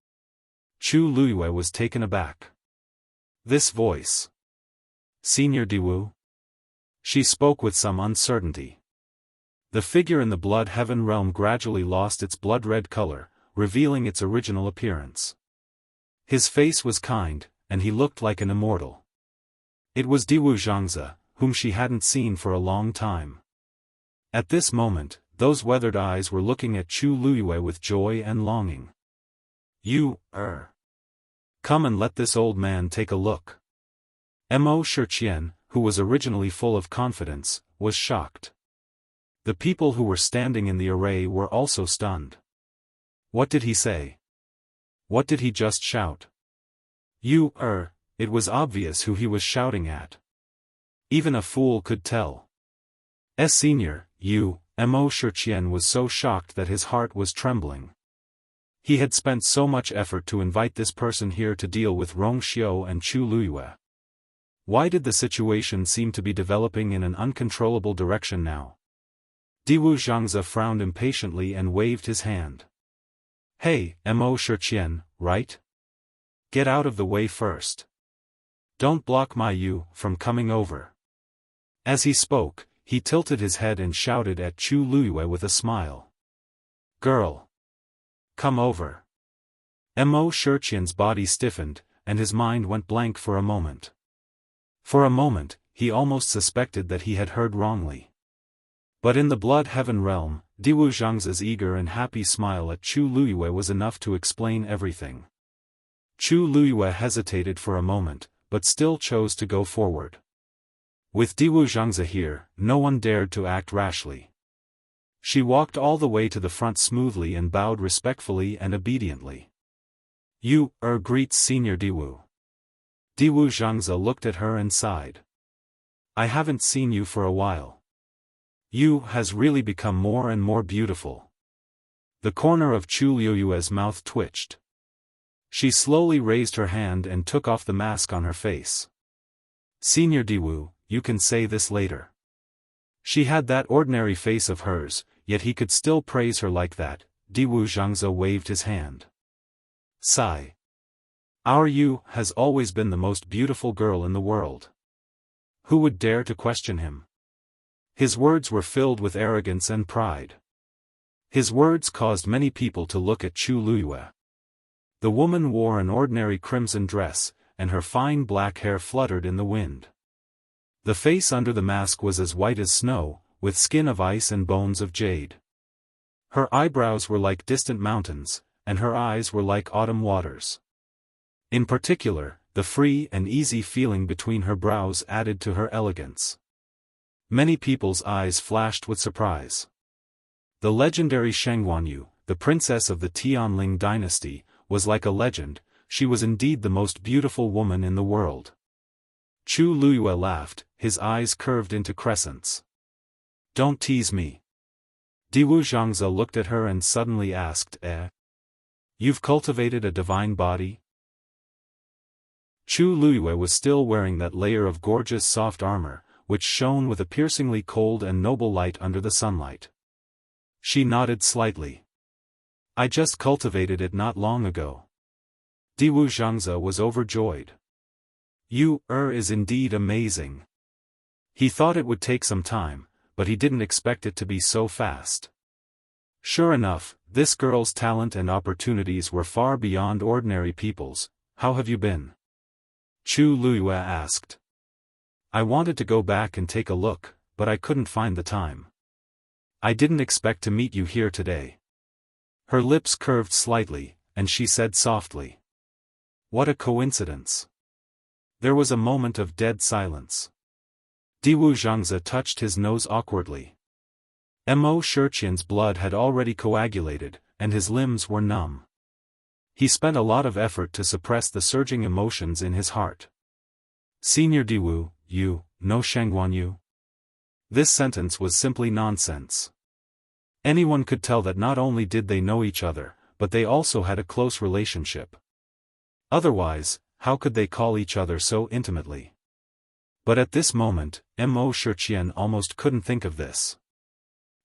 Chu Luyue was taken aback. This voice. Senior Diwu? She spoke with some uncertainty. The figure in the Blood Heaven realm gradually lost its blood-red color, revealing its original appearance. His face was kind, and he looked like an immortal. It was Diwu Zhangzi, whom she hadn't seen for a long time. At this moment, those weathered eyes were looking at Chu Luyue with joy and longing. "You, come and let this old man take a look." Mo Shiqian, who was originally full of confidence, was shocked. The people who were standing in the array were also stunned. What did he say? What did he just shout? "You, it was obvious who he was shouting at. Even a fool could tell. Senior, you, Mo Shiqian was so shocked that his heart was trembling. He had spent so much effort to invite this person here to deal with Rong Xiu and Chu Luyue. Why did the situation seem to be developing in an uncontrollable direction now? Diwu Zhangzi frowned impatiently and waved his hand. "Hey, Mo Shiqian, right? Get out of the way first. Don't block my you from coming over. As he spoke, he tilted his head and shouted at Chu Luyue with a smile. Girl! Come over. Mo Shiqian's body stiffened, and his mind went blank for a moment. For a moment, he almost suspected that he had heard wrongly. But in the blood heaven realm, Diwu Zhang's eager and happy smile at Chu Luyue was enough to explain everything. Chu Luyue hesitated for a moment, but still chose to go forward. With Diwu Zhangze here, no one dared to act rashly. She walked all the way to the front smoothly and bowed respectfully and obediently. You, greets Senior Diwu. Diwu Zhangze looked at her and sighed. I haven't seen you for a while. You has really become more and more beautiful. The corner of Chu Luyue's mouth twitched. She slowly raised her hand and took off the mask on her face. Senior Diwu, you can say this later. She had that ordinary face of hers, yet he could still praise her like that. Diwu Zhangze waved his hand. Sigh. Our Yu has always been the most beautiful girl in the world. Who would dare to question him? His words were filled with arrogance and pride. His words caused many people to look at Chu Luyue. The woman wore an ordinary crimson dress, and her fine black hair fluttered in the wind. The face under the mask was as white as snow, with skin of ice and bones of jade. Her eyebrows were like distant mountains, and her eyes were like autumn waters. In particular, the free and easy feeling between her brows added to her elegance. Many people's eyes flashed with surprise. The legendary Sheng Wanyu, the princess of the Tianling dynasty, was like a legend. She was indeed the most beautiful woman in the world. Chu Luyue laughed, his eyes curved into crescents. Don't tease me. Diwu Zhangze looked at her and suddenly asked, You've cultivated a divine body? Chu Luyue was still wearing that layer of gorgeous soft armor, which shone with a piercingly cold and noble light under the sunlight. She nodded slightly. I just cultivated it not long ago. Diwu Zhangze was overjoyed. You, is indeed amazing. He thought it would take some time, but he didn't expect it to be so fast. Sure enough, this girl's talent and opportunities were far beyond ordinary people's. How have you been? Chu Luyue asked. I wanted to go back and take a look, but I couldn't find the time. I didn't expect to meet you here today. Her lips curved slightly, and she said softly. What a coincidence. There was a moment of dead silence. Diwu Zhangze touched his nose awkwardly. Mo Shiqian's blood had already coagulated, and his limbs were numb. He spent a lot of effort to suppress the surging emotions in his heart. Senior Diwu, you know Sheng Wanyu? This sentence was simply nonsense. Anyone could tell that not only did they know each other, but they also had a close relationship. Otherwise, how could they call each other so intimately? But at this moment, Mo Shiqian almost couldn't think of this.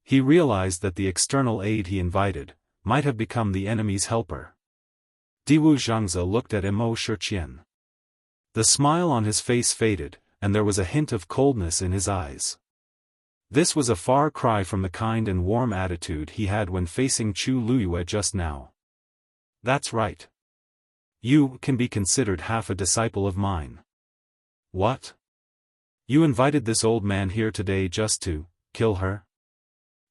He realized that the external aid he invited might have become the enemy's helper. Diwu Zhangze looked at Mo Shiqian. The smile on his face faded, and there was a hint of coldness in his eyes. This was a far cry from the kind and warm attitude he had when facing Chu Luyue just now. That's right. You can be considered half a disciple of mine. What? You invited this old man here today just to kill her?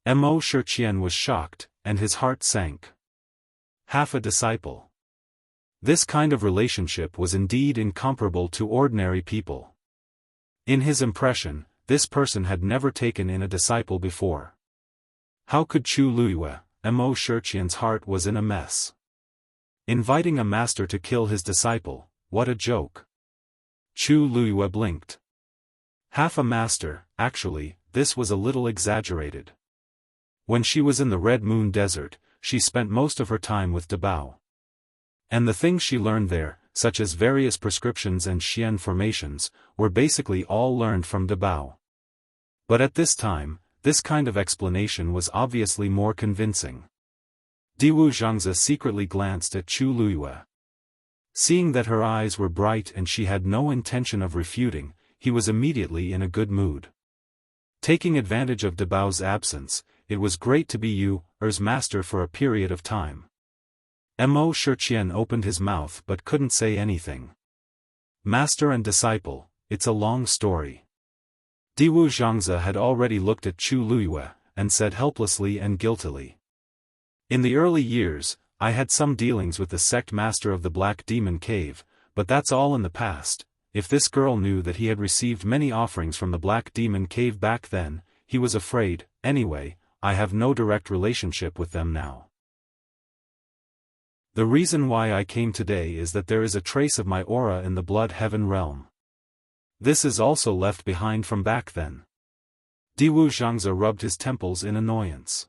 Mo Shiqian was shocked, and his heart sank. Half a disciple. This kind of relationship was indeed incomparable to ordinary people. In his impression, this person had never taken in a disciple before. How could Chu Luyue? Mo Shiqian's heart was in a mess. Inviting a master to kill his disciple, what a joke. Chu Luyue blinked. Half a master, actually, this was a little exaggerated. When she was in the Red Moon Desert, she spent most of her time with Dabao. And the things she learned there, such as various prescriptions and Xian formations, were basically all learned from Dabao. But at this time, this kind of explanation was obviously more convincing. Diwu Zhangze secretly glanced at Chu Luyue. Seeing that her eyes were bright and she had no intention of refuting, he was immediately in a good mood. Taking advantage of De Bao's absence, it was great to be Yu's master for a period of time. Mo Shiqian opened his mouth but couldn't say anything. Master and disciple, it's a long story. Diwu Zhangze had already looked at Chu Luiyue, and said helplessly and guiltily. In the early years, I had some dealings with the sect master of the Black Demon Cave, but that's all in the past. If this girl knew that he had received many offerings from the Black Demon Cave back then, he was afraid. Anyway, I have no direct relationship with them now. The reason why I came today is that there is a trace of my aura in the Blood Heaven realm. This is also left behind from back then. Diwu Zhangze rubbed his temples in annoyance.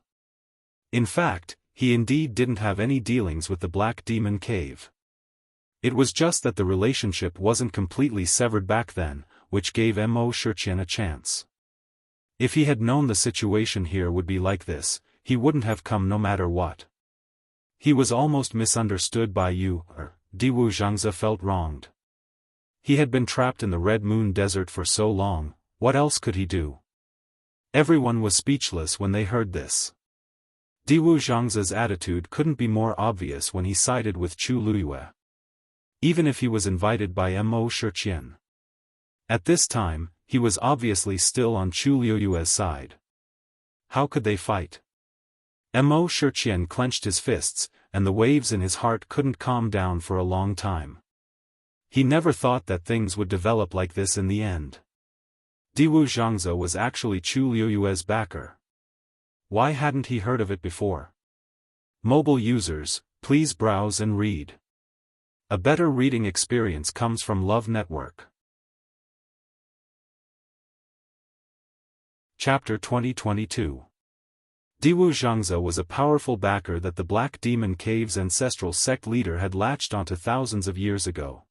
In fact, he indeed didn't have any dealings with the Black Demon Cave. It was just that the relationship wasn't completely severed back then, which gave Mo Shiqian a chance. If he had known the situation here would be like this, he wouldn't have come no matter what. He was almost misunderstood by Diwu Zhangze felt wronged. He had been trapped in the Red Moon Desert for so long, what else could he do? Everyone was speechless when they heard this. Diwu Zhangze's attitude couldn't be more obvious when he sided with Chu Luiyue. Even if he was invited by Mo Shiqian. At this time, he was obviously still on Chu Luiyue's side. How could they fight? Mo Shiqian clenched his fists, and the waves in his heart couldn't calm down for a long time. He never thought that things would develop like this in the end. Diwu Zhangze was actually Chu Luiyue's backer. Why hadn't he heard of it before? Mobile users, please browse and read. A better reading experience comes from Love Network. Chapter 2022. Diwu Zhangze was a powerful backer that the Black Demon Cave's ancestral sect leader had latched onto thousands of years ago.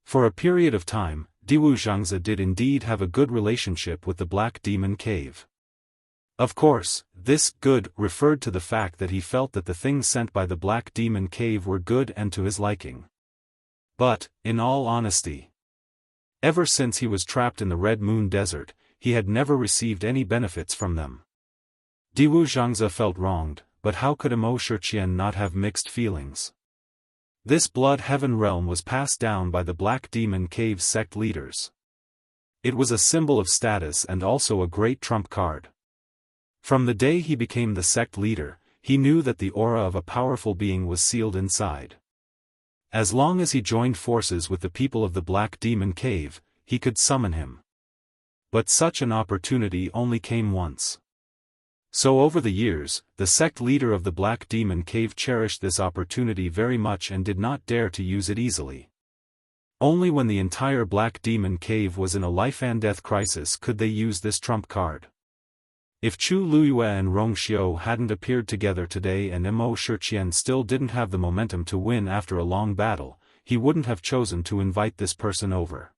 For a period of time, Diwu Zhangze did indeed have a good relationship with the Black Demon Cave. Of course, this good referred to the fact that he felt that the things sent by the Black Demon Cave were good and to his liking. But, in all honesty, ever since he was trapped in the Red Moon Desert, he had never received any benefits from them. Diwu Zhangze felt wronged, but how could Mo Shiqian not have mixed feelings? This Blood Heaven realm was passed down by the Black Demon Cave sect leaders. It was a symbol of status and also a great trump card. From the day he became the sect leader, he knew that the aura of a powerful being was sealed inside. As long as he joined forces with the people of the Black Demon Cave, he could summon him. But such an opportunity only came once. So over the years, the sect leader of the Black Demon Cave cherished this opportunity very much and did not dare to use it easily. Only when the entire Black Demon Cave was in a life-and-death crisis could they use this trump card. If Chu Luiyue and Rongxiu hadn't appeared together today and Mo Shiqian still didn't have the momentum to win after a long battle, he wouldn't have chosen to invite this person over.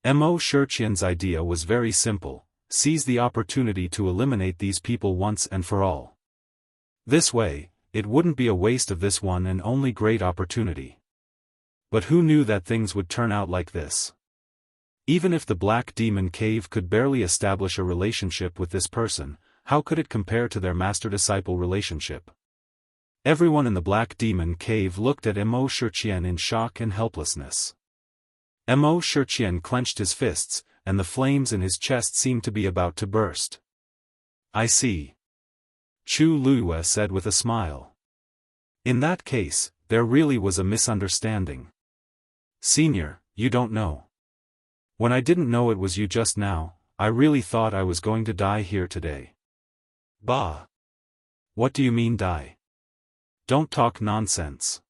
Mo Shiqian's idea was very simple. Seize the opportunity to eliminate these people once and for all. This way, it wouldn't be a waste of this one and only great opportunity. But who knew that things would turn out like this? Even if the Black Demon Cave could barely establish a relationship with this person, how could it compare to their master-disciple relationship? Everyone in the Black Demon Cave looked at Mo Shiqian in shock and helplessness. Mo Shiqian clenched his fists, and the flames in his chest seemed to be about to burst. I see. Chu Luiyue said with a smile. In that case, there really was a misunderstanding. Senior, you don't know. When I didn't know it was you just now, I really thought I was going to die here today. Bah! What do you mean die? Don't talk nonsense.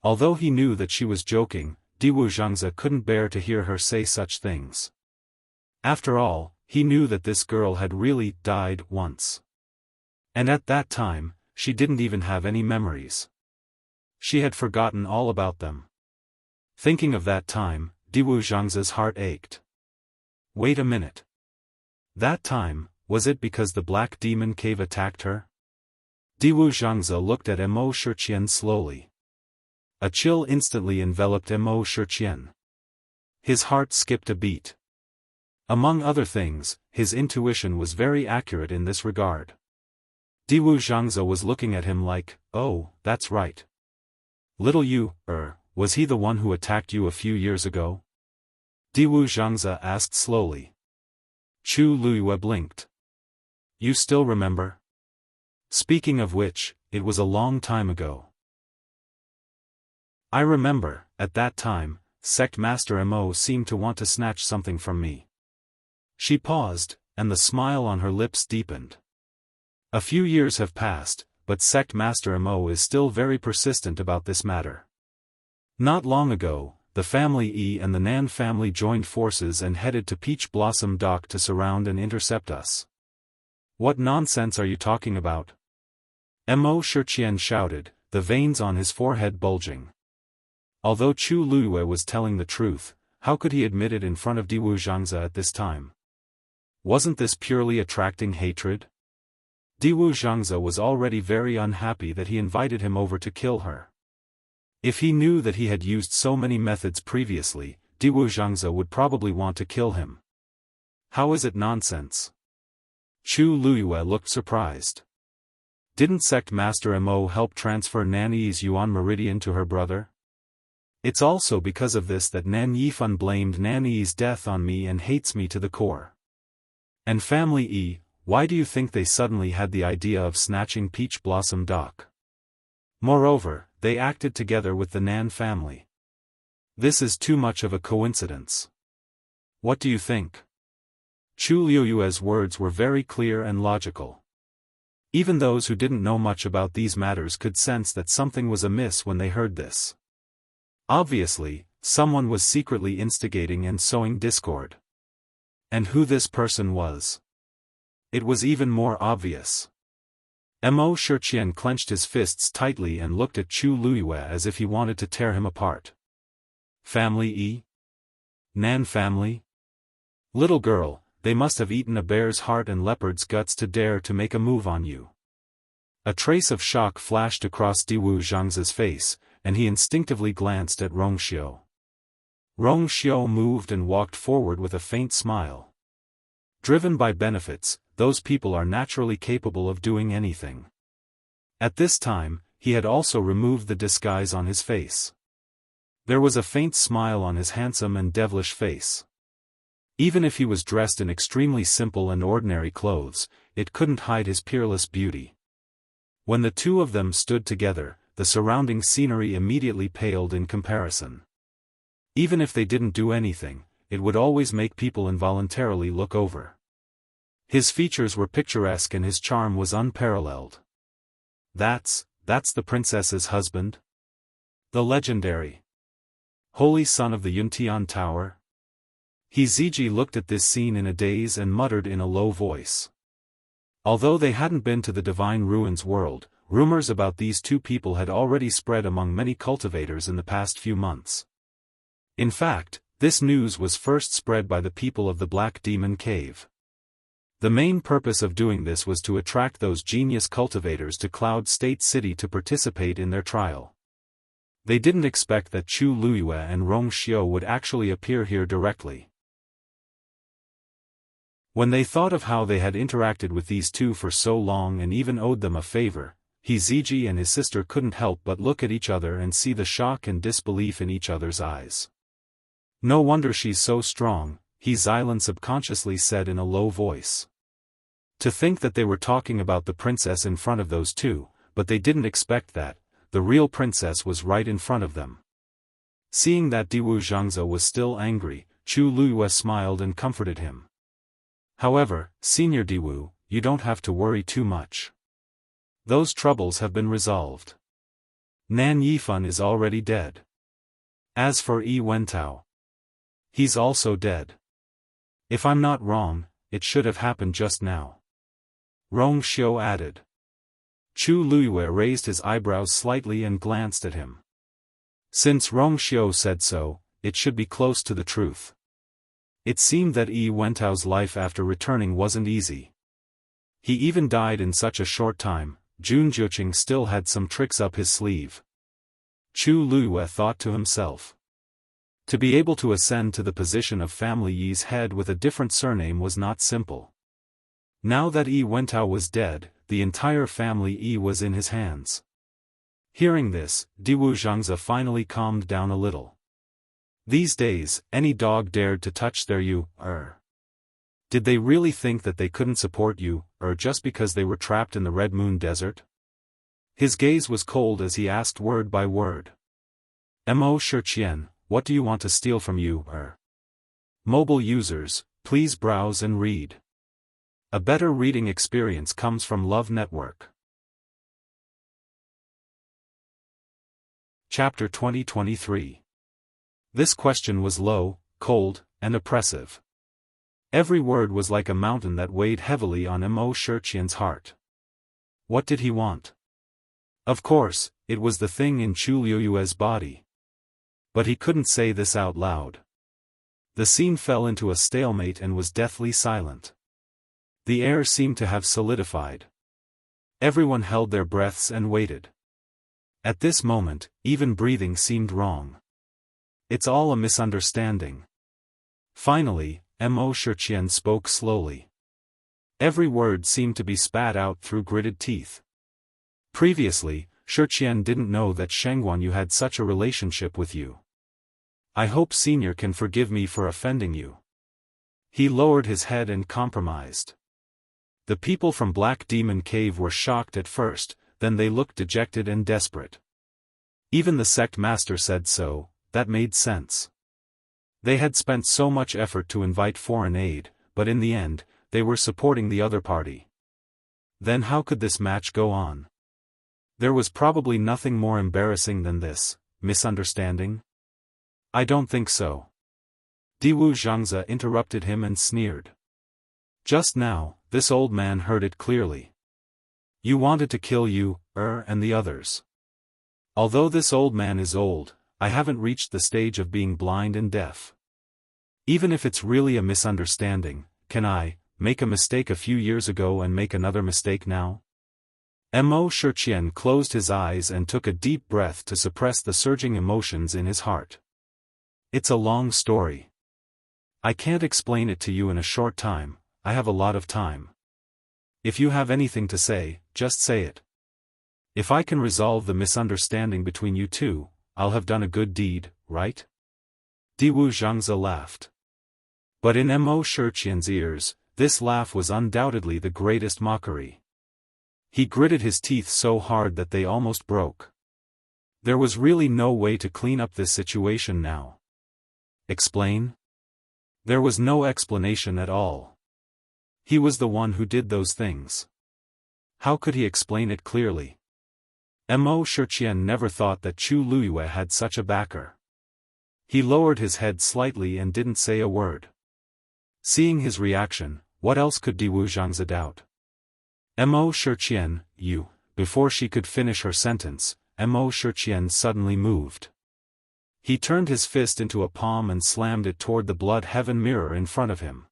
Although he knew that she was joking, Diwu Zhangze couldn't bear to hear her say such things. After all, he knew that this girl had really died once. And at that time, she didn't even have any memories. She had forgotten all about them. Thinking of that time, Diwu Zhangze's heart ached. Wait a minute. That time, was it because the Black Demon Cave attacked her? Diwu Zhangze looked at Mo Shiqian slowly. A chill instantly enveloped Mo Shiqian. His heart skipped a beat. Among other things, his intuition was very accurate in this regard. Diwu Zhangze was looking at him like, "Oh, that's right. Little you, was he the one who attacked you a few years ago?" Diwu Zhangze asked slowly. Chu Luiyue blinked. "You still remember? Speaking of which, it was a long time ago." "I remember, at that time, Sect Master Mo seemed to want to snatch something from me." She paused, and the smile on her lips deepened. "A few years have passed, but Sect Master Mo is still very persistent about this matter. Not long ago, the family E and the Nan family joined forces and headed to Peach Blossom Dock to surround and intercept us." "What nonsense are you talking about?" Mo Shiqian shouted, the veins on his forehead bulging. Although Chu Luiyue was telling the truth, how could he admit it in front of Diwu Zhangze at this time? Wasn't this purely attracting hatred? Diwu Zhangze was already very unhappy that he invited him over to kill her. If he knew that he had used so many methods previously, Diwu Zhangze would probably want to kill him. How is it nonsense? Chu Luiyue looked surprised. Didn't Sect Master Mo help transfer Nan Yi's Yuan Meridian to her brother? It's also because of this that Nan Yifan blamed Nan Yi's death on me and hates me to the core. And Family E, why do you think they suddenly had the idea of snatching Peach Blossom Dock? Moreover, they acted together with the Nan family. This is too much of a coincidence. What do you think?" Chu Luiyue's words were very clear and logical. Even those who didn't know much about these matters could sense that something was amiss when they heard this. Obviously, someone was secretly instigating and sowing discord. And who this person was? It was even more obvious. Mo Shiqian clenched his fists tightly and looked at Chu Luiyue as if he wanted to tear him apart. "Family E? Nan family? Little girl, they must have eaten a bear's heart and leopard's guts to dare to make a move on you." A trace of shock flashed across Diwu Zhangze's face, and he instinctively glanced at Rongxiu. Rongxiu moved and walked forward with a faint smile. Driven by benefits, those people are naturally capable of doing anything. At this time, he had also removed the disguise on his face. There was a faint smile on his handsome and devilish face. Even if he was dressed in extremely simple and ordinary clothes, it couldn't hide his peerless beauty. When the two of them stood together, the surrounding scenery immediately paled in comparison. Even if they didn't do anything, it would always make people involuntarily look over. His features were picturesque and his charm was unparalleled. That's the princess's husband? The legendary Holy Son of the Yuntian Tower? He Ziji looked at this scene in a daze and muttered in a low voice. Although they hadn't been to the Divine Ruins world, rumors about these two people had already spread among many cultivators in the past few months. In fact, this news was first spread by the people of the Black Demon Cave. The main purpose of doing this was to attract those genius cultivators to Cloud State City to participate in their trial. They didn't expect that Chu Luiyue and Rongxiu would actually appear here directly. When they thought of how they had interacted with these two for so long and even owed them a favor, He Ziji and his sister couldn't help but look at each other and see the shock and disbelief in each other's eyes. "No wonder she's so strong," He Xilan subconsciously said in a low voice. To think that they were talking about the princess in front of those two, but they didn't expect that, the real princess was right in front of them. Seeing that Diwu Zhangze was still angry, Chu Luiyue smiled and comforted him. "However, Senior Diwu, you don't have to worry too much. Those troubles have been resolved. Nan Yifan is already dead. As for Yi Wentao, he's also dead. If I'm not wrong, it should have happened just now," Rongxiu added. Chu Luiyue raised his eyebrows slightly and glanced at him. Since Rongxiu said so, it should be close to the truth. It seemed that Yi Wentao's life after returning wasn't easy. He even died in such a short time. Jun Juqing still had some tricks up his sleeve. Chu Luyue thought to himself. To be able to ascend to the position of Family Yi's head with a different surname was not simple. Now that Yi Wentao was dead, the entire family Yi was in his hands. Hearing this, Diwu Zhangze finally calmed down a little. These days, any dog dared to touch their Yu. Did they really think that they couldn't support Yu, just because they were trapped in the Red Moon Desert? His gaze was cold as he asked word by word. Mo Shiqian, what do you want to steal from Yu? Mobile users, please browse and read. A better reading experience comes from Love Network. Chapter 2023. This question was low, cold, and oppressive. Every word was like a mountain that weighed heavily on Mo Shiqian's heart. What did he want? Of course, it was the thing in Chu Luyue's body. But he couldn't say this out loud. The scene fell into a stalemate and was deathly silent. The air seemed to have solidified. Everyone held their breaths and waited. At this moment, even breathing seemed wrong. It's all a misunderstanding. Finally, Mo Shiqian spoke slowly. Every word seemed to be spat out through gritted teeth. Previously, Shiqian didn't know that Shengguan Yu had such a relationship with you. I hope Senior can forgive me for offending you. He lowered his head and compromised. The people from Black Demon Cave were shocked at first, then they looked dejected and desperate. Even the sect master said so, that made sense. They had spent so much effort to invite foreign aid, but in the end, they were supporting the other party. Then how could this match go on? There was probably nothing more embarrassing than this misunderstanding. I don't think so. Diwu Zhangze interrupted him and sneered. Just now, this old man heard it clearly. You wanted to kill you, and the others. Although this old man is old, I haven't reached the stage of being blind and deaf. Even if it's really a misunderstanding, can I make a mistake a few years ago and make another mistake now? Mo Shiqian closed his eyes and took a deep breath to suppress the surging emotions in his heart. It's a long story. I can't explain it to you in a short time, I have a lot of time. If you have anything to say, just say it. If I can resolve the misunderstanding between you two, I'll have done a good deed, right? Diwu Zhangze laughed. But in Mo Shiqian's ears, this laugh was undoubtedly the greatest mockery. He gritted his teeth so hard that they almost broke. There was really no way to clean up this situation now. Explain? There was no explanation at all. He was the one who did those things. How could he explain it clearly? Mo Shiqian never thought that Chu Luyue had such a backer. He lowered his head slightly and didn't say a word. Seeing his reaction, what else could Diwu Zhangze doubt? Mo Shiqian, you. Before she could finish her sentence, Mo Shiqian suddenly moved. He turned his fist into a palm and slammed it toward the blood heaven mirror in front of him.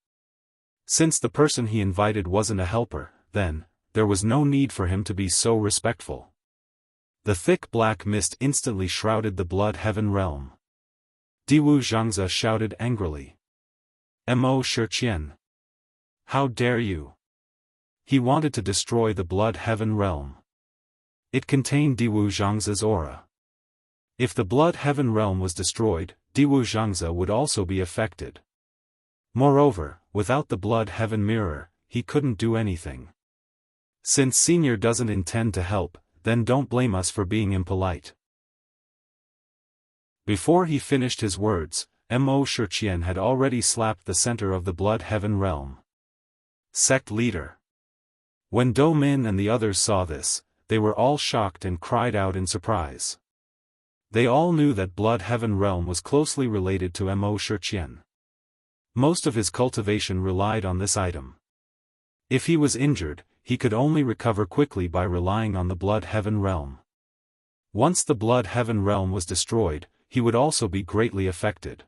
Since the person he invited wasn't a helper, then, there was no need for him to be so respectful. The thick black mist instantly shrouded the blood heaven realm. Diwu Zhangze shouted angrily. Mo Shiqian. How dare you? He wanted to destroy the blood heaven realm. It contained Diwu Zhangze's aura. If the blood heaven realm was destroyed, Diwu Zhangze would also be affected. Moreover, without the blood heaven mirror, he couldn't do anything. Since Senior doesn't intend to help, then don't blame us for being impolite. Before he finished his words, Mo Shiqian had already slapped the center of the blood heaven realm. Sect leader. When Do Min and the others saw this, they were all shocked and cried out in surprise. They all knew that blood heaven realm was closely related to Mo Shiqian. Most of his cultivation relied on this item. If he was injured, he could only recover quickly by relying on the blood heaven realm. Once the blood heaven realm was destroyed, he would also be greatly affected.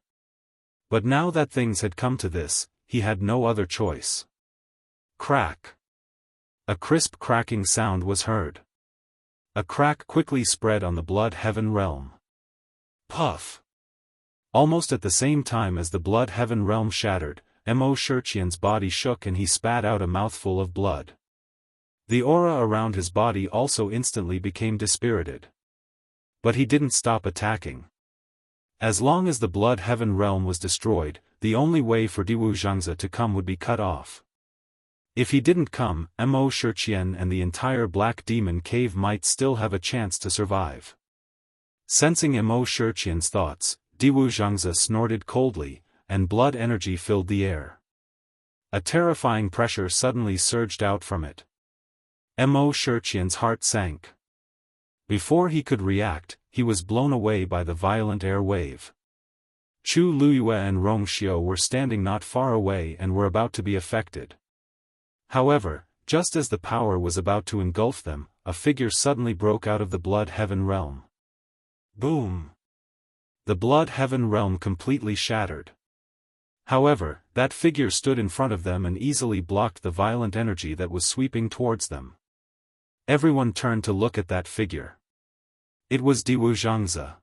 But now that things had come to this, he had no other choice. Crack. A crisp cracking sound was heard. A crack quickly spread on the blood heaven realm. Puff! Almost at the same time as the blood heaven realm shattered, Mo Shurqian's body shook and he spat out a mouthful of blood. The aura around his body also instantly became dispirited. But he didn't stop attacking. As long as the blood heaven realm was destroyed, the only way for Diwu Zhangzi to come would be cut off. If he didn't come, Mo Shurqian and the entire Black Demon Cave might still have a chance to survive. Sensing Mo Shurqian's thoughts, Diwu Zhangzi snorted coldly, and blood energy filled the air. A terrifying pressure suddenly surged out from it. Mo Shurqian's heart sank. Before he could react, he was blown away by the violent air wave. Chu Luyue and Rong Xiao were standing not far away and were about to be affected. However, just as the power was about to engulf them, a figure suddenly broke out of the blood heaven realm. Boom! The blood heaven realm completely shattered. However, that figure stood in front of them and easily blocked the violent energy that was sweeping towards them. Everyone turned to look at that figure. It was Diwu Zhangzi.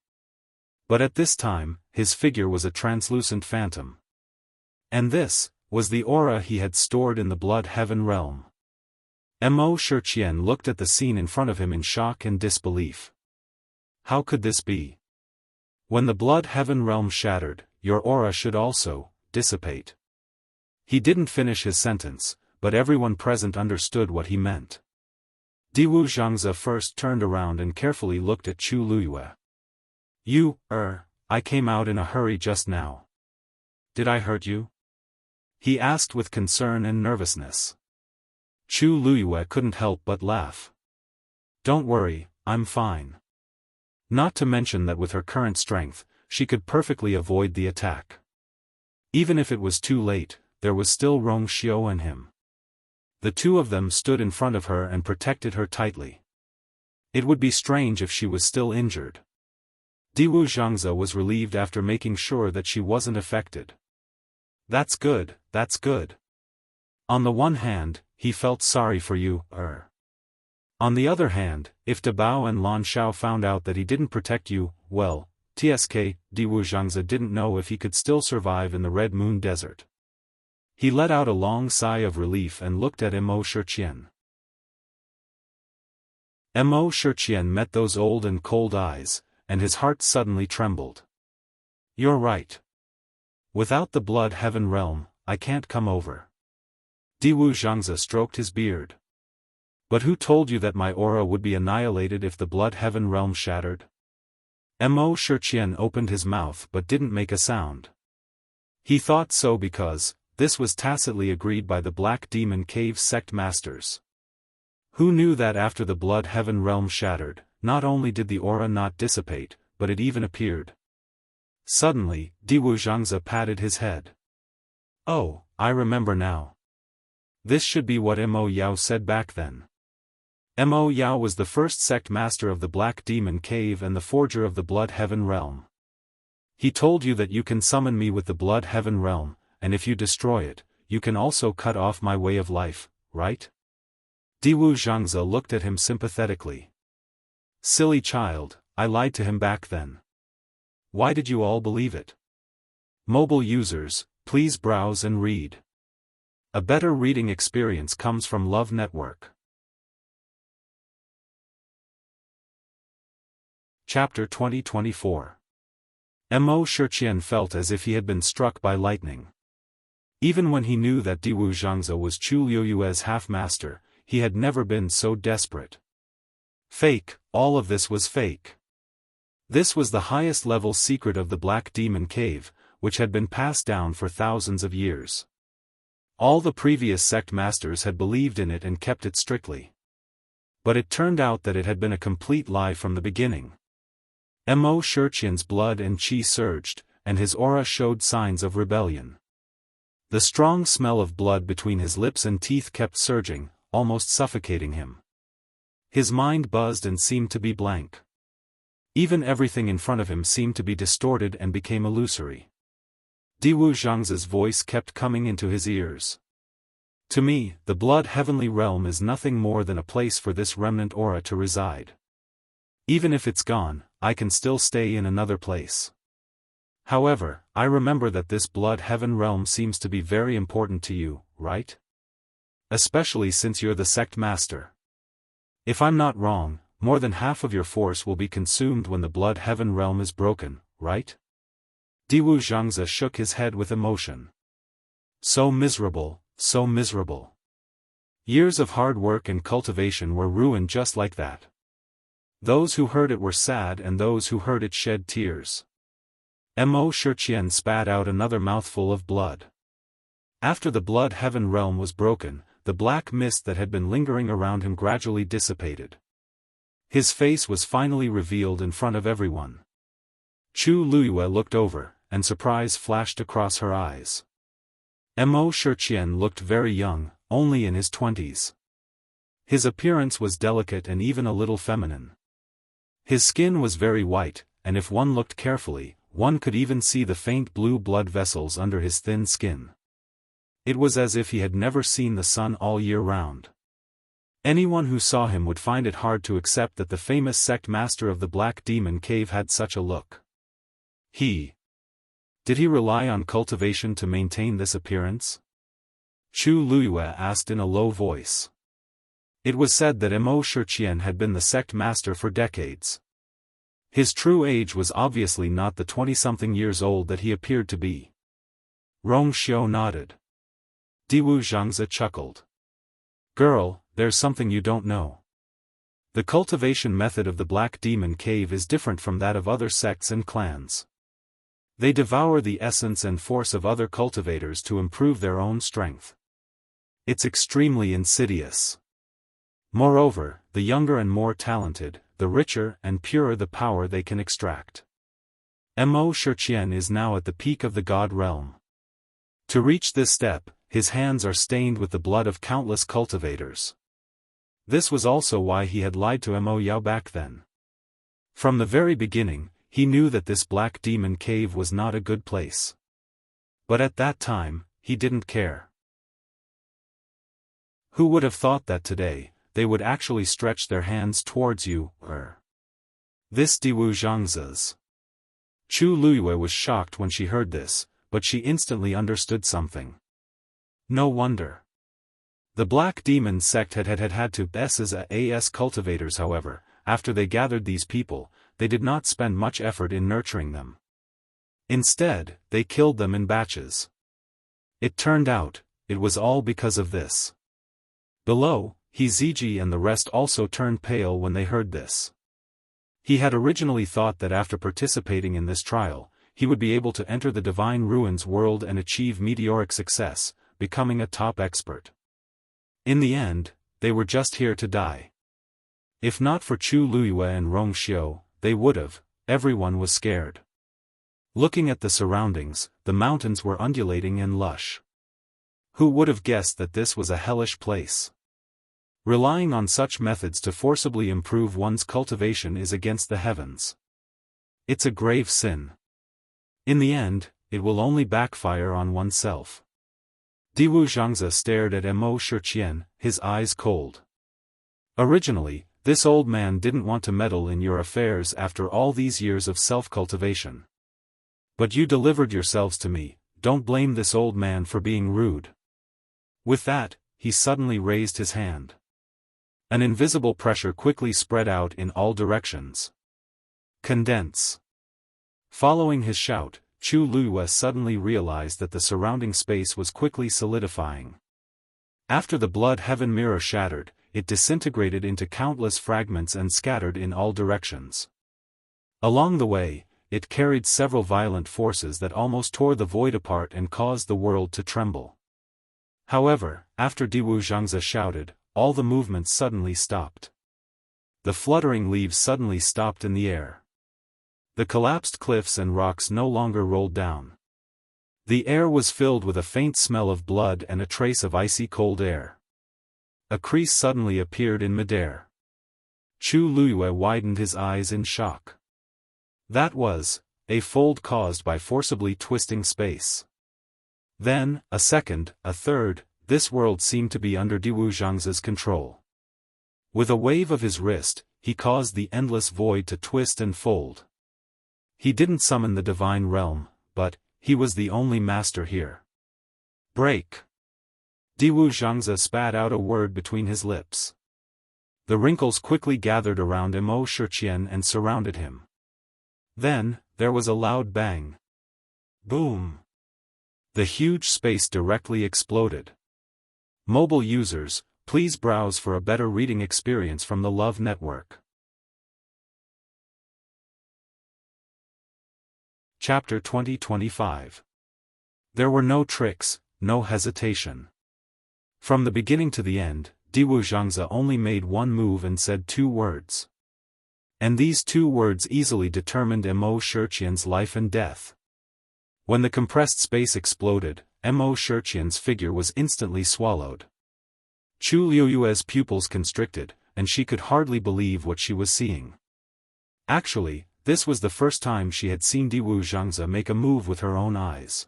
But at this time, his figure was a translucent phantom. And this was the aura he had stored in the blood heaven realm. Mo Shurqian looked at the scene in front of him in shock and disbelief. How could this be? When the blood heaven realm shattered, your aura should also dissipate. He didn't finish his sentence, but everyone present understood what he meant. Diwu Zhangzi first turned around and carefully looked at Chu Luyue. I came out in a hurry just now. Did I hurt you? He asked with concern and nervousness. Chu Luyue couldn't help but laugh. Don't worry, I'm fine. Not to mention that with her current strength, she could perfectly avoid the attack. Even if it was too late, there was still Rong Xiao and him. The two of them stood in front of her and protected her tightly. It would be strange if she was still injured. Diwu Zhangzi was relieved after making sure that she wasn't affected. That's good, that's good. On the one hand, he felt sorry for you, On the other hand, if Dabao and Lan Shao found out that he didn't protect you, well, Diwu Zhangzi didn't know if he could still survive in the Red Moon Desert. He let out a long sigh of relief and looked at Mo Shurqian. Mo Shurqian met those old and cold eyes, and his heart suddenly trembled. You're right. Without the blood heaven realm, I can't come over. Diwu Zhangzi stroked his beard. But who told you that my aura would be annihilated if the blood heaven realm shattered? Mo Shurqian opened his mouth but didn't make a sound. He thought so because this was tacitly agreed by the Black Demon Cave sect masters. Who knew that after the blood heaven realm shattered, not only did the aura not dissipate, but it even appeared. Suddenly, Diwu Zhangzi patted his head. Oh, I remember now. This should be what Mo Yao said back then. Mo Yao was the first sect master of the Black Demon Cave and the forger of the blood heaven realm. He told you that you can summon me with the blood heaven realm, and if you destroy it, you can also cut off my way of life, right? Diwu Zhangzi looked at him sympathetically. Silly child, I lied to him back then. Why did you all believe it? Mobile users, please browse and read. A better reading experience comes from Love Network. Chapter 2024. Mo Shurqian felt as if he had been struck by lightning. Even when he knew that Diwu Zhangzi was Chu Luyue's half-master, he had never been so desperate. Fake, all of this was fake. This was the highest-level secret of the Black Demon Cave, which had been passed down for thousands of years. All the previous sect masters had believed in it and kept it strictly. But it turned out that it had been a complete lie from the beginning. Mo Shurqian's blood and qi surged, and his aura showed signs of rebellion. The strong smell of blood between his lips and teeth kept surging, almost suffocating him. His mind buzzed and seemed to be blank. Even everything in front of him seemed to be distorted and became illusory. Diwu Zhangzi's voice kept coming into his ears. To me, the blood heavenly realm is nothing more than a place for this remnant aura to reside. Even if it's gone, I can still stay in another place. However, I remember that this blood heaven realm seems to be very important to you, right? Especially since you're the sect master. If I'm not wrong, more than half of your force will be consumed when the blood heaven realm is broken, right? Diwu Zhangzi shook his head with emotion. So miserable, so miserable. Years of hard work and cultivation were ruined just like that. Those who heard it were sad and those who heard it shed tears. Mo Shiqian spat out another mouthful of blood. After the blood heaven realm was broken, the black mist that had been lingering around him gradually dissipated. His face was finally revealed in front of everyone. Chu Luiyue looked over, and surprise flashed across her eyes. Mo Shiqian looked very young, only in his 20s. His appearance was delicate and even a little feminine. His skin was very white, and if one looked carefully, one could even see the faint blue blood vessels under his thin skin. It was as if he had never seen the sun all year round. Anyone who saw him would find it hard to accept that the famous sect master of the Black Demon Cave had such a look. Did he rely on cultivation to maintain this appearance? Chu Luiyue asked in a low voice. It was said that Mo Shiqian had been the sect master for decades. His true age was obviously not the 20-something years old that he appeared to be. Rong Xiao nodded. Diwu Zhangzi chuckled. Girl, there's something you don't know. The cultivation method of the Black Demon Cave is different from that of other sects and clans. They devour the essence and force of other cultivators to improve their own strength. It's extremely insidious. Moreover, the younger and more talented, the richer and purer the power they can extract. Mo Shiqian is now at the peak of the God realm. To reach this step, his hands are stained with the blood of countless cultivators. This was also why he had lied to Mo Yao back then. From the very beginning, he knew that this Black Demon Cave was not a good place. But at that time, he didn't care. Who would have thought that today, they would actually stretch their hands towards you, This Diwu Zhangzi's. Chu Luiyue was shocked when she heard this, but she instantly understood something. No wonder. The Black Demon sect had to as cultivators. However, after they gathered these people, they did not spend much effort in nurturing them. Instead, they killed them in batches. It turned out, it was all because of this. Below, Ziji and the rest also turned pale when they heard this. He had originally thought that after participating in this trial, he would be able to enter the Divine Ruins world and achieve meteoric success, becoming a top expert. In the end, they were just here to die. If not for Chu Luiyue and Rong Xiao, they would have. Everyone was scared. Looking at the surroundings, the mountains were undulating and lush. Who would have guessed that this was a hellish place? Relying on such methods to forcibly improve one's cultivation is against the heavens. It's a grave sin. In the end, it will only backfire on oneself. Diwu Zhangzi stared at Mo Shiqian, his eyes cold. Originally, this old man didn't want to meddle in your affairs after all these years of self-cultivation. But you delivered yourselves to me, don't blame this old man for being rude. With that, he suddenly raised his hand. An invisible pressure quickly spread out in all directions. Condense. Following his shout, Chu Luiyue suddenly realized that the surrounding space was quickly solidifying. After the blood heaven mirror shattered, it disintegrated into countless fragments and scattered in all directions. Along the way, it carried several violent forces that almost tore the void apart and caused the world to tremble. However, after Diwu Zhangzi shouted, all the movements suddenly stopped. The fluttering leaves suddenly stopped in the air. The collapsed cliffs and rocks no longer rolled down. The air was filled with a faint smell of blood and a trace of icy cold air. A crease suddenly appeared in midair. Chu Luiyue widened his eyes in shock. That was a fold caused by forcibly twisting space. Then, a second, a third, this world seemed to be under Diwu Zhangzi's control. With a wave of his wrist, he caused the endless void to twist and fold. He didn't summon the divine realm, but he was the only master here. Break! Diwu Zhangze spat out a word between his lips. The wrinkles quickly gathered around Mo Shiqian and surrounded him. Then, there was a loud bang. Boom! The huge space directly exploded. Mobile users, please browse for a better reading experience from the Love Network. Chapter 2025. There were no tricks, no hesitation. From the beginning to the end, Diwu Zhangze only made one move and said 2 words. And these 2 words easily determined Mo Shiqian's life and death. When the compressed space exploded, Mo Shiqian's figure was instantly swallowed. Chu Liuyue's pupils constricted, and she could hardly believe what she was seeing. Actually, this was the first time she had seen Diwu Zhangze make a move with her own eyes.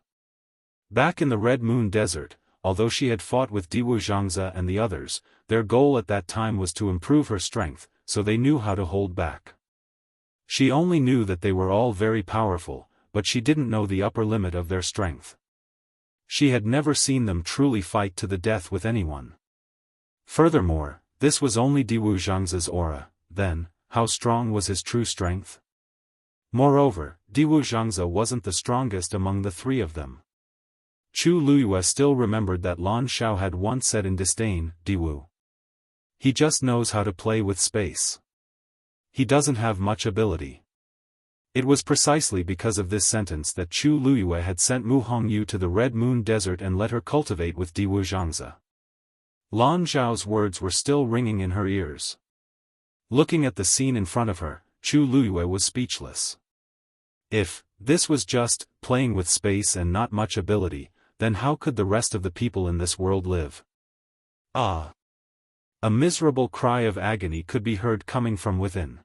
Back in the Red Moon Desert, although she had fought with Diwu Zhangze and the others, their goal at that time was to improve her strength, so they knew how to hold back. She only knew that they were all very powerful, but she didn't know the upper limit of their strength. She had never seen them truly fight to the death with anyone. Furthermore, this was only Diwu Zhangze's aura, then, how strong was his true strength? Moreover, Diwu Zhangze wasn't the strongest among the 3 of them. Chu Luyue still remembered that Lan Xiao had once said in disdain, Diwu. He just knows how to play with space. He doesn't have much ability. It was precisely because of this sentence that Chu Luyue had sent Mu Hongyu to the Red Moon Desert and let her cultivate with Diwu Zhangze. Lan Xiao's words were still ringing in her ears. Looking at the scene in front of her, Chu Luyue was speechless. If this was just playing with space and not much ability, then how could the rest of the people in this world live? Ah! A miserable cry of agony could be heard coming from within.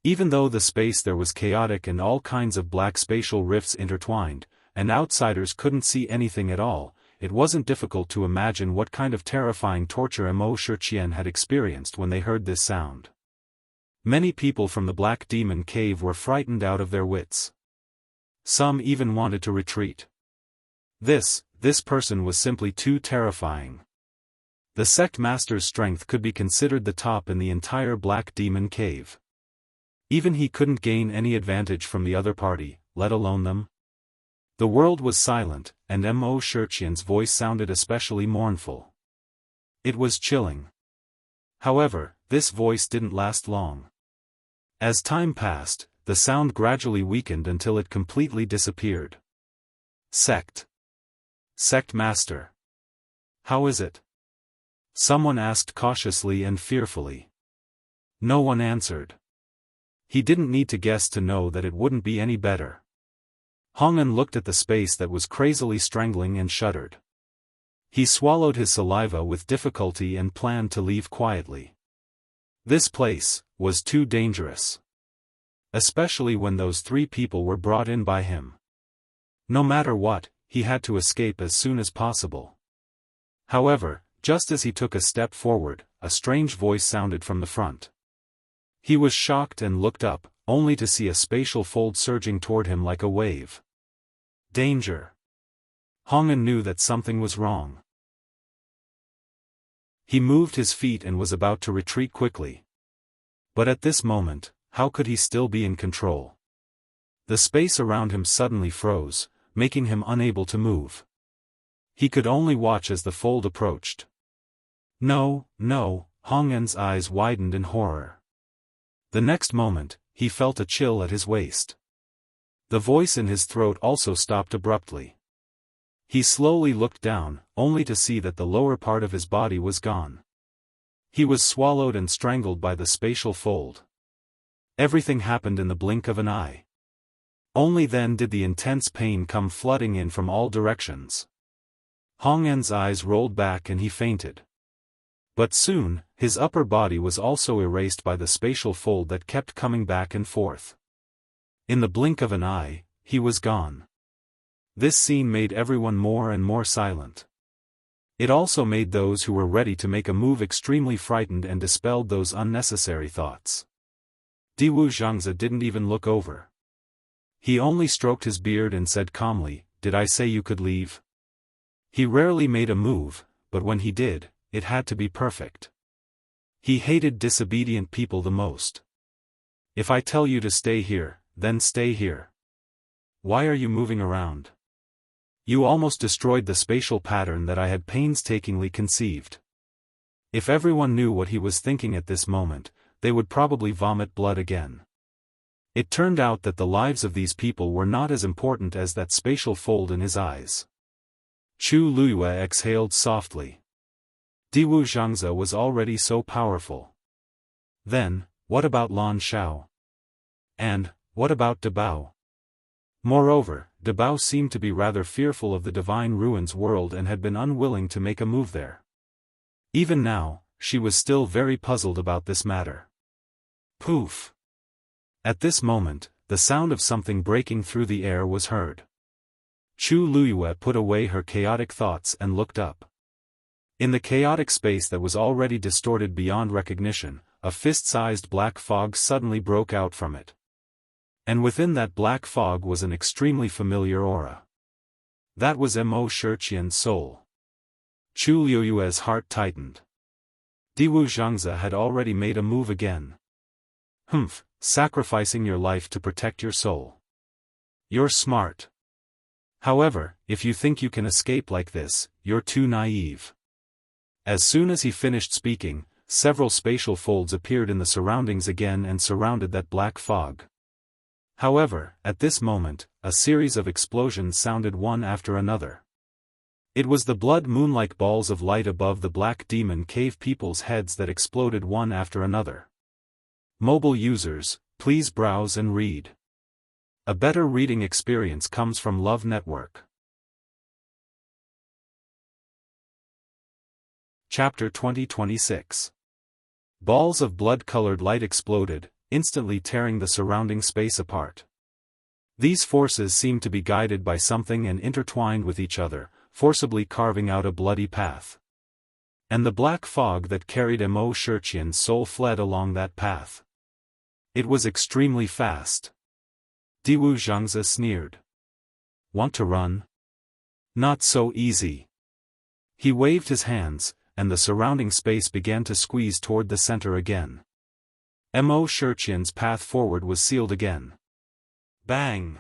Even though the space there was chaotic and all kinds of black spatial rifts intertwined, and outsiders couldn't see anything at all, it wasn't difficult to imagine what kind of terrifying torture Mo Shiqian had experienced when they heard this sound. Many people from the Black Demon Cave were frightened out of their wits. Some even wanted to retreat. This person was simply too terrifying. The sect master's strength could be considered the top in the entire Black Demon Cave. Even he couldn't gain any advantage from the other party, let alone them. The world was silent, and Mo Shiqian's voice sounded especially mournful. It was chilling. However, this voice didn't last long. As time passed, the sound gradually weakened until it completely disappeared. Sect Master. How is it? Someone asked cautiously and fearfully. No one answered. He didn't need to guess to know that it wouldn't be any better. Hongen looked at the space that was crazily strangling and shuddered. He swallowed his saliva with difficulty and planned to leave quietly. This place was too dangerous. Especially when those 3 people were brought in by him. No matter what, he had to escape as soon as possible. However, just as he took a step forward, a strange voice sounded from the front. He was shocked and looked up, only to see a spatial fold surging toward him like a wave. Danger! Hongen knew that something was wrong. He moved his feet and was about to retreat quickly. But at this moment, how could he still be in control? The space around him suddenly froze, making him unable to move. He could only watch as the fold approached. No, Hongen's eyes widened in horror. The next moment, he felt a chill at his waist. The voice in his throat also stopped abruptly. He slowly looked down, only to see that the lower part of his body was gone. He was swallowed and strangled by the spatial fold. Everything happened in the blink of an eye. Only then did the intense pain come flooding in from all directions. Hongen's eyes rolled back and he fainted. But soon, his upper body was also erased by the spatial fold that kept coming back and forth. In the blink of an eye, he was gone. This scene made everyone more and more silent. It also made those who were ready to make a move extremely frightened and dispelled those unnecessary thoughts. Diwu Zhangzi didn't even look over. He only stroked his beard and said calmly, "Did I say you could leave?" He rarely made a move, but when he did, it had to be perfect. He hated disobedient people the most. "If I tell you to stay here, then stay here. Why are you moving around? You almost destroyed the spatial pattern that I had painstakingly conceived." If everyone knew what he was thinking at this moment, they would probably vomit blood again. It turned out that the lives of these people were not as important as that spatial fold in his eyes. Chu Luyue exhaled softly. Diwu Zhangzi was already so powerful. Then, what about Lan Shao? And, what about Dabao? Moreover, Dabao seemed to be rather fearful of the divine ruins world and had been unwilling to make a move there. Even now, she was still very puzzled about this matter. Poof! At this moment, the sound of something breaking through the air was heard. Chu Luyue put away her chaotic thoughts and looked up. In the chaotic space that was already distorted beyond recognition, a fist-sized black fog suddenly broke out from it. And within that black fog was an extremely familiar aura. That was Mo Shiqian's soul. Chu Luyue's heart tightened. Diwu Zhangzi had already made a move again. Humph, sacrificing your life to protect your soul. You're smart. However, if you think you can escape like this, you're too naive. As soon as he finished speaking, several spatial folds appeared in the surroundings again and surrounded that black fog. However, at this moment, a series of explosions sounded one after another. It was the blood moon-like balls of light above the black demon cave people's heads that exploded one after another. Mobile users, please browse and read. A better reading experience comes from Love Network. Chapter 2026. Balls of blood-colored light exploded, instantly tearing the surrounding space apart. These forces seemed to be guided by something and intertwined with each other, forcibly carving out a bloody path. And the black fog that carried Mo Shiqian's soul fled along that path. It was extremely fast. Diwu Zhangzi sneered. Want to run? Not so easy. He waved his hands, and the surrounding space began to squeeze toward the center again. Mo Shiqian's path forward was sealed again. Bang!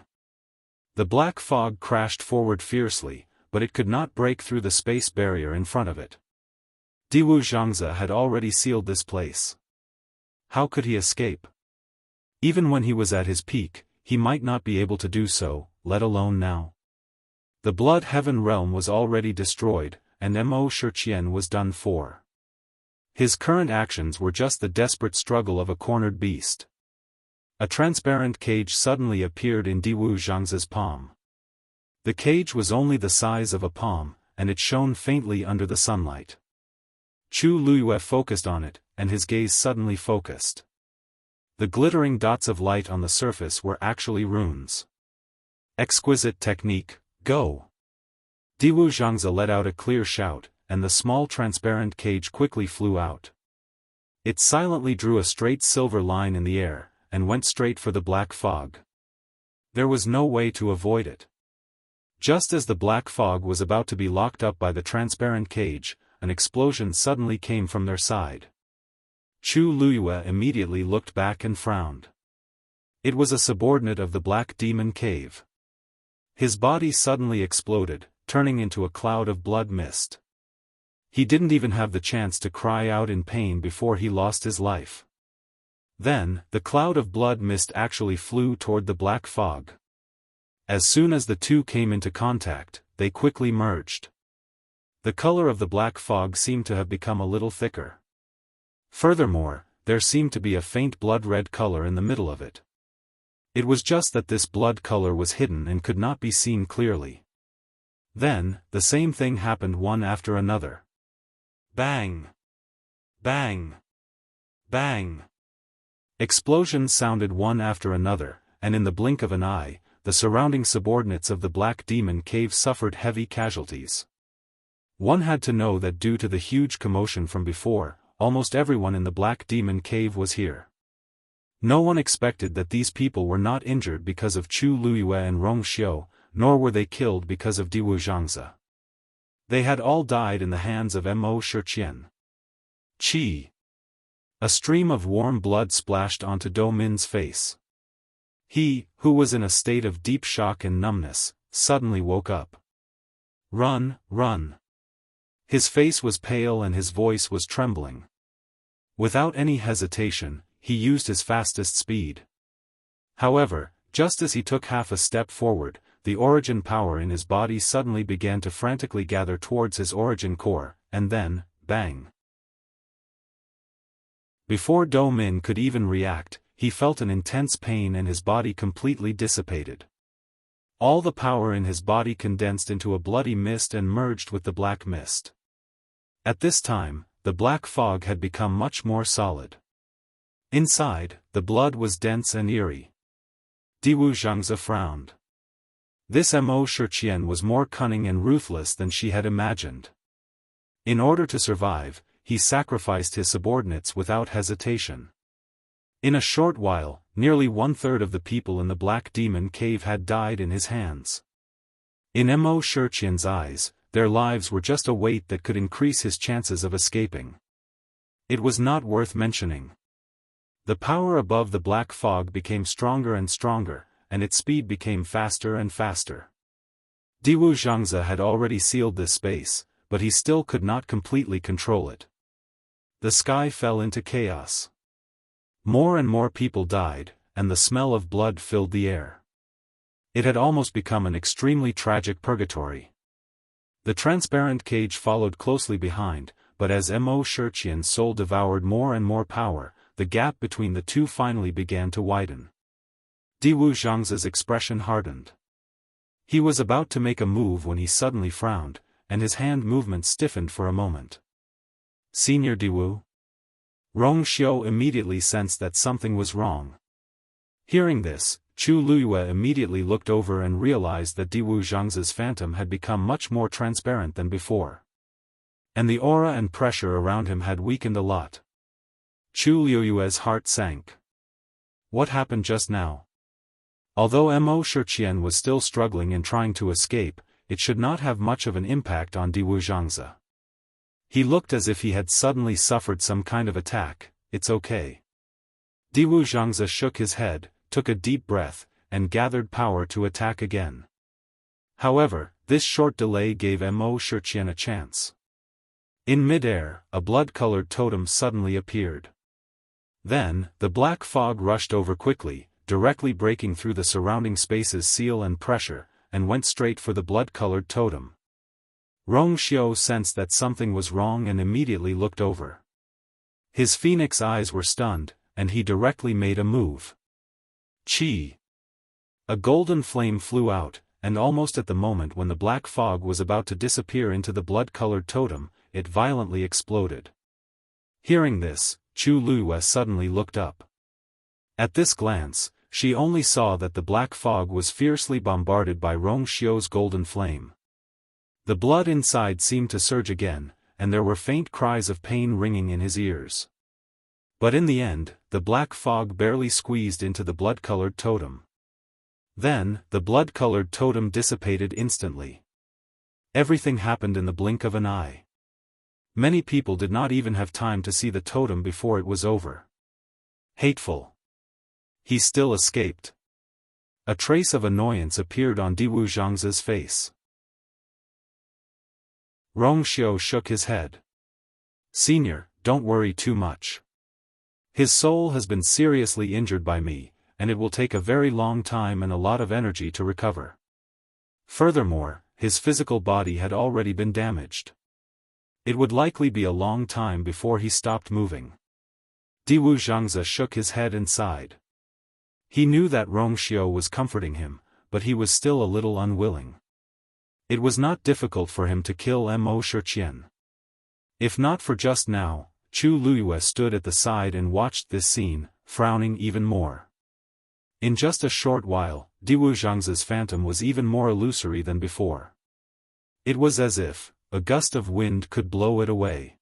The black fog crashed forward fiercely, but it could not break through the space barrier in front of it. Diwu Zhangzi had already sealed this place. How could he escape? Even when he was at his peak, he might not be able to do so, let alone now. The Blood Heaven realm was already destroyed, and Mo Shiqian was done for. His current actions were just the desperate struggle of a cornered beast. A transparent cage suddenly appeared in Diwu Zhangzi's palm. The cage was only the size of a palm, and it shone faintly under the sunlight. Chu Luyue focused on it, and his gaze suddenly focused. The glittering dots of light on the surface were actually runes. Exquisite technique, go! Diwu Zhangzi let out a clear shout, and the small transparent cage quickly flew out. It silently drew a straight silver line in the air, and went straight for the black fog. There was no way to avoid it. Just as the black fog was about to be locked up by the transparent cage, an explosion suddenly came from their side. Chu Luyue immediately looked back and frowned. It was a subordinate of the Black Demon Cave. His body suddenly exploded, turning into a cloud of blood mist. He didn't even have the chance to cry out in pain before he lost his life. Then, the cloud of blood mist actually flew toward the black fog. As soon as the two came into contact, they quickly merged. The color of the black fog seemed to have become a little thicker. Furthermore, there seemed to be a faint blood-red color in the middle of it. It was just that this blood color was hidden and could not be seen clearly. Then, the same thing happened one after another. Bang! Bang! Bang! Explosions sounded one after another, and in the blink of an eye, the surrounding subordinates of the Black Demon Cave suffered heavy casualties. One had to know that due to the huge commotion from before, almost everyone in the Black Demon Cave was here. No one expected that these people were not injured because of Chu Luyue and Rong Xiu, nor were they killed because of Diwu Zhangzi. They had all died in the hands of Mo Shiqian. Qi. A stream of warm blood splashed onto Do Min's face. He, who was in a state of deep shock and numbness, suddenly woke up. Run, run. His face was pale and his voice was trembling. Without any hesitation, he used his fastest speed. However, just as he took half a step forward, the origin power in his body suddenly began to frantically gather towards his origin core, and then, bang. Before Do Min could even react, he felt an intense pain and his body completely dissipated. All the power in his body condensed into a bloody mist and merged with the black mist. At this time, the black fog had become much more solid. Inside, the blood was dense and eerie. Diwu Zhangzi frowned. This Mo Shiqian was more cunning and ruthless than she had imagined. In order to survive, he sacrificed his subordinates without hesitation. In a short while, nearly 1/3 of the people in the Black Demon Cave had died in his hands. In Mo Shiqian's eyes, their lives were just a weight that could increase his chances of escaping. It was not worth mentioning. The power above the black fog became stronger and stronger, and its speed became faster and faster. Diwu Zhangzi had already sealed this space, but he still could not completely control it. The sky fell into chaos. More and more people died, and the smell of blood filled the air. It had almost become an extremely tragic purgatory. The transparent cage followed closely behind, but as Mo Shiqian's soul devoured more and more power, the gap between the two finally began to widen. Diwu Zhangzi's expression hardened. He was about to make a move when he suddenly frowned, and his hand movement stiffened for a moment. Senior Diwu? Rong Xiu immediately sensed that something was wrong. Hearing this, Chu Luyue immediately looked over and realized that Diwu Zhangzi's phantom had become much more transparent than before. And the aura and pressure around him had weakened a lot. Chu Luyue's heart sank. What happened just now? Although Mo Shiqian was still struggling and trying to escape, it should not have much of an impact on Diwu Zhangzi. He looked as if he had suddenly suffered some kind of attack. It's okay. Diwu Zhangzi shook his head, took a deep breath, and gathered power to attack again. However, this short delay gave Mo Shiqian a chance. In mid-air, a blood-colored totem suddenly appeared. Then, the black fog rushed over quickly, directly breaking through the surrounding space's seal and pressure, and went straight for the blood-colored totem. Rong Xiu sensed that something was wrong and immediately looked over. His phoenix eyes were stunned, and he directly made a move. Qi! A golden flame flew out, and almost at the moment when the black fog was about to disappear into the blood-colored totem, it violently exploded. Hearing this, Chu Luyue suddenly looked up. At this glance, she only saw that the black fog was fiercely bombarded by Rong Xiu's golden flame. The blood inside seemed to surge again, and there were faint cries of pain ringing in his ears. But in the end, the black fog barely squeezed into the blood-colored totem. Then, the blood-colored totem dissipated instantly. Everything happened in the blink of an eye. Many people did not even have time to see the totem before it was over. Hateful. He still escaped. A trace of annoyance appeared on Diwu Zhangzi's face. Rong Xiu shook his head. Senior, don't worry too much. His soul has been seriously injured by me, and it will take a very long time and a lot of energy to recover. Furthermore, his physical body had already been damaged. It would likely be a long time before he stopped moving. Diwu Zhangzi shook his head and sighed. He knew that Rong Xiu was comforting him, but he was still a little unwilling. It was not difficult for him to kill Mo Shiqian. If not for just now, Chu Luyue stood at the side and watched this scene, frowning even more. In just a short while, Diwu Zhangzi's phantom was even more illusory than before. It was as if, a gust of wind could blow it away.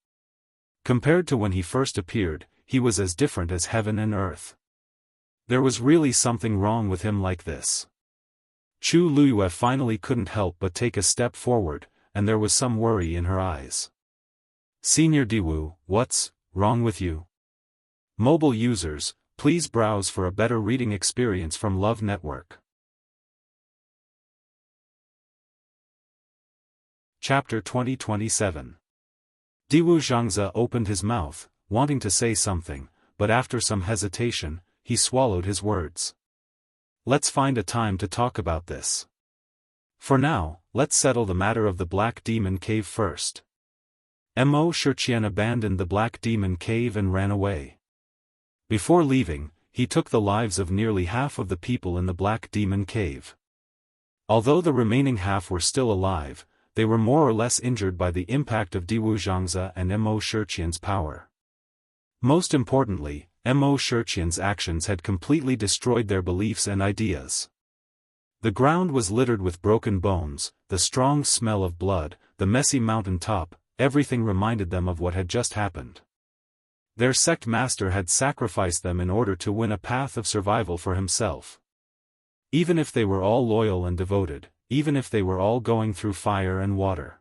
Compared to when he first appeared, he was as different as heaven and earth. There was really something wrong with him like this. Chu Luyue finally couldn't help but take a step forward, and there was some worry in her eyes. Senior Diwu, what's wrong with you? Mobile users, please browse for a better reading experience from Love Network. Chapter 2027. Diwu Zhangze opened his mouth, wanting to say something, but after some hesitation, he swallowed his words. Let's find a time to talk about this. For now, let's settle the matter of the Black Demon Cave first. Mo Shiqian abandoned the Black Demon Cave and ran away. Before leaving, he took the lives of nearly half of the people in the Black Demon Cave. Although the remaining half were still alive, they were more or less injured by the impact of Diwu Zhangze and Mo Shiqian's power. Most importantly, Mo Shiqian's actions had completely destroyed their beliefs and ideas. The ground was littered with broken bones, the strong smell of blood, the messy mountain top, everything reminded them of what had just happened. Their sect master had sacrificed them in order to win a path of survival for himself. Even if they were all loyal and devoted, even if they were all going through fire and water.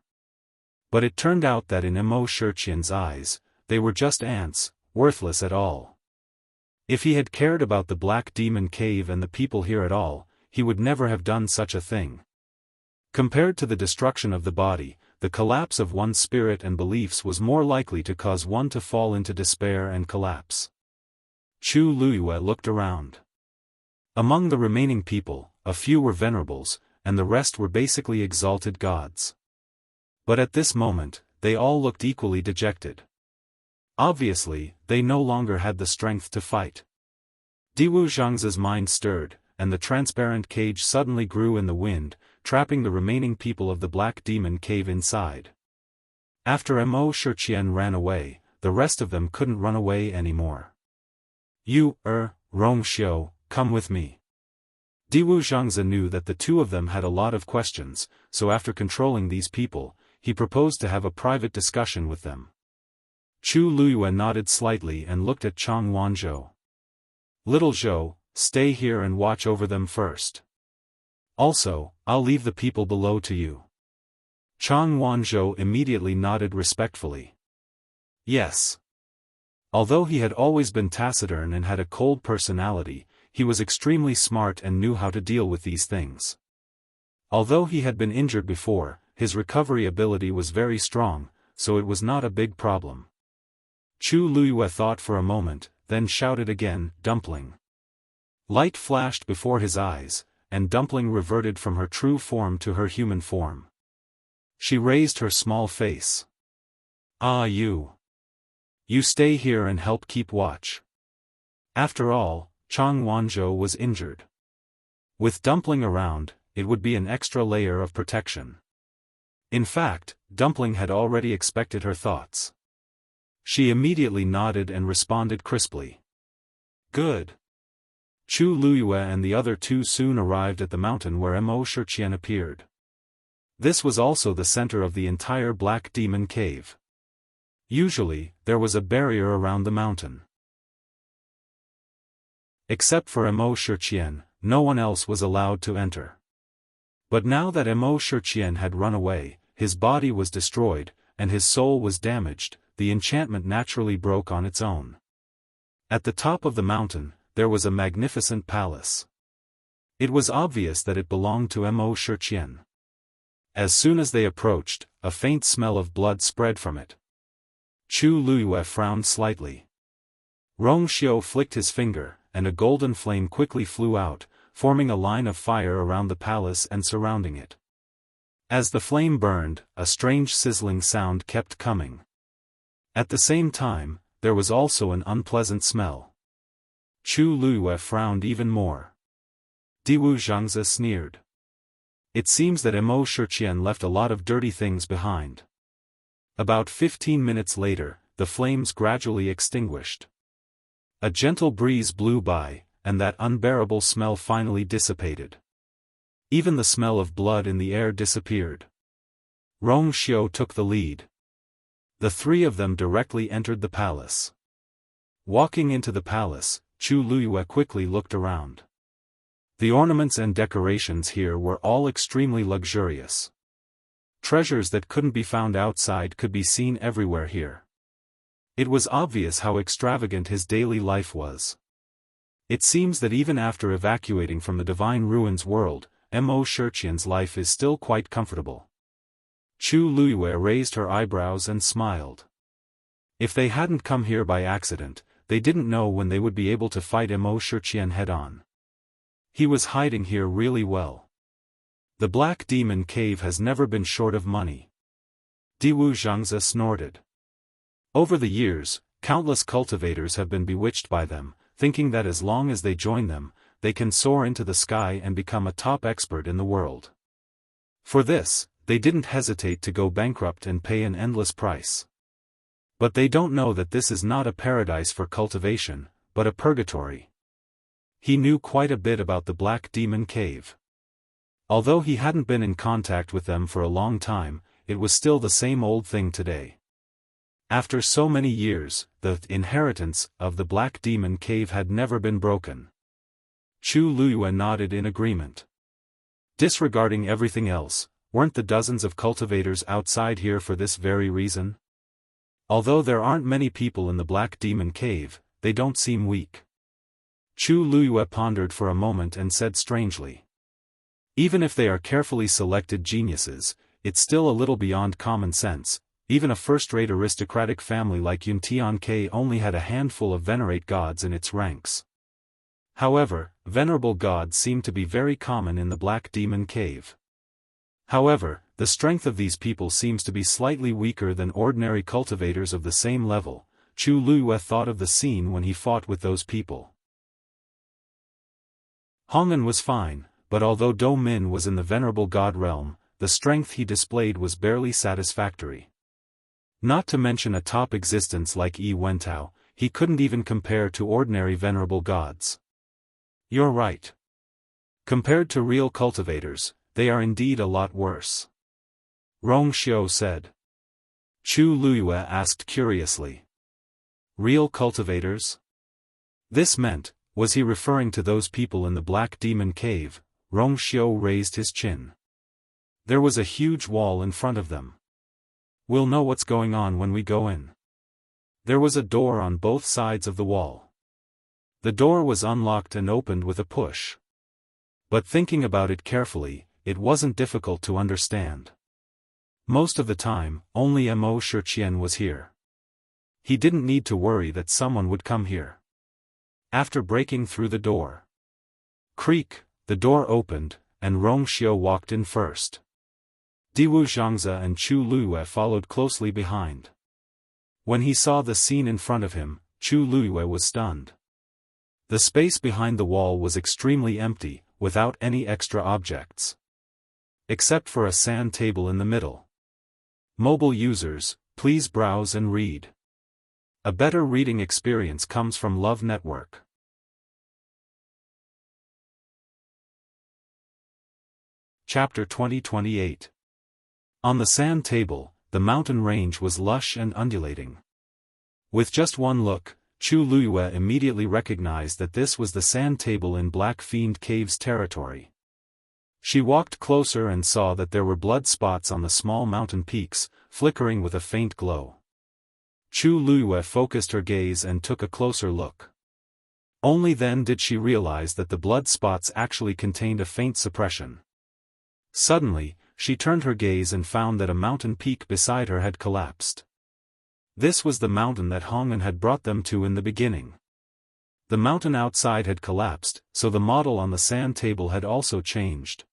But it turned out that in Mo Shiqian's eyes, they were just ants, worthless at all. If he had cared about the Black Demon Cave and the people here at all, he would never have done such a thing. Compared to the destruction of the body, the collapse of one's spirit and beliefs was more likely to cause one to fall into despair and collapse. Chu Luyue looked around. Among the remaining people, a few were venerables, and the rest were basically exalted gods. But at this moment, they all looked equally dejected. Obviously, they no longer had the strength to fight. Diwu Zhangze's mind stirred, and the transparent cage suddenly grew in the wind, trapping the remaining people of the Black Demon Cave inside. After Mo Shiqian ran away, the rest of them couldn't run away anymore. You, Rongxiu, come with me. Diwu Zhangze knew that the two of them had a lot of questions, so after controlling these people, he proposed to have a private discussion with them. Chu Luyue nodded slightly and looked at Chang Wanzhou. Little Zhou, stay here and watch over them first. Also, I'll leave the people below to you. Chang Wanzhou immediately nodded respectfully. Yes. Although he had always been taciturn and had a cold personality, he was extremely smart and knew how to deal with these things. Although he had been injured before, his recovery ability was very strong, so it was not a big problem. Chu Luyue thought for a moment, then shouted again, Dumpling. Light flashed before his eyes, and Dumpling reverted from her true form to her human form. She raised her small face. Ah, you. You stay here and help keep watch. After all, Chang Wanzhou was injured. With Dumpling around, it would be an extra layer of protection. In fact, Dumpling had already expected her thoughts. She immediately nodded and responded crisply. Good. Chu Luyue and the other two soon arrived at the mountain where Mo Shiqian appeared. This was also the center of the entire Black Demon Cave. Usually, there was a barrier around the mountain. Except for Mo Shiqian, no one else was allowed to enter. But now that Mo Shiqian had run away, his body was destroyed, and his soul was damaged, the enchantment naturally broke on its own. At the top of the mountain, there was a magnificent palace. It was obvious that it belonged to Mo Shiqian. As soon as they approached, a faint smell of blood spread from it. Chu Luyue frowned slightly. Rongxiu flicked his finger, and a golden flame quickly flew out, forming a line of fire around the palace and surrounding it. As the flame burned, a strange sizzling sound kept coming. At the same time, there was also an unpleasant smell. Chu Luyue frowned even more. Diwu Zhangze sneered. It seems that Mo Shiqian left a lot of dirty things behind. About 15 minutes later, the flames gradually extinguished. A gentle breeze blew by, and that unbearable smell finally dissipated. Even the smell of blood in the air disappeared. Rong Xiao took the lead. The three of them directly entered the palace. Walking into the palace, Chu Luyue quickly looked around. The ornaments and decorations here were all extremely luxurious. Treasures that couldn't be found outside could be seen everywhere here. It was obvious how extravagant his daily life was. It seems that even after evacuating from the Divine Ruins world, Mo Shiqian's life is still quite comfortable. Chu Luyue raised her eyebrows and smiled. If they hadn't come here by accident, they didn't know when they would be able to fight Mo Shiqian head-on. He was hiding here really well. The Black Demon Cave has never been short of money. Diwu Zhangzi snorted. Over the years, countless cultivators have been bewitched by them, thinking that as long as they join them, they can soar into the sky and become a top expert in the world. For this, they didn't hesitate to go bankrupt and pay an endless price. But they don't know that this is not a paradise for cultivation, but a purgatory. He knew quite a bit about the Black Demon Cave. Although he hadn't been in contact with them for a long time, it was still the same old thing today. After so many years, the inheritance of the Black Demon Cave had never been broken. Chu Luyue nodded in agreement. Disregarding everything else, weren't the dozens of cultivators outside here for this very reason? Although there aren't many people in the Black Demon Cave, they don't seem weak. Chu Luyue pondered for a moment and said strangely. Even if they are carefully selected geniuses, it's still a little beyond common sense. Even a first-rate aristocratic family like Yuntian only had a handful of venerate gods in its ranks. However, venerable gods seem to be very common in the Black Demon Cave. However, the strength of these people seems to be slightly weaker than ordinary cultivators of the same level. Chu Luyue thought of the scene when he fought with those people. Hongan was fine, but although Do Min was in the venerable god realm, the strength he displayed was barely satisfactory. Not to mention a top existence like Yi Wentao, he couldn't even compare to ordinary venerable gods. You're right. Compared to real cultivators, they are indeed a lot worse. Rong Xiao said. Chu Luyue asked curiously. Real cultivators? This meant, was he referring to those people in the Black Demon Cave? Rong Xiao raised his chin. There was a huge wall in front of them. We'll know what's going on when we go in. There was a door on both sides of the wall. The door was unlocked and opened with a push. But thinking about it carefully, it wasn't difficult to understand. Most of the time, only Mo Shiqian was here. He didn't need to worry that someone would come here. After breaking through the door. Creak, the door opened, and Rong Xiao walked in first. Diwu Zhangzi and Chu Luyue followed closely behind. When he saw the scene in front of him, Chu Luyue was stunned. The space behind the wall was extremely empty, without any extra objects. Except for a sand table in the middle. Mobile users, please browse and read. A better reading experience comes from Love Network. Chapter 2028. On the sand table, the mountain range was lush and undulating. With just one look, Chu Luyue immediately recognized that this was the sand table in Black Fiend Cave's territory. She walked closer and saw that there were blood spots on the small mountain peaks, flickering with a faint glow. Chu Luyue focused her gaze and took a closer look. Only then did she realize that the blood spots actually contained a faint suppression. Suddenly, she turned her gaze and found that a mountain peak beside her had collapsed. This was the mountain that Hongan had brought them to in the beginning. The mountain outside had collapsed, so the model on the sand table had also changed.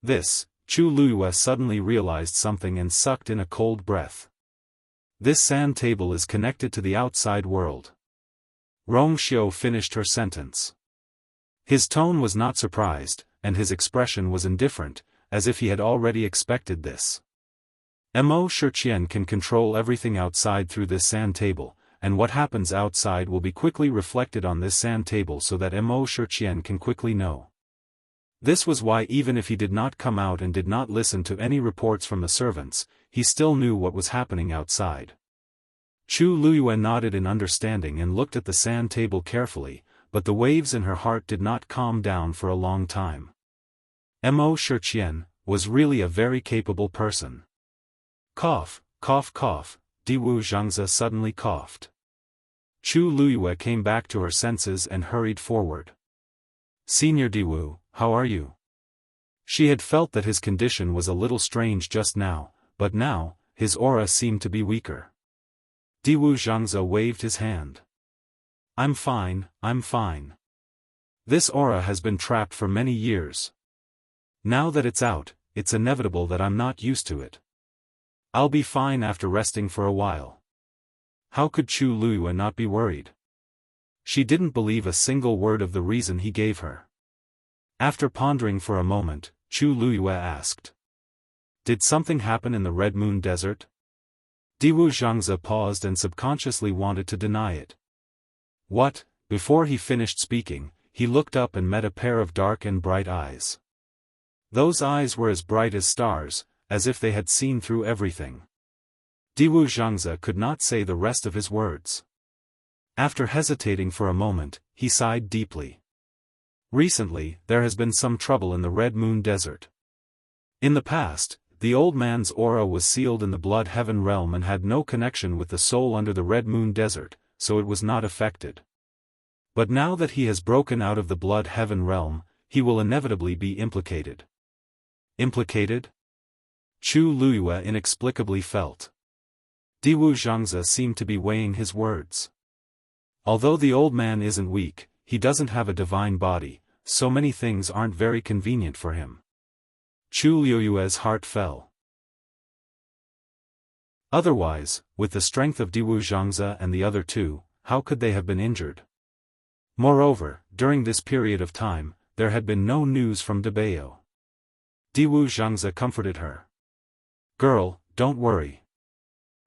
This, Chu Luyue suddenly realized something and sucked in a cold breath. This sand table is connected to the outside world. Rong Xiao finished her sentence. His tone was not surprised, and his expression was indifferent, as if he had already expected this. Mo Shiqian can control everything outside through this sand table, and what happens outside will be quickly reflected on this sand table so that Mo Shiqian can quickly know. This was why even if he did not come out and did not listen to any reports from the servants, he still knew what was happening outside. Chu Luyue nodded in understanding and looked at the sand table carefully, but the waves in her heart did not calm down for a long time. Mo Shiqian was really a very capable person. Cough, cough, cough, Diwu Zhangze suddenly coughed. Chu Luyue came back to her senses and hurried forward. Senior Diwu, how are you? She had felt that his condition was a little strange just now, but now, his aura seemed to be weaker. Diwu Zhangze waved his hand. I'm fine, I'm fine. This aura has been trapped for many years. Now that it's out, it's inevitable that I'm not used to it. I'll be fine after resting for a while. How could Chu Luyue not be worried? She didn't believe a single word of the reason he gave her. After pondering for a moment, Chu Luyue asked. Did something happen in the Red Moon Desert? Diwu Zhangze paused and subconsciously wanted to deny it. What? Before he finished speaking, he looked up and met a pair of dark and bright eyes. Those eyes were as bright as stars, as if they had seen through everything. Diwu Zhangze could not say the rest of his words. After hesitating for a moment, he sighed deeply. Recently, there has been some trouble in the Red Moon Desert. In the past, the old man's aura was sealed in the Blood Heaven realm and had no connection with the soul under the Red Moon Desert, so it was not affected. But now that he has broken out of the Blood Heaven realm, he will inevitably be implicated. Implicated? Chu Luyue inexplicably felt. Diwu Zhangze seemed to be weighing his words. Although the old man isn't weak, he doesn't have a divine body, so many things aren't very convenient for him. Chu Luyue's heart fell. Otherwise, with the strength of Diwu Zhangze and the other two, how could they have been injured? Moreover, during this period of time, there had been no news from Debao. Diwu Zhangze comforted her. Girl, don't worry.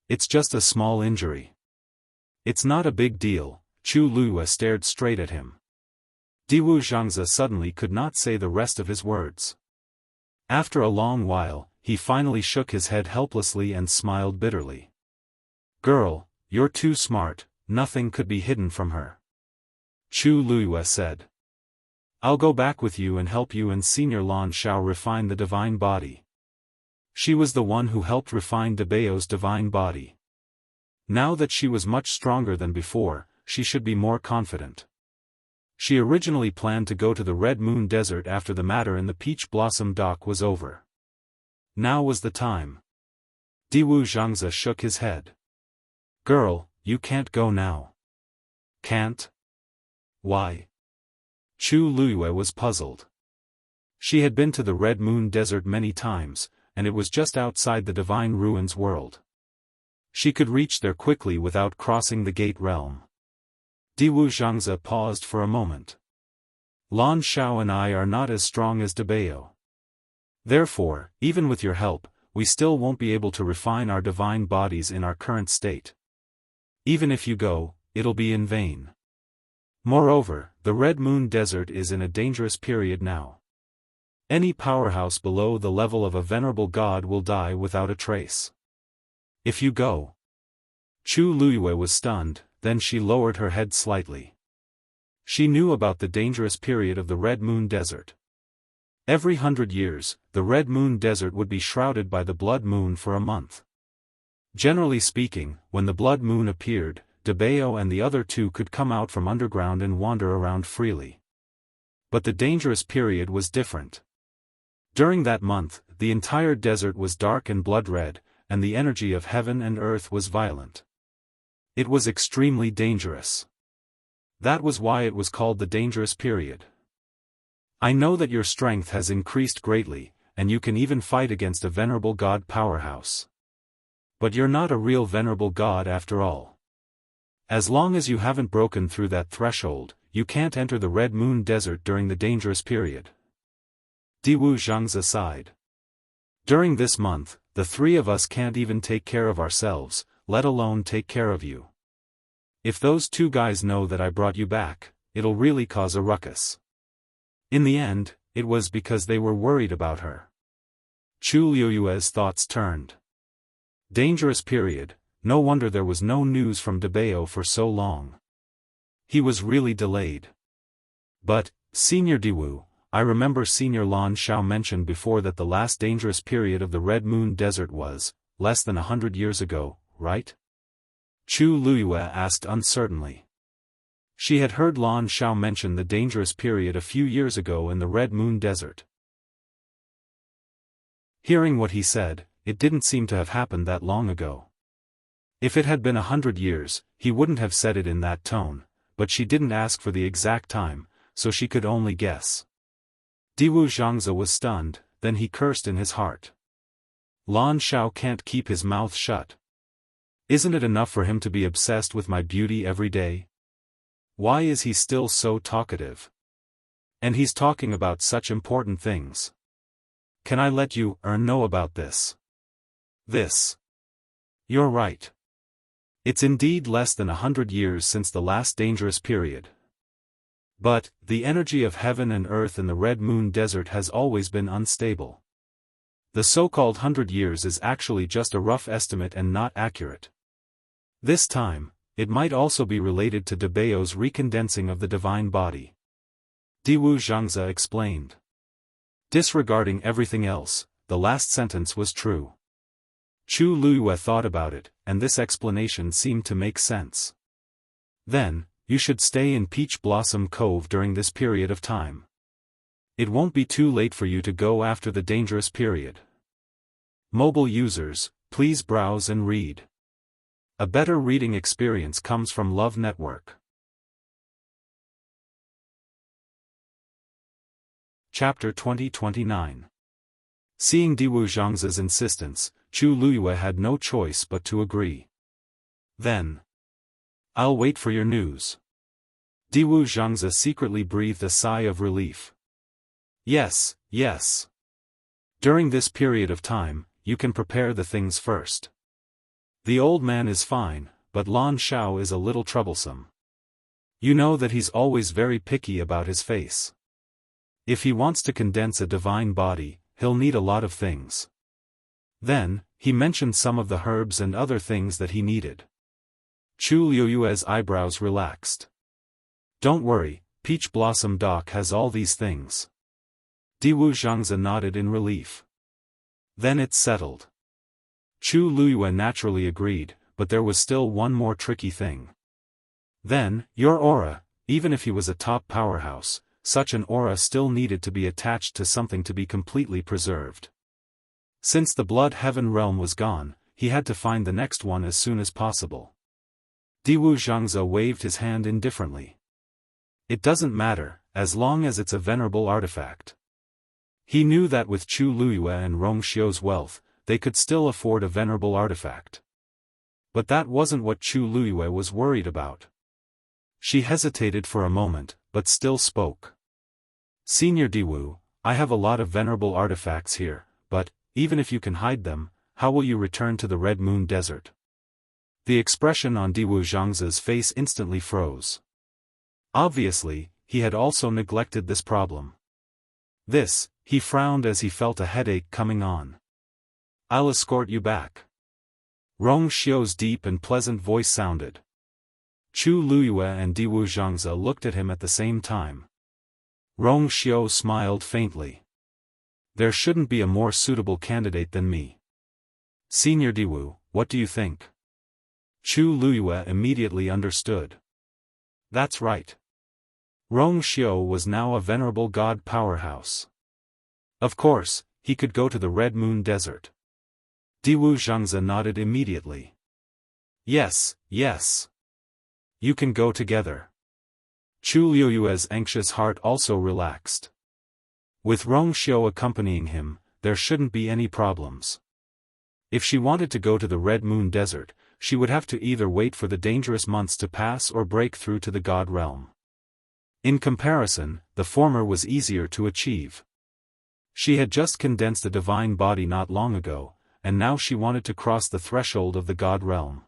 It's just a small injury. It's not a big deal. Chu Luyue stared straight at him. Diwu Zhangze suddenly could not say the rest of his words. After a long while, he finally shook his head helplessly and smiled bitterly. Girl, you're too smart, nothing could be hidden from her. Chu Luyue said. I'll go back with you and help you and Senior Lan Shao refine the divine body. She was the one who helped refine Debao's divine body. Now that she was much stronger than before, she should be more confident. She originally planned to go to the Red Moon Desert after the matter in the Peach Blossom Dock was over. Now was the time. Diwu Zhangze shook his head. Girl, you can't go now. Can't? Why? Chu Luyue was puzzled. She had been to the Red Moon Desert many times, and it was just outside the Divine Ruins world. She could reach there quickly without crossing the Gate Realm. Diwu Zhangze paused for a moment. Lan Shao and I are not as strong as Debao. Therefore, even with your help, we still won't be able to refine our divine bodies in our current state. Even if you go, it'll be in vain. Moreover, the Red Moon Desert is in a dangerous period now. Any powerhouse below the level of a venerable god will die without a trace. If you go. Chu Luyue was stunned, then she lowered her head slightly. She knew about the dangerous period of the Red Moon Desert. Every 100 years, the Red Moon Desert would be shrouded by the Blood Moon for a month. Generally speaking, when the Blood Moon appeared, Debao and the other two could come out from underground and wander around freely. But the dangerous period was different. During that month, the entire desert was dark and blood-red, and the energy of heaven and earth was violent. It was extremely dangerous. That was why it was called the dangerous period. I know that your strength has increased greatly, and you can even fight against a venerable god powerhouse. But you're not a real venerable god after all. As long as you haven't broken through that threshold, you can't enter the Red Moon Desert during the dangerous period. Diwu Zhangze sighed. During this month, the three of us can't even take care of ourselves, let alone take care of you. If those two guys know that I brought you back, it'll really cause a ruckus. In the end, it was because they were worried about her. Chu Liuyue's thoughts turned. Dangerous period, no wonder there was no news from Debao for so long. He was really delayed. But, Senior Diwu, I remember Senior Lan Xiao mentioned before that the last dangerous period of the Red Moon Desert was, less than 100 years ago, right? Chu Luyue asked uncertainly. She had heard Lan Xiao mention the dangerous period a few years ago in the Red Moon Desert. Hearing what he said, it didn't seem to have happened that long ago. If it had been 100 years, he wouldn't have said it in that tone, but she didn't ask for the exact time, so she could only guess. Diwu Zhangze was stunned, then he cursed in his heart. Lan Xiao can't keep his mouth shut. Isn't it enough for him to be obsessed with my beauty every day? Why is he still so talkative? And he's talking about such important things. Can I let you know about this? This. You're right. It's indeed less than 100 years since the last dangerous period. But, the energy of heaven and earth in the Red Moon Desert has always been unstable. The so-called 100 years is actually just a rough estimate and not accurate. This time, it might also be related to Debao's recondensing of the divine body. Diwu Zhangze explained. Disregarding everything else, the last sentence was true. Chu Luyue thought about it, and this explanation seemed to make sense. Then, you should stay in Peach Blossom Cove during this period of time. It won't be too late for you to go after the dangerous period. Mobile users, please browse and read. A better reading experience comes from Love Network. Chapter 2029. Seeing Diwu Zhangze's insistence, Chu Luyue had no choice but to agree. Then. I'll wait for your news. Diwu Zhangze secretly breathed a sigh of relief. Yes, yes. During this period of time, you can prepare the things first. The old man is fine, but Lan Xiao is a little troublesome. You know that he's always very picky about his face. If he wants to condense a divine body, he'll need a lot of things. Then, he mentioned some of the herbs and other things that he needed. Chu Liuyue's eyebrows relaxed. Don't worry, Peach Blossom Dock has all these things. Diwu Zhangze nodded in relief. Then it's settled. Chu Luyue naturally agreed, but there was still one more tricky thing. Then, your aura, even if he was a top powerhouse, such an aura still needed to be attached to something to be completely preserved. Since the Blood Heaven realm was gone, he had to find the next one as soon as possible. Diwu Zhangze waved his hand indifferently. It doesn't matter, as long as it's a venerable artifact. He knew that with Chu Luyue and Rong Xiu's wealth, they could still afford a venerable artifact. But that wasn't what Chu Luyue was worried about. She hesitated for a moment, but still spoke. Senior Diwu, I have a lot of venerable artifacts here, but, even if you can hide them, how will you return to the Red Moon Desert? The expression on Diwu Zhangze's face instantly froze. Obviously, he had also neglected this problem. He frowned as he felt a headache coming on. I'll escort you back. Rong Xiu's deep and pleasant voice sounded. Chu Luyue and Diwu Zhangze looked at him at the same time. Rong Xiu smiled faintly. There shouldn't be a more suitable candidate than me. Senior Diwu, what do you think? Chu Luyue immediately understood. That's right. Rong Xiu was now a venerable god powerhouse. Of course, he could go to the Red Moon Desert. Diwu Zhangze nodded immediately. Yes, yes. You can go together. Chu Luyue's anxious heart also relaxed. With Rong Xiu accompanying him, there shouldn't be any problems. If she wanted to go to the Red Moon Desert, she would have to either wait for the dangerous months to pass or break through to the God realm. In comparison, the former was easier to achieve. She had just condensed a divine body not long ago, and now she wanted to cross the threshold of the God realm.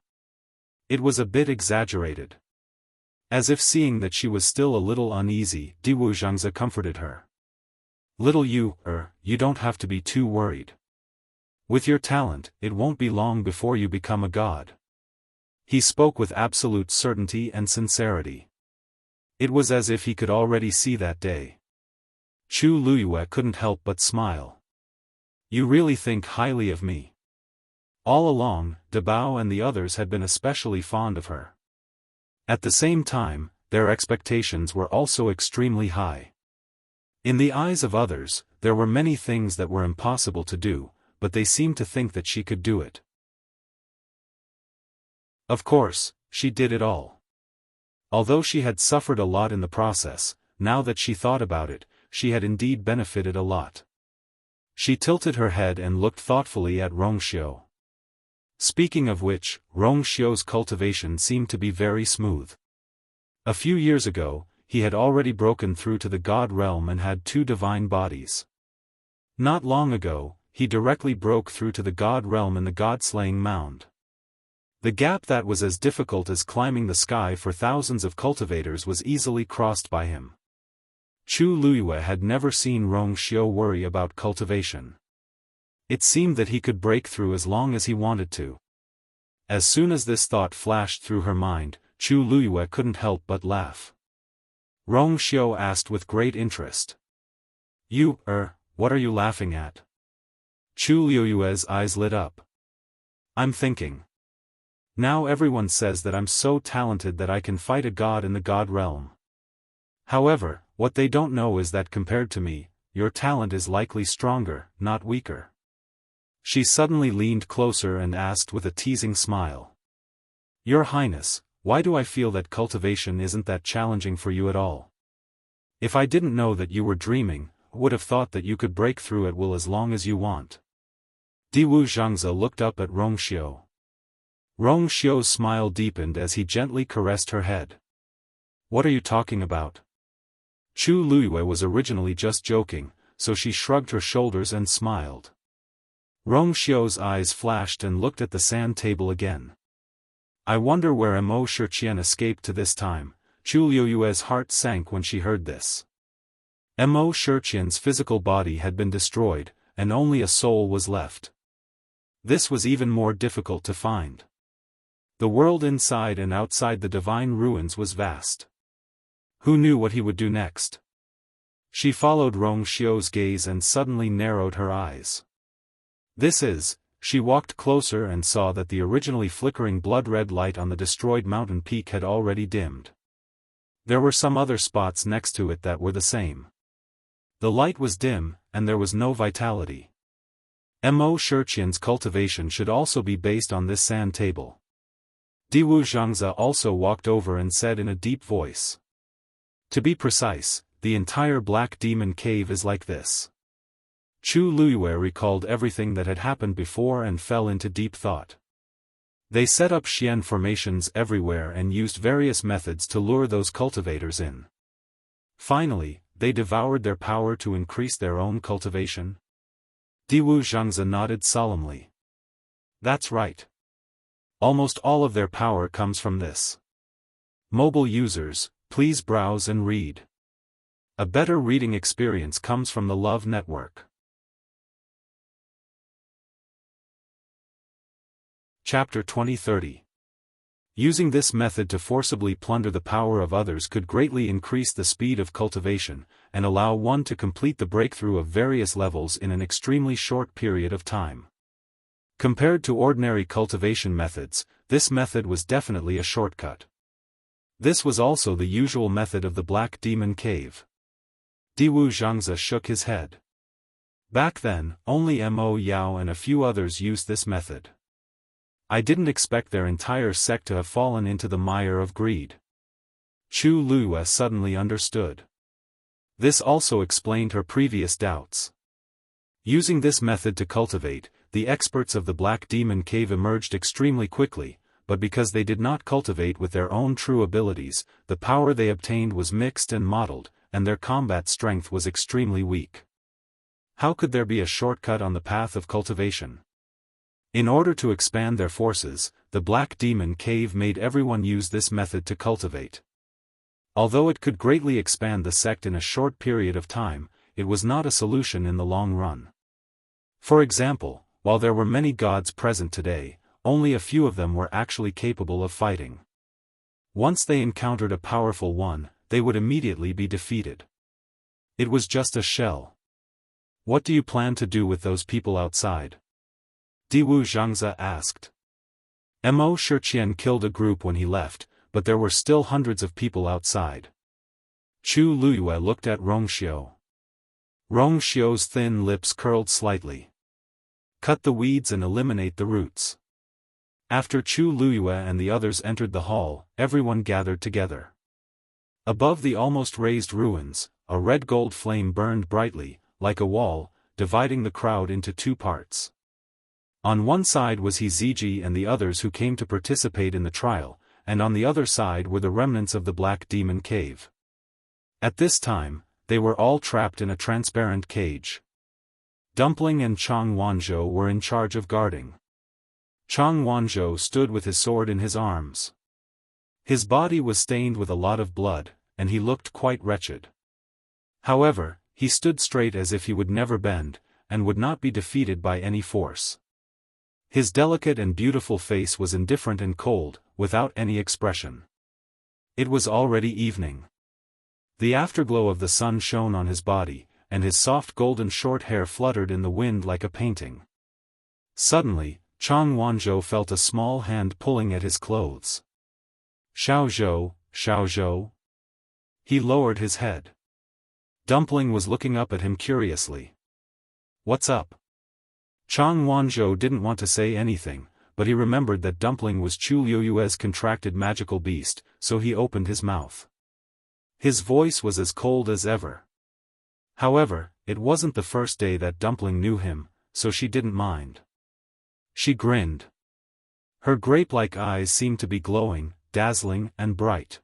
It was a bit exaggerated. As if seeing that she was still a little uneasy, Diwu Zhangze comforted her. Little you don't have to be too worried. With your talent, it won't be long before you become a god. He spoke with absolute certainty and sincerity. It was as if he could already see that day. Chu Luyue couldn't help but smile. You really think highly of me. All along, Dabao and the others had been especially fond of her. At the same time, their expectations were also extremely high. In the eyes of others, there were many things that were impossible to do, but they seemed to think that she could do it. Of course, she did it all. Although she had suffered a lot in the process, now that she thought about it, she had indeed benefited a lot. She tilted her head and looked thoughtfully at Rongxiu. Speaking of which, Rongxiu's cultivation seemed to be very smooth. A few years ago, he had already broken through to the god realm and had 2 divine bodies. Not long ago, he directly broke through to the god realm in the god-slaying mound. The gap that was as difficult as climbing the sky for thousands of cultivators was easily crossed by him. Chu Luyue had never seen Rongxiu worry about cultivation. It seemed that he could break through as long as he wanted to. As soon as this thought flashed through her mind, Chu Luyue couldn't help but laugh. Rongxiu asked with great interest. What are you laughing at? Chu Luyue's eyes lit up. I'm thinking. Now everyone says that I'm so talented that I can fight a god in the god realm. However, what they don't know is that compared to me, your talent is likely stronger, not weaker. She suddenly leaned closer and asked with a teasing smile. Your Highness, why do I feel that cultivation isn't that challenging for you at all? If I didn't know that you were dreaming, I would have thought that you could break through at will as long as you want. Diwu Zhangze looked up at Rongxiu. Rongxiu's smile deepened as he gently caressed her head. What are you talking about? Chu Luyue was originally just joking, so she shrugged her shoulders and smiled. Rongxiu's eyes flashed and looked at the sand table again. I wonder where Mo Shiqian escaped to this time. Chu Luyue's heart sank when she heard this. Mo Shiqian's physical body had been destroyed, and only a soul was left. This was even more difficult to find. The world inside and outside the divine ruins was vast. Who knew what he would do next? She followed Rongxiu's gaze and suddenly narrowed her eyes. She walked closer and saw that the originally flickering blood-red light on the destroyed mountain peak had already dimmed. There were some other spots next to it that were the same. The light was dim, and there was no vitality. Mo Shiqian's cultivation should also be based on this sand table. Diwu Zhangze also walked over and said in a deep voice. To be precise, the entire Black Demon Cave is like this. Chu Luyue recalled everything that had happened before and fell into deep thought. They set up xian formations everywhere and used various methods to lure those cultivators in. Finally, they devoured their power to increase their own cultivation. Diwu Zhangze nodded solemnly. That's right. Almost all of their power comes from this. Mobile users, please browse and read. A better reading experience comes from the Love Network. Chapter 2030. Using this method to forcibly plunder the power of others could greatly increase the speed of cultivation, and allow one to complete the breakthrough of various levels in an extremely short period of time. Compared to ordinary cultivation methods, this method was definitely a shortcut. This was also the usual method of the Black Demon Cave. Diwu Zhangze shook his head. Back then, only Mo Yao and a few others used this method. I didn't expect their entire sect to have fallen into the mire of greed. Chu Luyue suddenly understood. This also explained her previous doubts. Using this method to cultivate, the experts of the Black Demon Cave emerged extremely quickly, but because they did not cultivate with their own true abilities, the power they obtained was mixed and mottled, and their combat strength was extremely weak. How could there be a shortcut on the path of cultivation? In order to expand their forces, the Black Demon Cave made everyone use this method to cultivate. Although it could greatly expand the sect in a short period of time, it was not a solution in the long run. For example, while there were many gods present today, only a few of them were actually capable of fighting. Once they encountered a powerful one, they would immediately be defeated. It was just a shell. What do you plan to do with those people outside? Diwu Zhangzi asked. Mo Shiqian killed a group when he left, but there were still hundreds of people outside. Chu Luyue looked at Rongxiu. Rongxiu's thin lips curled slightly. Cut the weeds and eliminate the roots. After Chu Luyue and the others entered the hall, everyone gathered together. Above the almost raised ruins, a red-gold flame burned brightly, like a wall, dividing the crowd into two parts. On one side was Hiziji and the others who came to participate in the trial, and on the other side were the remnants of the Black Demon Cave. At this time, they were all trapped in a transparent cage. Dumpling and Chang Wanzhou were in charge of guarding. Chang Wanzhou stood with his sword in his arms. His body was stained with a lot of blood, and he looked quite wretched. However, he stood straight as if he would never bend, and would not be defeated by any force. His delicate and beautiful face was indifferent and cold, without any expression. It was already evening. The afterglow of the sun shone on his body, and his soft golden short hair fluttered in the wind like a painting. Suddenly, Chang Wanzhou felt a small hand pulling at his clothes. Xiaozhou, Xiaozhou. He lowered his head. Dumpling was looking up at him curiously. What's up? Chang Wanzhou didn't want to say anything, but he remembered that Dumpling was Chu Liyue's contracted magical beast, so he opened his mouth. His voice was as cold as ever. However, it wasn't the first day that Dumpling knew him, so she didn't mind. She grinned. Her grape-like eyes seemed to be glowing, dazzling, and bright.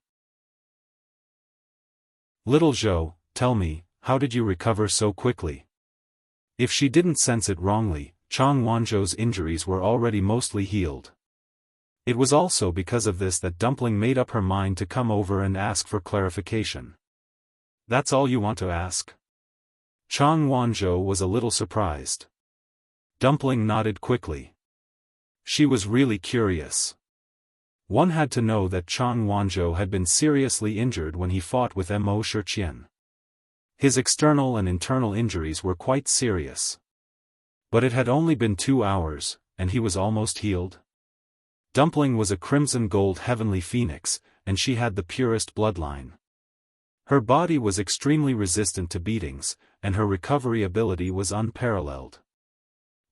Little Zhou, tell me, how did you recover so quickly? If she didn't sense it wrongly, Chang Wanzhou's injuries were already mostly healed. It was also because of this that Dumpling made up her mind to come over and ask for clarification. That's all you want to ask? Chang Wanzhou was a little surprised. Dumpling nodded quickly. She was really curious. One had to know that Chang Wanzhou had been seriously injured when he fought with Mo Shiqian. His external and internal injuries were quite serious. But it had only been 2 hours, and he was almost healed. Dumpling was a crimson gold heavenly phoenix, and she had the purest bloodline. Her body was extremely resistant to beatings, and her recovery ability was unparalleled.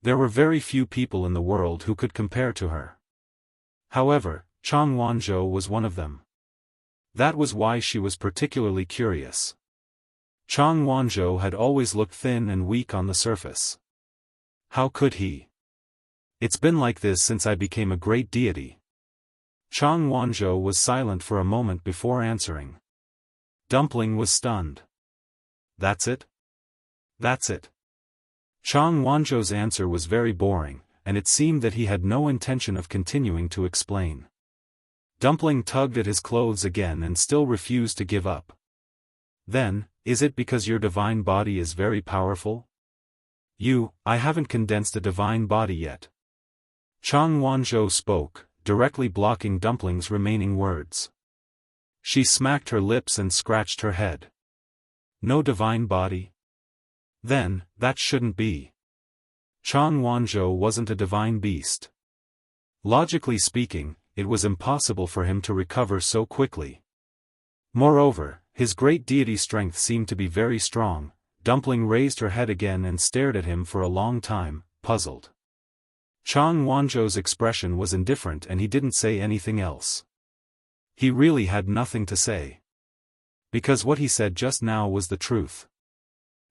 There were very few people in the world who could compare to her. However, Chang Wanzhou was one of them. That was why she was particularly curious. Chang Wanzhou had always looked thin and weak on the surface. How could he? It's been like this since I became a great deity. Chang Wanzhou was silent for a moment before answering. Dumpling was stunned. That's it? That's it. Chang Wanzhou's answer was very boring, and it seemed that he had no intention of continuing to explain. Dumpling tugged at his clothes again and still refused to give up. Then, is it because your divine body is very powerful? I haven't condensed a divine body yet. Chang Wanzhou spoke, directly blocking Dumpling's remaining words. She smacked her lips and scratched her head. No divine body? Then, that shouldn't be. Chang Wanzhou wasn't a divine beast. Logically speaking, it was impossible for him to recover so quickly. Moreover, his great deity strength seemed to be very strong. Dumpling raised her head again and stared at him for a long time, puzzled. Chang Wanzhou's expression was indifferent and he didn't say anything else. He really had nothing to say. Because what he said just now was the truth.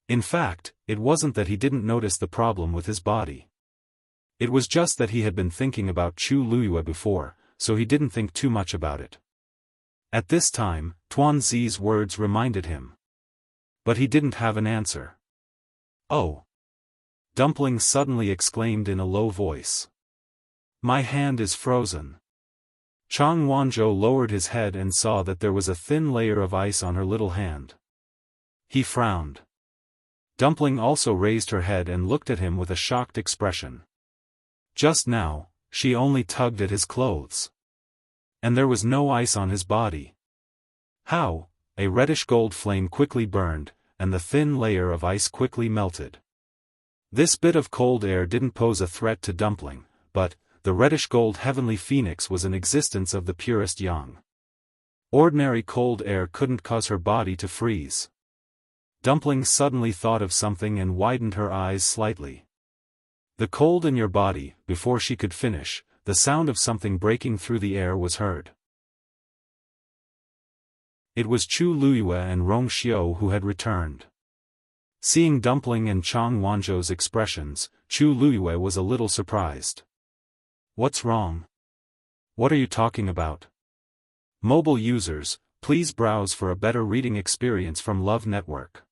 In fact, it wasn't that he didn't notice the problem with his body. It was just that he had been thinking about Chu Luyue before, so he didn't think too much about it. At this time, Tuanzi's words reminded him. But he didn't have an answer. Oh! Dumpling suddenly exclaimed in a low voice. My hand is frozen. Chang Wanzhou lowered his head and saw that there was a thin layer of ice on her little hand. He frowned. Dumpling also raised her head and looked at him with a shocked expression. Just now, she only tugged at his clothes. And there was no ice on his body. How? A reddish-gold flame quickly burned, and the thin layer of ice quickly melted. This bit of cold air didn't pose a threat to Dumpling, but the reddish-gold heavenly phoenix was an existence of the purest yang. Ordinary cold air couldn't cause her body to freeze. Dumpling suddenly thought of something and widened her eyes slightly. The cold in your body. Before she could finish, the sound of something breaking through the air was heard. It was Chu Luyue and Rong Xiao who had returned. Seeing Dumpling and Chang Wanzhou's expressions, Chu Luyue was a little surprised. What's wrong? What are you talking about? Mobile users, please browse for a better reading experience from Love Network.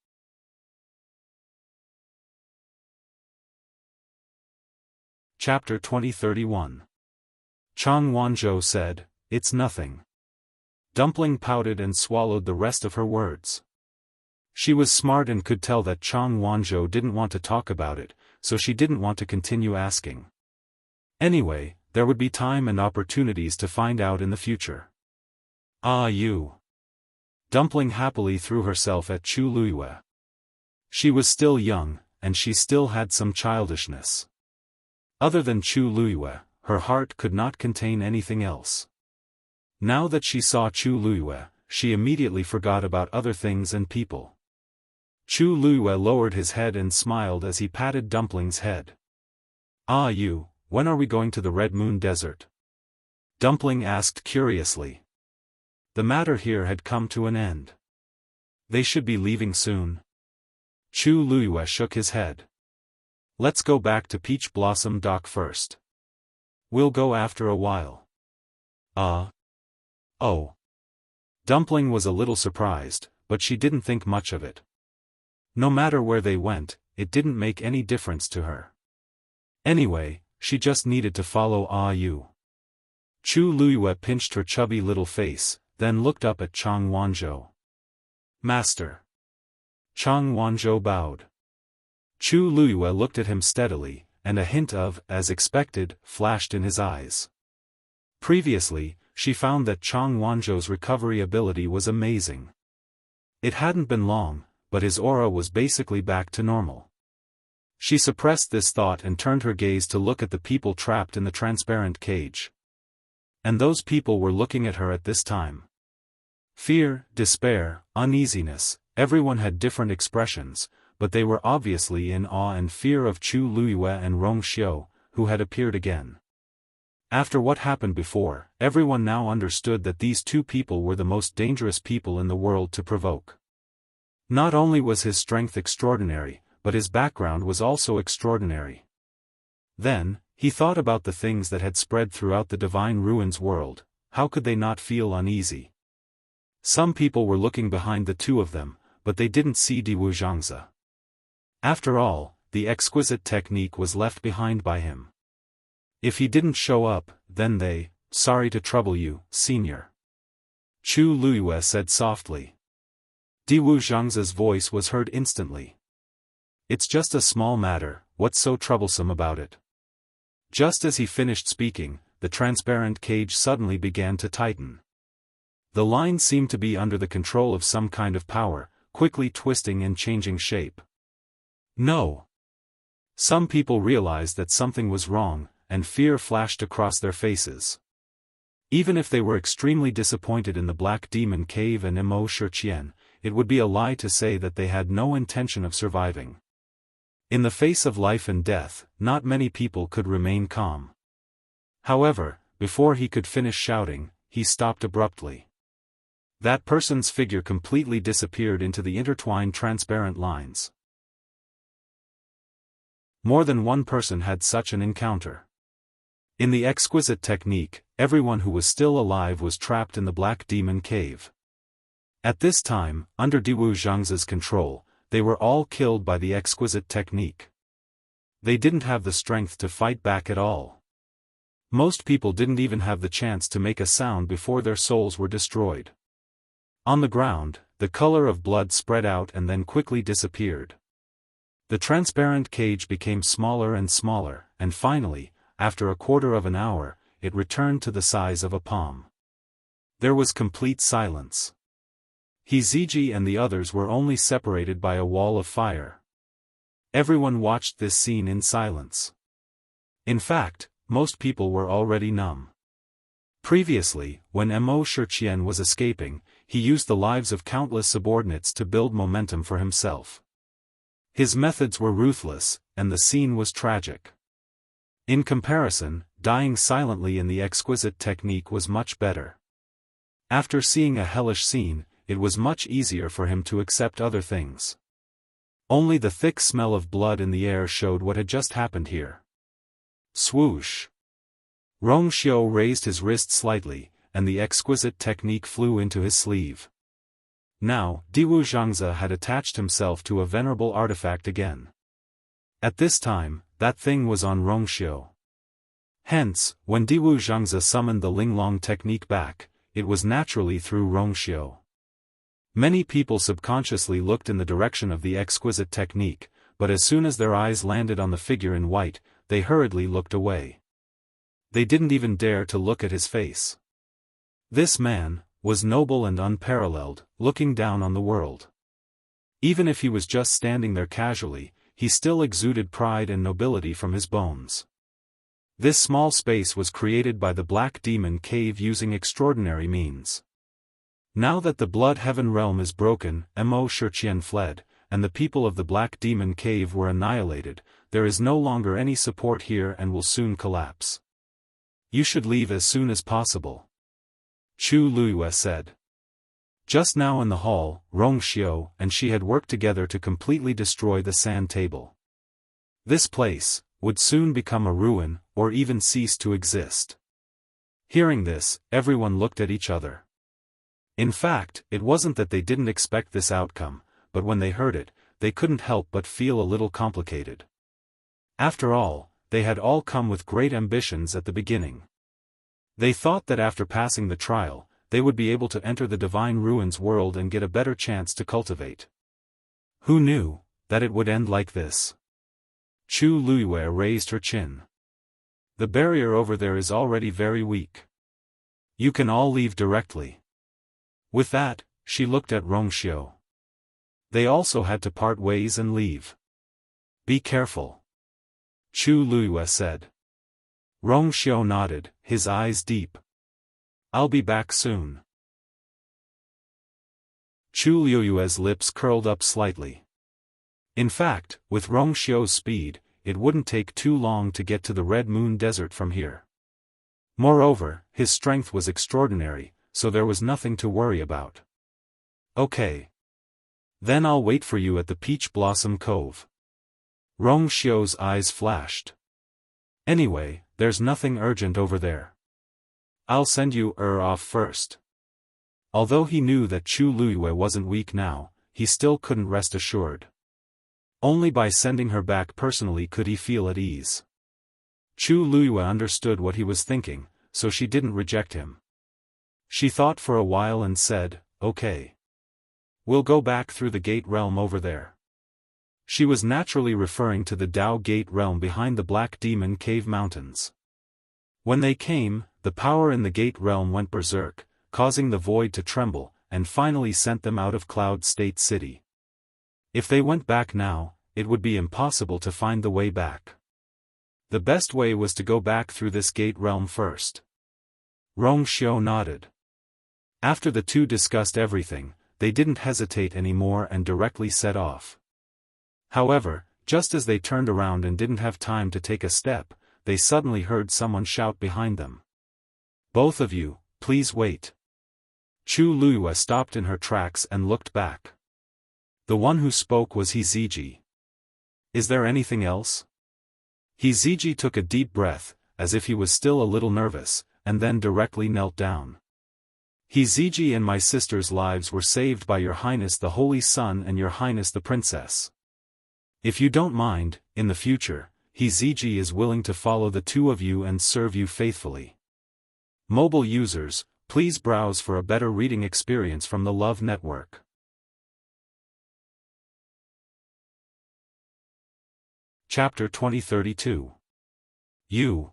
Chapter 2031. Chang Wanzhou said, "It's nothing." Dumpling pouted and swallowed the rest of her words. She was smart and could tell that Chang Wanzhou didn't want to talk about it, so she didn't want to continue asking. Anyway, there would be time and opportunities to find out in the future. Ah, you. Dumpling happily threw herself at Chu Luyue. She was still young, and she still had some childishness. Other than Chu Luyue, her heart could not contain anything else. Now that she saw Chu Luyue, she immediately forgot about other things and people. Chu Luyue lowered his head and smiled as he patted Dumpling's head. Ah, you, when are we going to the Red Moon Desert? Dumpling asked curiously. The matter here had come to an end. They should be leaving soon. Chu Luyue shook his head. Let's go back to Peach Blossom Dock first. We'll go after a while. Oh. Dumpling was a little surprised, but she didn't think much of it. No matter where they went, it didn't make any difference to her. Anyway, she just needed to follow Ah Yu. Chu Luyue pinched her chubby little face, then looked up at Chang Wanzhou. Master. Chang Wanzhou bowed. Chu Luyue looked at him steadily, and a hint of, as expected, flashed in his eyes. Previously, she found that Chang Wanzhou's recovery ability was amazing. It hadn't been long, but his aura was basically back to normal. She suppressed this thought and turned her gaze to look at the people trapped in the transparent cage. And those people were looking at her at this time. Fear, despair, uneasiness, everyone had different expressions, but they were obviously in awe and fear of Chu Luyue and Rong Xiao, who had appeared again. After what happened before, everyone now understood that these two people were the most dangerous people in the world to provoke. Not only was his strength extraordinary, but his background was also extraordinary. Then, he thought about the things that had spread throughout the Divine Ruins world. How could they not feel uneasy? Some people were looking behind the two of them, but they didn't see Diwu Zhangzi. After all, the exquisite technique was left behind by him. If he didn't show up, then they, sorry to trouble you, senior. Chu Luyue said softly. Diwu Zhangzi's voice was heard instantly. It's just a small matter, what's so troublesome about it? Just as he finished speaking, the transparent cage suddenly began to tighten. The line seemed to be under the control of some kind of power, quickly twisting and changing shape. No. Some people realized that something was wrong, and fear flashed across their faces. Even if they were extremely disappointed in the Black Demon Cave and Mo Shiqian, it would be a lie to say that they had no intention of surviving. In the face of life and death, not many people could remain calm. However, before he could finish shouting, he stopped abruptly. That person's figure completely disappeared into the intertwined transparent lines. More than one person had such an encounter. In the exquisite technique, everyone who was still alive was trapped in the Black Demon Cave. At this time, under Diwu Zhangzi's control, they were all killed by the exquisite technique. They didn't have the strength to fight back at all. Most people didn't even have the chance to make a sound before their souls were destroyed. On the ground, the color of blood spread out and then quickly disappeared. The transparent cage became smaller and smaller, and finally, after a quarter of an hour, it returned to the size of a palm. There was complete silence. Hiziji and the others were only separated by a wall of fire. Everyone watched this scene in silence. In fact, most people were already numb. Previously, when Mo Shiqian was escaping, he used the lives of countless subordinates to build momentum for himself. His methods were ruthless, and the scene was tragic. In comparison, dying silently in the exquisite technique was much better. After seeing a hellish scene, it was much easier for him to accept other things. Only the thick smell of blood in the air showed what had just happened here. Swoosh! Rongxiu raised his wrist slightly, and the exquisite technique flew into his sleeve. Now, Diwu Zhangze had attached himself to a venerable artifact again. At this time, that thing was on Rongxiu. Hence, when Diwu Zhangze summoned the Linglong technique back, it was naturally through Rongxiu. Many people subconsciously looked in the direction of the exquisite technique, but as soon as their eyes landed on the figure in white, they hurriedly looked away. They didn't even dare to look at his face. This man was noble and unparalleled, looking down on the world. Even if he was just standing there casually, he still exuded pride and nobility from his bones. This small space was created by the Black Demon Cave using extraordinary means. Now that the Blood Heaven realm is broken, Mo Shiqian fled, and the people of the Black Demon Cave were annihilated, there is no longer any support here and will soon collapse. You should leave as soon as possible. Chu Luiyue said. Just now in the hall, Rongxiu and she had worked together to completely destroy the sand table. This place would soon become a ruin, or even cease to exist. Hearing this, everyone looked at each other. In fact, it wasn't that they didn't expect this outcome, but when they heard it, they couldn't help but feel a little complicated. After all, they had all come with great ambitions at the beginning. They thought that after passing the trial, they would be able to enter the Divine Ruins world and get a better chance to cultivate. Who knew that it would end like this? Chu Luiyue raised her chin. The barrier over there is already very weak. You can all leave directly. With that, she looked at Rongxiu. They also had to part ways and leave. Be careful. Chu Luiyue said. Rongxiu nodded, his eyes deep. I'll be back soon. Chu Luiyue's lips curled up slightly. In fact, with Rongxiu's speed, it wouldn't take too long to get to the Red Moon Desert from here. Moreover, his strength was extraordinary, so there was nothing to worry about. Okay. Then I'll wait for you at the Peach Blossom Cove. Rongxiu's eyes flashed. Anyway, there's nothing urgent over there. I'll send you off first. Although he knew that Chu Luiyue wasn't weak now, he still couldn't rest assured. Only by sending her back personally could he feel at ease. Chu Luiyue understood what he was thinking, so she didn't reject him. She thought for a while and said, okay. We'll go back through the Gate Realm over there. She was naturally referring to the Dao Gate Realm behind the Black Demon Cave Mountains. When they came, the power in the Gate Realm went berserk, causing the void to tremble, and finally sent them out of Cloud State City. If they went back now, it would be impossible to find the way back. The best way was to go back through this Gate Realm first. Rongxiu nodded. After the two discussed everything, they didn't hesitate anymore and directly set off. However, just as they turned around and didn't have time to take a step, they suddenly heard someone shout behind them. Both of you, please wait. Chu Luiyue stopped in her tracks and looked back. The one who spoke was Hiziji. Is there anything else? Hiziji took a deep breath, as if he was still a little nervous, and then directly knelt down. Hiziji and my sister's lives were saved by Your Highness the Holy Sun and Your Highness the Princess. If you don't mind, in the future, Hiziji is willing to follow the two of you and serve you faithfully. Mobile users, please browse for a better reading experience from the Love Network. Chapter 2032. You.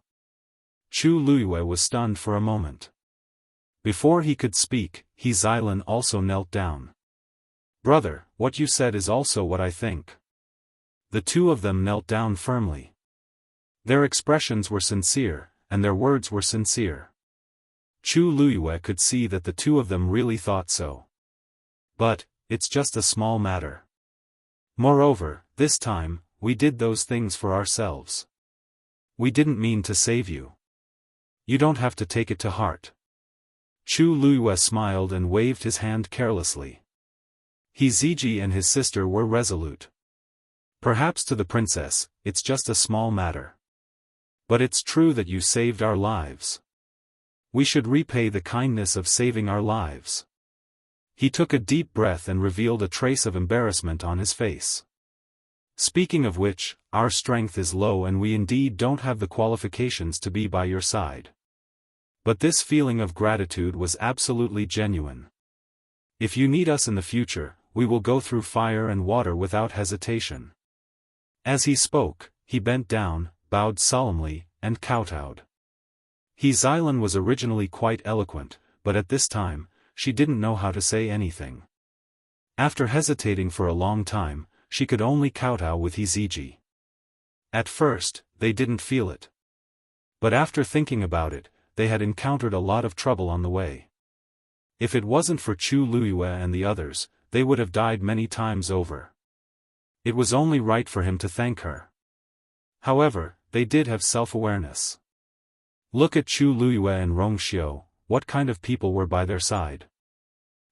Chu Luiyue was stunned for a moment. Before he could speak, He Xilan also knelt down. Brother, what you said is also what I think. The two of them knelt down firmly. Their expressions were sincere, and their words were sincere. Chu Luiyue could see that the two of them really thought so. But, it's just a small matter. Moreover, this time, we did those things for ourselves. We didn't mean to save you. You don't have to take it to heart. Chu Luiyue smiled and waved his hand carelessly. He Ziji and his sister were resolute. Perhaps to the princess, it's just a small matter. But it's true that you saved our lives. We should repay the kindness of saving our lives. He took a deep breath and revealed a trace of embarrassment on his face. Speaking of which, our strength is low and we indeed don't have the qualifications to be by your side. But this feeling of gratitude was absolutely genuine. If you need us in the future, we will go through fire and water without hesitation. As he spoke, he bent down, bowed solemnly, and kowtowed. He Xilan was originally quite eloquent, but at this time, she didn't know how to say anything. After hesitating for a long time, she could only kowtow with He Ziji. At first, they didn't feel it. But after thinking about it, they had encountered a lot of trouble on the way. If it wasn't for Chu Luiyue and the others, they would have died many times over. It was only right for him to thank her. However, they did have self-awareness. Look at Chu Luiyue and Rongxiu, what kind of people were by their side.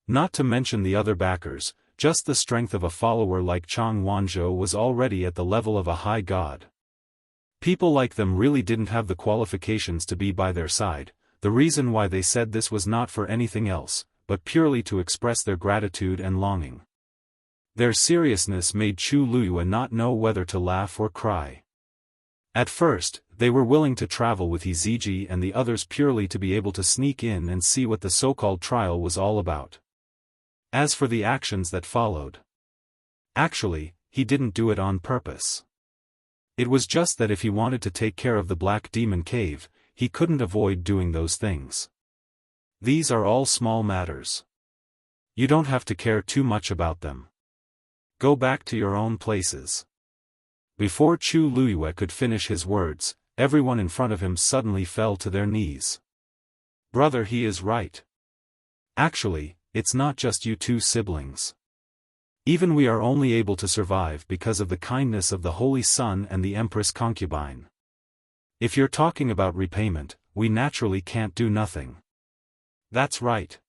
Not to mention the other backers, just the strength of a follower like Chang Wanzhou was already at the level of a high god. People like them really didn't have the qualifications to be by their side. The reason why they said this was not for anything else, but purely to express their gratitude and longing. Their seriousness made Chu Luiyue not know whether to laugh or cry. At first, they were willing to travel with He Ziji and the others purely to be able to sneak in and see what the so-called trial was all about. As for the actions that followed. Actually, he didn't do it on purpose. It was just that if he wanted to take care of the Black Demon Cave, he couldn't avoid doing those things. These are all small matters. You don't have to care too much about them. Go back to your own places. Before Chu Luiyue could finish his words, everyone in front of him suddenly fell to their knees. Brother, he is right. Actually, it's not just you two siblings. Even we are only able to survive because of the kindness of the Holy Sun and the Empress concubine. If you're talking about repayment, we naturally can't do nothing. That's right.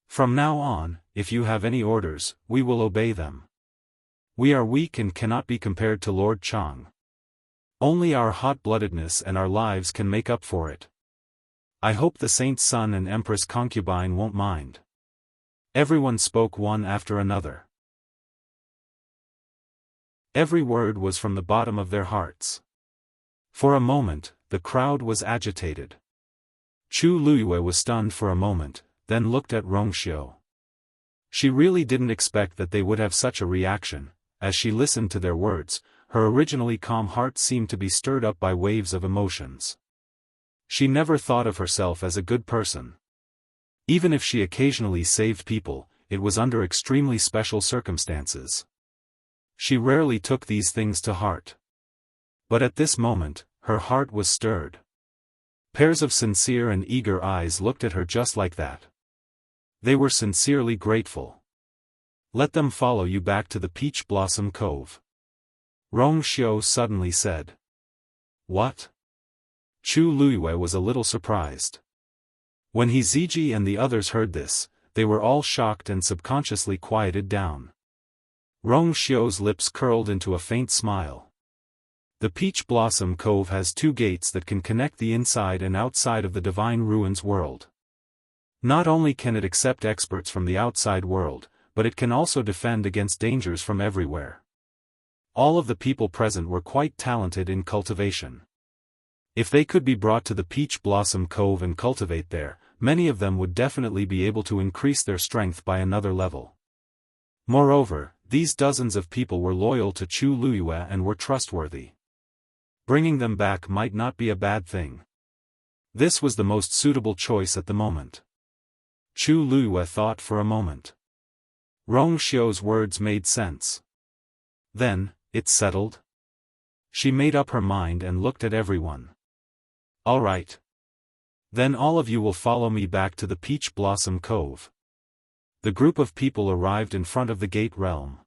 From now on, if you have any orders, we will obey them. We are weak and cannot be compared to Lord Chang. Only our hot-bloodedness and our lives can make up for it. I hope the Saint's son and Empress concubine won't mind. Everyone spoke one after another. Every word was from the bottom of their hearts. For a moment, the crowd was agitated. Chu Luiyue was stunned for a moment, then looked at Rongxiu. She really didn't expect that they would have such a reaction. As she listened to their words, her originally calm heart seemed to be stirred up by waves of emotions. She never thought of herself as a good person. Even if she occasionally saved people, it was under extremely special circumstances. She rarely took these things to heart. But at this moment, her heart was stirred. Pairs of sincere and eager eyes looked at her just like that. They were sincerely grateful. Let them follow you back to the Peach Blossom Cove. Rongxiu suddenly said. What? Chu Luiyue was a little surprised. When He Ziji and the others heard this, they were all shocked and subconsciously quieted down. Rongxiu's lips curled into a faint smile. The Peach Blossom Cove has two gates that can connect the inside and outside of the Divine Ruins world. Not only can it accept experts from the outside world, but it can also defend against dangers from everywhere. All of the people present were quite talented in cultivation. If they could be brought to the Peach Blossom Cove and cultivate there, many of them would definitely be able to increase their strength by another level. Moreover, these dozens of people were loyal to Chu Luyue and were trustworthy. Bringing them back might not be a bad thing. This was the most suitable choice at the moment. Chu Luyue thought for a moment. Rong Xiu's words made sense. Then, it's settled? She made up her mind and looked at everyone. All right. Then all of you will follow me back to the Peach Blossom Cove. The group of people arrived in front of the gate realm.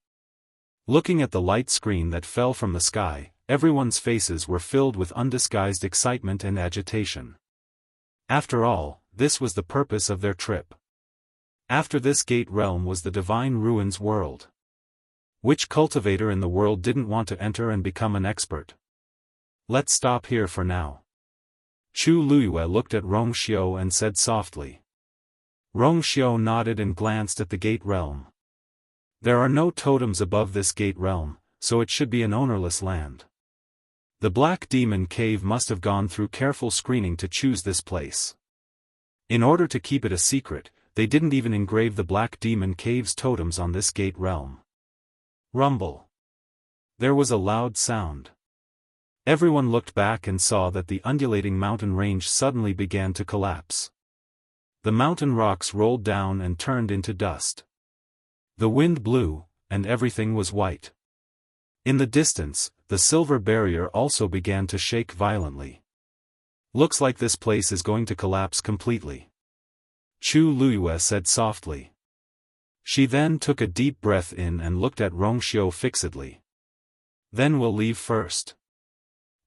Looking at the light screen that fell from the sky, everyone's faces were filled with undisguised excitement and agitation. After all, this was the purpose of their trip. After this gate realm was the Divine Ruins world. Which cultivator in the world didn't want to enter and become an expert? Let's stop here for now. Chu Luyue looked at Rong Xiu and said softly. Rong Xiu nodded and glanced at the gate realm. There are no totems above this gate realm, so it should be an ownerless land. The Black Demon Cave must have gone through careful screening to choose this place. In order to keep it a secret, they didn't even engrave the Black Demon Cave's totems on this gate realm. Rumble. There was a loud sound. Everyone looked back and saw that the undulating mountain range suddenly began to collapse. The mountain rocks rolled down and turned into dust. The wind blew, and everything was white. In the distance, the silver barrier also began to shake violently. Looks like this place is going to collapse completely. Chu Luyue said softly. She then took a deep breath in and looked at Rong Xiu fixedly. Then we'll leave first.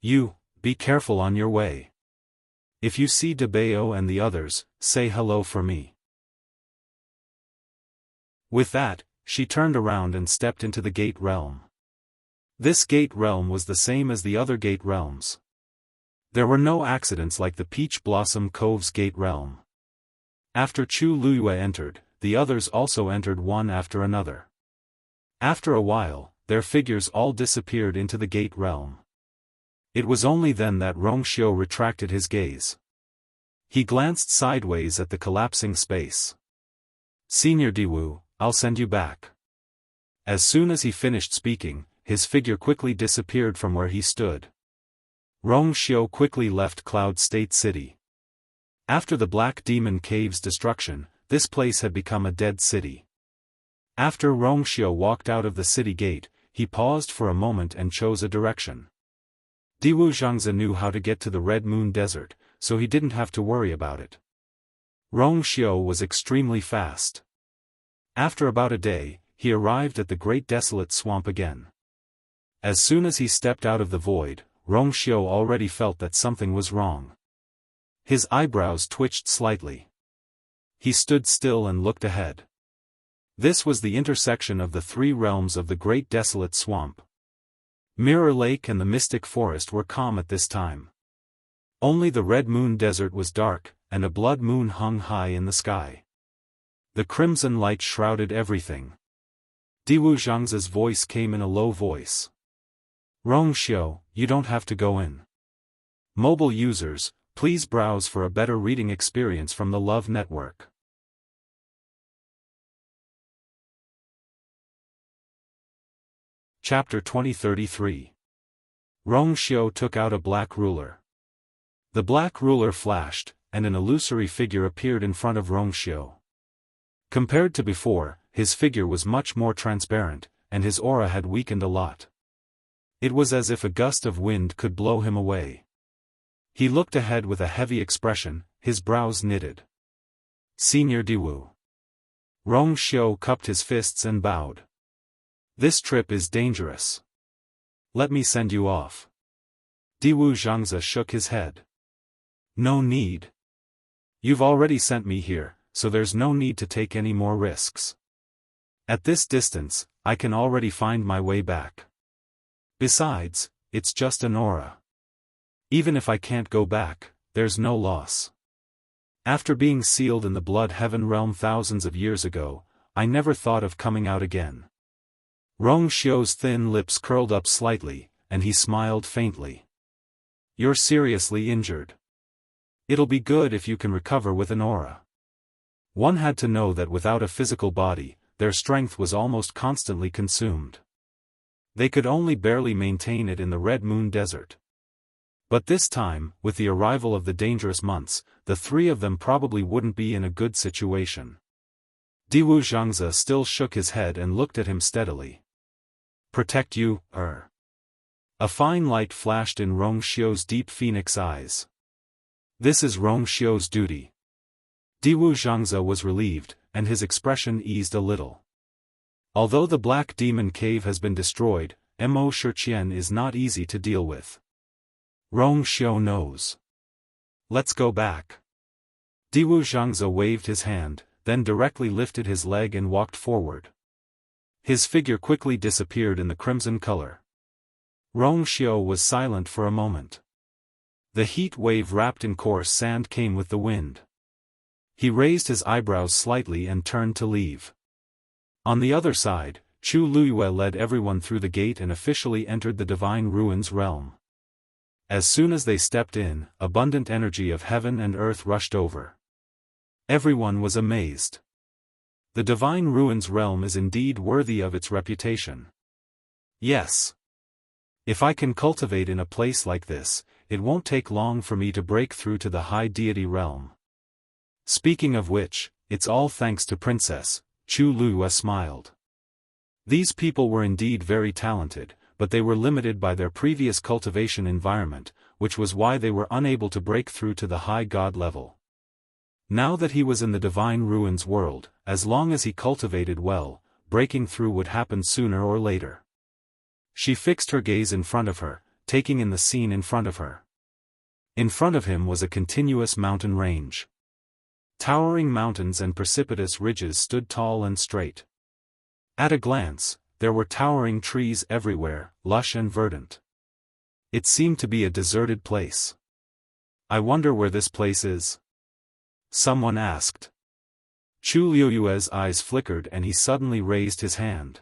You, be careful on your way. If you see Debao and the others, say hello for me. With that, she turned around and stepped into the gate realm. This gate realm was the same as the other gate realms. There were no accidents like the Peach Blossom Cove's gate realm. After Chu Luyue entered, the others also entered one after another. After a while, their figures all disappeared into the gate realm. It was only then that Rong Xiu retracted his gaze. He glanced sideways at the collapsing space. Senior Diwu, I'll send you back. As soon as he finished speaking, his figure quickly disappeared from where he stood. Rong Xiu quickly left Cloud State City. After the Black Demon Cave's destruction, this place had become a dead city. After Rong Xiu walked out of the city gate, he paused for a moment and chose a direction. Diwu Zhangzi knew how to get to the Red Moon Desert, so he didn't have to worry about it. Rong Xiu was extremely fast. After about a day, he arrived at the Great Desolate Swamp again. As soon as he stepped out of the void, Rong Xiu already felt that something was wrong. His eyebrows twitched slightly. He stood still and looked ahead. This was the intersection of the three realms of the Great Desolate Swamp. Mirror Lake and the Mystic Forest were calm at this time. Only the Red Moon Desert was dark, and a blood moon hung high in the sky. The crimson light shrouded everything. Diwu Zhangzi's voice came in a low voice. Rong Xiu, you don't have to go in. Mobile users, please browse for a better reading experience from the Love Network. Chapter 2033. Rong Xiu took out a black ruler. The black ruler flashed, and an illusory figure appeared in front of Rong Xiu. Compared to before, his figure was much more transparent, and his aura had weakened a lot. It was as if a gust of wind could blow him away. He looked ahead with a heavy expression, his brows knitted. Senior Diwu. Rong Xiu cupped his fists and bowed. This trip is dangerous. Let me send you off. Diwu Zhangzi shook his head. No need. You've already sent me here, so there's no need to take any more risks. At this distance, I can already find my way back. Besides, it's just an aura. Even if I can't go back, there's no loss. After being sealed in the Blood Heaven realm thousands of years ago, I never thought of coming out again. Rong Xiu's thin lips curled up slightly, and he smiled faintly. You're seriously injured. It'll be good if you can recover with an aura. One had to know that without a physical body, their strength was almost constantly consumed. They could only barely maintain it in the Red Moon Desert. But this time, with the arrival of the dangerous months, the three of them probably wouldn't be in a good situation. Diwu Zhangze still shook his head and looked at him steadily. "Protect you, A fine light flashed in Rong Xiu's deep phoenix eyes. "This is Rong Xiu's duty." Diwu Zhangze was relieved, and his expression eased a little. Although the Black Demon Cave has been destroyed, Mo Shiqian is not easy to deal with. Rong Xiu knows. "Let's go back." Diwu Zhangze waved his hand, then directly lifted his leg and walked forward. His figure quickly disappeared in the crimson color. Rong Xiu was silent for a moment. The heat wave wrapped in coarse sand came with the wind. He raised his eyebrows slightly and turned to leave. On the other side, Chu Luyue led everyone through the gate and officially entered the Divine Ruins realm. As soon as they stepped in, abundant energy of heaven and earth rushed over. Everyone was amazed. The Divine Ruins realm is indeed worthy of its reputation. Yes. If I can cultivate in a place like this, it won't take long for me to break through to the high deity realm. Speaking of which, it's all thanks to Princess. Chu Luyue smiled. These people were indeed very talented, but they were limited by their previous cultivation environment, which was why they were unable to break through to the high god level. Now that he was in the Divine Ruins world, as long as he cultivated well, breaking through would happen sooner or later. She fixed her gaze in front of her, taking in the scene in front of her. In front of him was a continuous mountain range. Towering mountains and precipitous ridges stood tall and straight. At a glance, there were towering trees everywhere, lush and verdant. It seemed to be a deserted place. "I wonder where this place is?" someone asked. Chu Luyue's eyes flickered and he suddenly raised his hand.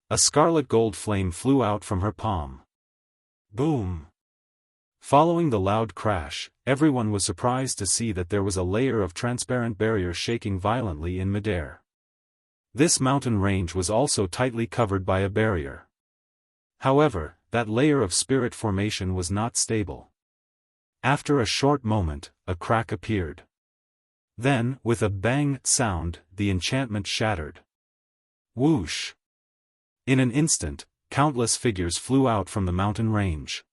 A scarlet gold flame flew out from her palm. Boom! Following the loud crash, everyone was surprised to see that there was a layer of transparent barrier shaking violently in midair. This mountain range was also tightly covered by a barrier. However, that layer of spirit formation was not stable. After a short moment, a crack appeared. Then, with a bang sound, the enchantment shattered. Whoosh! In an instant, countless figures flew out from the mountain range.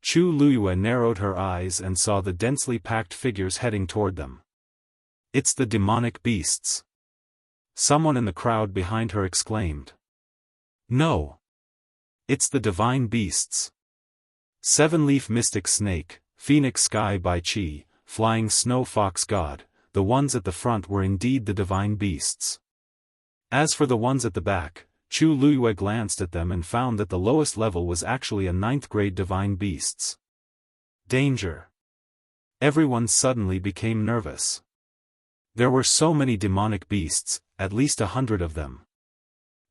Chu Luyue narrowed her eyes and saw the densely packed figures heading toward them. "It's the demonic beasts!" someone in the crowd behind her exclaimed. "No! It's the divine beasts! Seven-leaf mystic snake, phoenix sky by chi, flying snow fox god, the ones at the front were indeed the divine beasts." As for the ones at the back, Chu Luyue glanced at them and found that the lowest level was actually a 9th-grade divine beasts. Danger! Everyone suddenly became nervous. There were so many demonic beasts, at least 100 of them.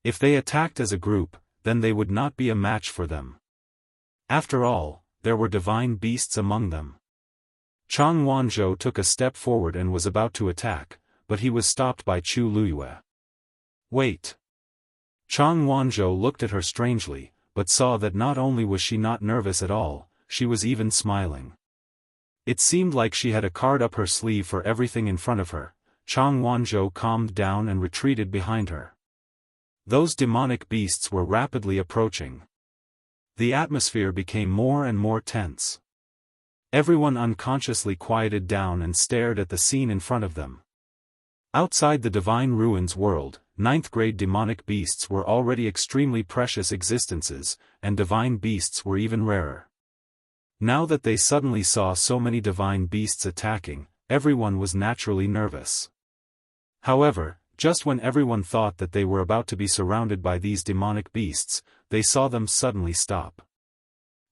If they attacked as a group, then they would not be a match for them. After all, there were divine beasts among them. Chang Wanzhou took a step forward and was about to attack, but he was stopped by Chu Luyue. "Wait." Chang Wanzhou looked at her strangely, but saw that not only was she not nervous at all, she was even smiling. It seemed like she had a card up her sleeve for everything in front of her. Chang Wanzhou calmed down and retreated behind her. Those demonic beasts were rapidly approaching. The atmosphere became more and more tense. Everyone unconsciously quieted down and stared at the scene in front of them. Outside the Divine Ruins world, 9th-grade demonic beasts were already extremely precious existences, and divine beasts were even rarer. Now that they suddenly saw so many divine beasts attacking, everyone was naturally nervous. However, just when everyone thought that they were about to be surrounded by these demonic beasts, they saw them suddenly stop.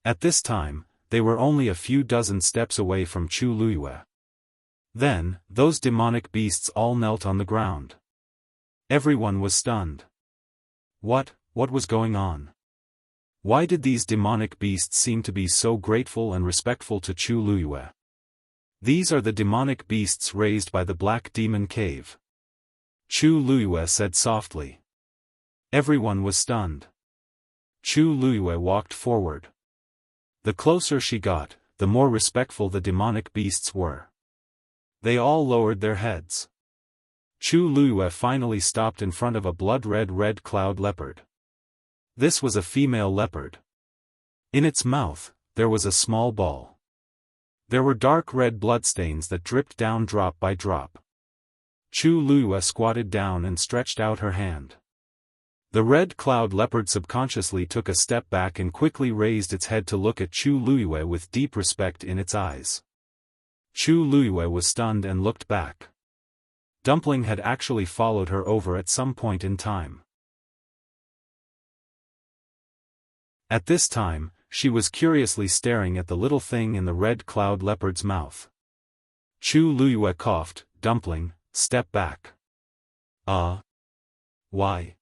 At this time, they were only a few dozen steps away from Chu Luyue. Then, those demonic beasts all knelt on the ground. Everyone was stunned. What was going on? Why did these demonic beasts seem to be so grateful and respectful to Chu Luyue? These are the demonic beasts raised by the Black Demon Cave. Chu Luiyue said softly. Everyone was stunned. Chu Luiyue walked forward. The closer she got, the more respectful the demonic beasts were. They all lowered their heads. Chu Luiyue finally stopped in front of a blood-red cloud leopard. This was a female leopard. In its mouth, there was a small ball. There were dark red bloodstains that dripped down drop by drop. Chu Luiyue squatted down and stretched out her hand. The red cloud leopard subconsciously took a step back and quickly raised its head to look at Chu Luiyue with deep respect in its eyes. Chu Luiyue was stunned and looked back. Dumpling had actually followed her over at some point in time. At this time, she was curiously staring at the little thing in the red cloud leopard's mouth. Chu Luiyue coughed. Dumpling, step back. Why?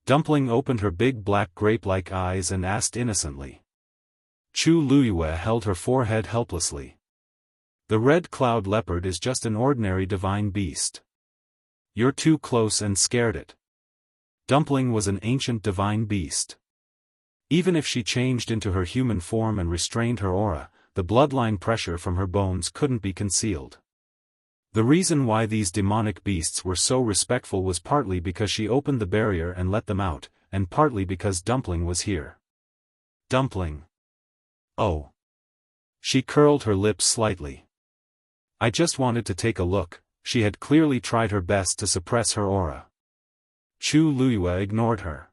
Dumpling opened her big black grape-like eyes and asked innocently. Chu Luiyue held her forehead helplessly. The red cloud leopard is just an ordinary divine beast. You're too close and scared it. Dumpling was an ancient divine beast. Even if she changed into her human form and restrained her aura, the bloodline pressure from her bones couldn't be concealed. The reason why these demonic beasts were so respectful was partly because she opened the barrier and let them out, and partly because Dumpling was here. Dumpling. Oh. She curled her lips slightly. I just wanted to take a look. She had clearly tried her best to suppress her aura. Chu Luiyue ignored her.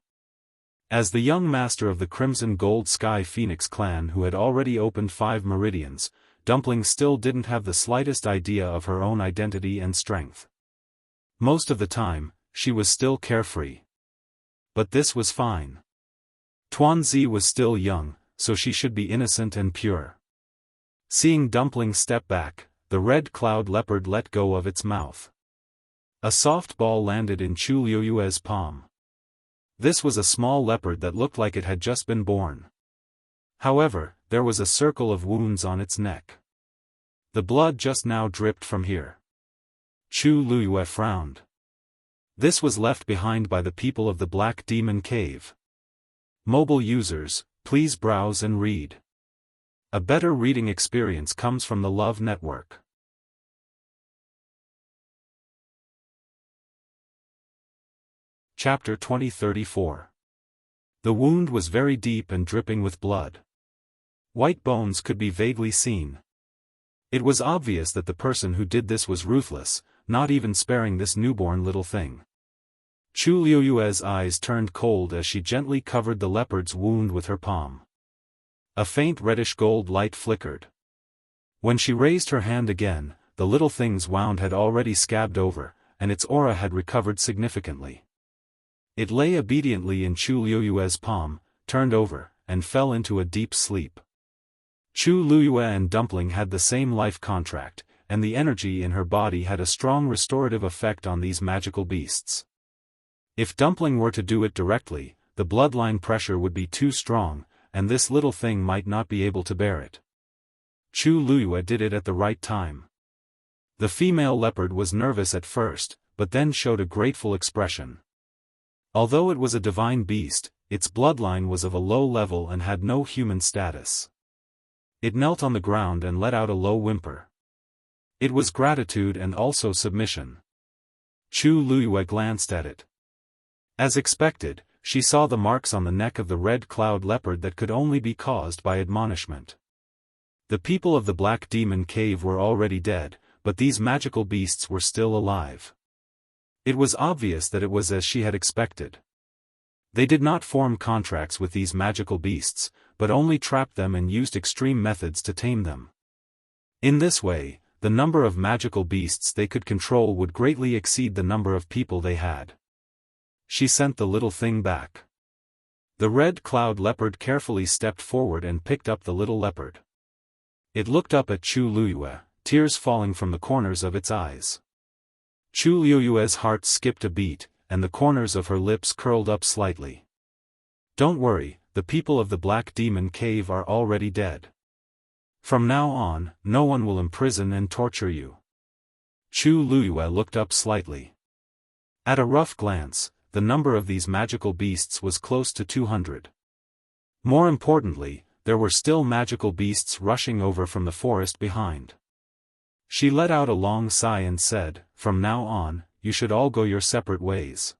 As the young master of the Crimson Gold Sky Phoenix clan who had already opened 5 meridians, Dumpling still didn't have the slightest idea of her own identity and strength. Most of the time, she was still carefree. But this was fine. Tuanzi was still young, so she should be innocent and pure. Seeing Dumpling step back, the red cloud leopard let go of its mouth. A soft ball landed in Chu Luiyue's palm. This was a small leopard that looked like it had just been born. However, there was a circle of wounds on its neck. The blood just now dripped from here. Chu Luiyue frowned. This was left behind by the people of the Black Demon Cave. Mobile users, please browse and read. A better reading experience comes from the Love Network. Chapter 2034. The wound was very deep and dripping with blood. White bones could be vaguely seen. It was obvious that the person who did this was ruthless, not even sparing this newborn little thing. Chu Luiyue's eyes turned cold as she gently covered the leopard's wound with her palm. A faint reddish gold light flickered. When she raised her hand again, the little thing's wound had already scabbed over, and its aura had recovered significantly. It lay obediently in Chu Luiyue's palm, turned over, and fell into a deep sleep. Chu Luiyue and Dumpling had the same life contract, and the energy in her body had a strong restorative effect on these magical beasts. If Dumpling were to do it directly, the bloodline pressure would be too strong, and this little thing might not be able to bear it. Chu Luiyue did it at the right time. The female leopard was nervous at first, but then showed a grateful expression. Although it was a divine beast, its bloodline was of a low level and had no human status. It knelt on the ground and let out a low whimper. It was gratitude and also submission. Chu Luiyue glanced at it. As expected, she saw the marks on the neck of the red cloud leopard that could only be caused by admonishment. The people of the Black Demon Cave were already dead, but these magical beasts were still alive. It was obvious that it was as she had expected. They did not form contracts with these magical beasts, but only trapped them and used extreme methods to tame them. In this way, the number of magical beasts they could control would greatly exceed the number of people they had. She sent the little thing back. The red cloud leopard carefully stepped forward and picked up the little leopard. It looked up at Chu Luiyue, tears falling from the corners of its eyes. Chu Luiyue's heart skipped a beat, and the corners of her lips curled up slightly. Don't worry, the people of the Black Demon Cave are already dead. From now on, no one will imprison and torture you. Chu Luyue looked up slightly. At a rough glance, the number of these magical beasts was close to 200. More importantly, there were still magical beasts rushing over from the forest behind. She let out a long sigh and said, "From now on, you should all go your separate ways."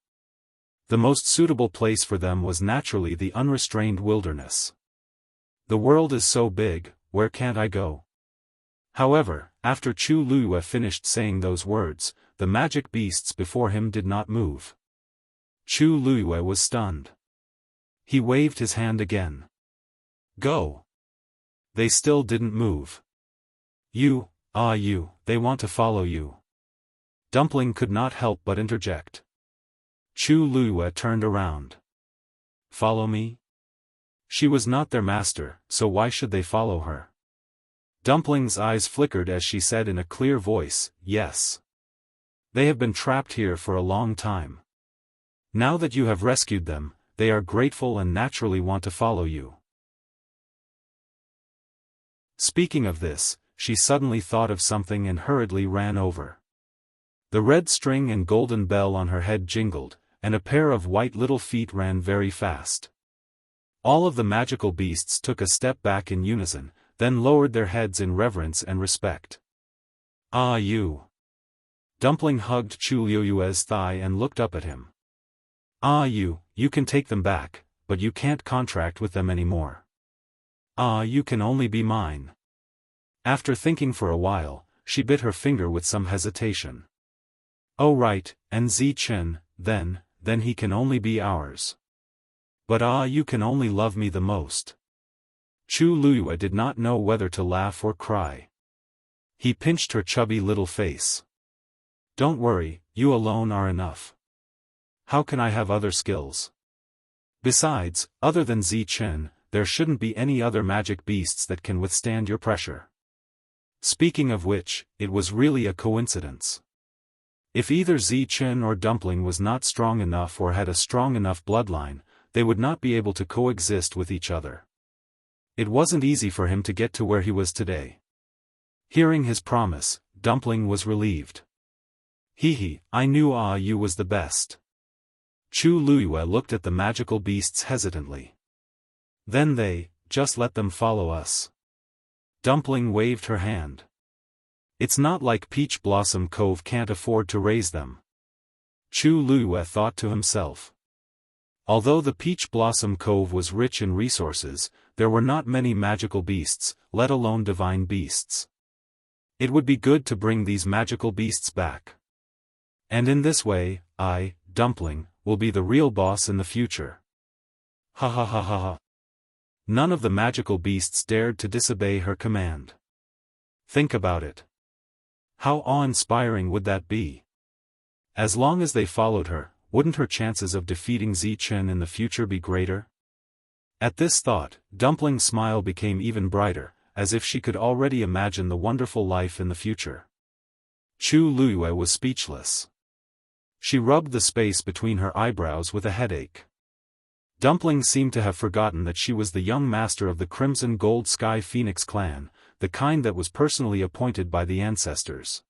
The most suitable place for them was naturally the unrestrained wilderness. The world is so big, where can't I go? However, after Chu Luyue finished saying those words, the magic beasts before him did not move. Chu Luyue was stunned. He waved his hand again. "Go." They still didn't move. You, they want to follow you." Dumpling could not help but interject. Chu Luyue turned around. "Follow me?" She was not their master, so why should they follow her? Dumpling's eyes flickered as she said in a clear voice, "Yes. They have been trapped here for a long time. Now that you have rescued them, they are grateful and naturally want to follow you." Speaking of this, she suddenly thought of something and hurriedly ran over. The red string and golden bell on her head jingled, and a pair of white little feet ran very fast. All of the magical beasts took a step back in unison, then lowered their heads in reverence and respect. You. Dumpling hugged Chu Luyue's thigh and looked up at him. You can take them back, but you can't contract with them anymore. You can only be mine. After thinking for a while, she bit her finger with some hesitation. "Oh right, and Zi-Chen, then he can only be ours. But you can only love me the most." Chu Luyue did not know whether to laugh or cry. He pinched her chubby little face. "Don't worry, you alone are enough. How can I have other skills? Besides, other than Zi-Chen, there shouldn't be any other magic beasts that can withstand your pressure." Speaking of which, it was really a coincidence. If either Zi-Chen or Dumpling was not strong enough or had a strong enough bloodline, they would not be able to coexist with each other. It wasn't easy for him to get to where he was today. Hearing his promise, Dumpling was relieved. I knew you was the best." Chu Luyue looked at the magical beasts hesitantly. "Then just let them follow us." Dumpling waved her hand. "It's not like Peach Blossom Cove can't afford to raise them." Chu Luyue thought to himself. Although the Peach Blossom Cove was rich in resources, there were not many magical beasts, let alone divine beasts. It would be good to bring these magical beasts back. And in this way, Dumpling, will be the real boss in the future. Ha ha ha ha ha. None of the magical beasts dared to disobey her command. Think about it. How awe-inspiring would that be? As long as they followed her, wouldn't her chances of defeating Zi-Chen in the future be greater? At this thought, Dumpling's smile became even brighter, as if she could already imagine the wonderful life in the future. Chu Luyue was speechless. She rubbed the space between her eyebrows with a headache. Dumpling seemed to have forgotten that she was the young master of the Crimson Gold Sky Phoenix clan, the kind that was personally appointed by the ancestors.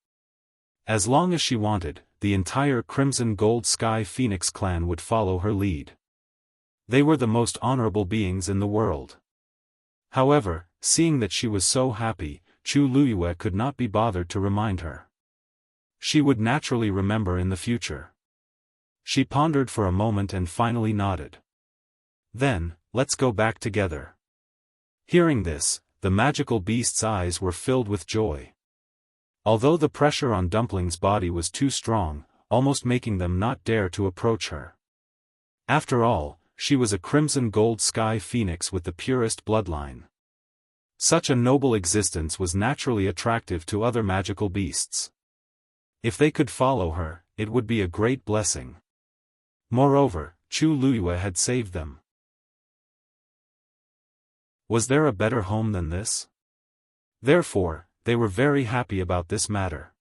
As long as she wanted, the entire Crimson Gold Sky Phoenix clan would follow her lead. They were the most honorable beings in the world. However, seeing that she was so happy, Chu Luyue could not be bothered to remind her. She would naturally remember in the future. She pondered for a moment and finally nodded. "Then, let's go back together." Hearing this, the magical beast's eyes were filled with joy. Although the pressure on Dumpling's body was too strong, almost making them not dare to approach her. After all, she was a Crimson Gold Sky Phoenix with the purest bloodline. Such a noble existence was naturally attractive to other magical beasts. If they could follow her, it would be a great blessing. Moreover, Chu Luyue had saved them. Was there a better home than this? Therefore, they were very happy about this matter.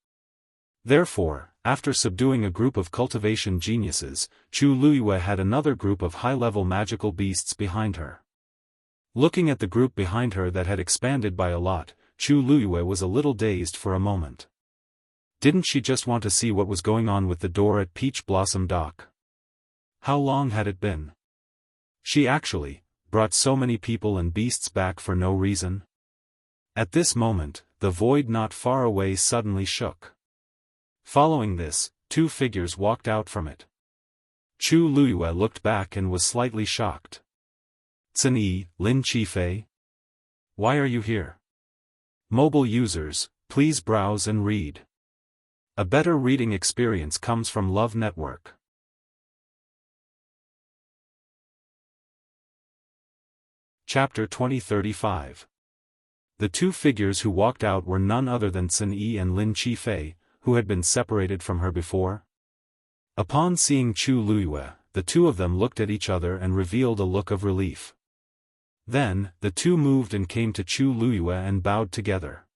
Therefore, after subduing a group of cultivation geniuses, Chu Luyue had another group of high-level magical beasts behind her. Looking at the group behind her that had expanded by a lot, Chu Luyue was a little dazed for a moment. Didn't she just want to see what was going on with the door at Peach Blossom Dock? How long had it been? She actually brought so many people and beasts back for no reason? At this moment, the void not far away suddenly shook. Following this, two figures walked out from it. Chu Luyue looked back and was slightly shocked. Zhen Yi, Lin Qifei? Why are you here? Mobile users, please browse and read. A better reading experience comes from Love Network. Chapter 2035. The two figures who walked out were none other than Zhen Yi and Lin Qifei, who had been separated from her before. Upon seeing Chu Luyue, the two of them looked at each other and revealed a look of relief. Then, the two moved and came to Chu Luyue and bowed together.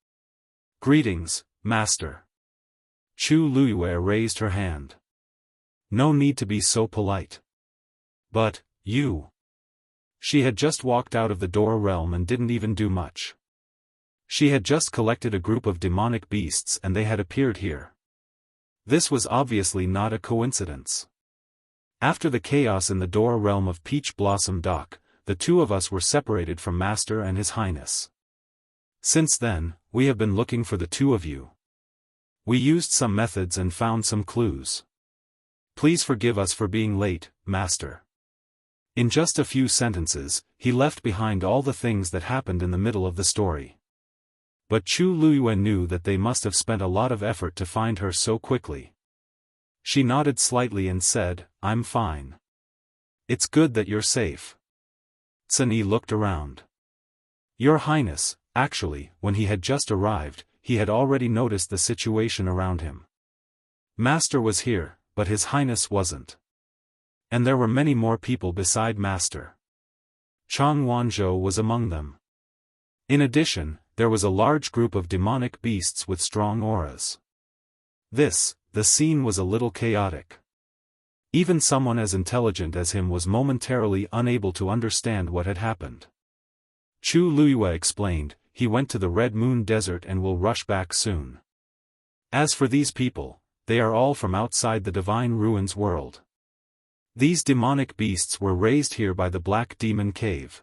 Greetings, Master. Chu Luyue raised her hand. No need to be so polite. But, you. She had just walked out of the Dora realm and didn't even do much. She had just collected a group of demonic beasts and they had appeared here. This was obviously not a coincidence. After the chaos in the Dora realm of Peach Blossom Dock, the two of us were separated from Master and His Highness. Since then, we have been looking for the two of you. We used some methods and found some clues. Please forgive us for being late, Master. In just a few sentences, he left behind all the things that happened in the middle of the story. But Chu Luyue knew that they must have spent a lot of effort to find her so quickly. She nodded slightly and said, I'm fine. It's good that you're safe. Zhen Yi looked around. Your Highness, actually, when he had just arrived, he had already noticed the situation around him. Master was here, but His Highness wasn't. And there were many more people beside Master. Chang Wanzhou was among them. In addition, there was a large group of demonic beasts with strong auras. The scene was a little chaotic. Even someone as intelligent as him was momentarily unable to understand what had happened. Chu Luyue explained, he went to the Red Moon Desert and will rush back soon. As for these people, they are all from outside the Divine Ruins world. These demonic beasts were raised here by the Black Demon Cave.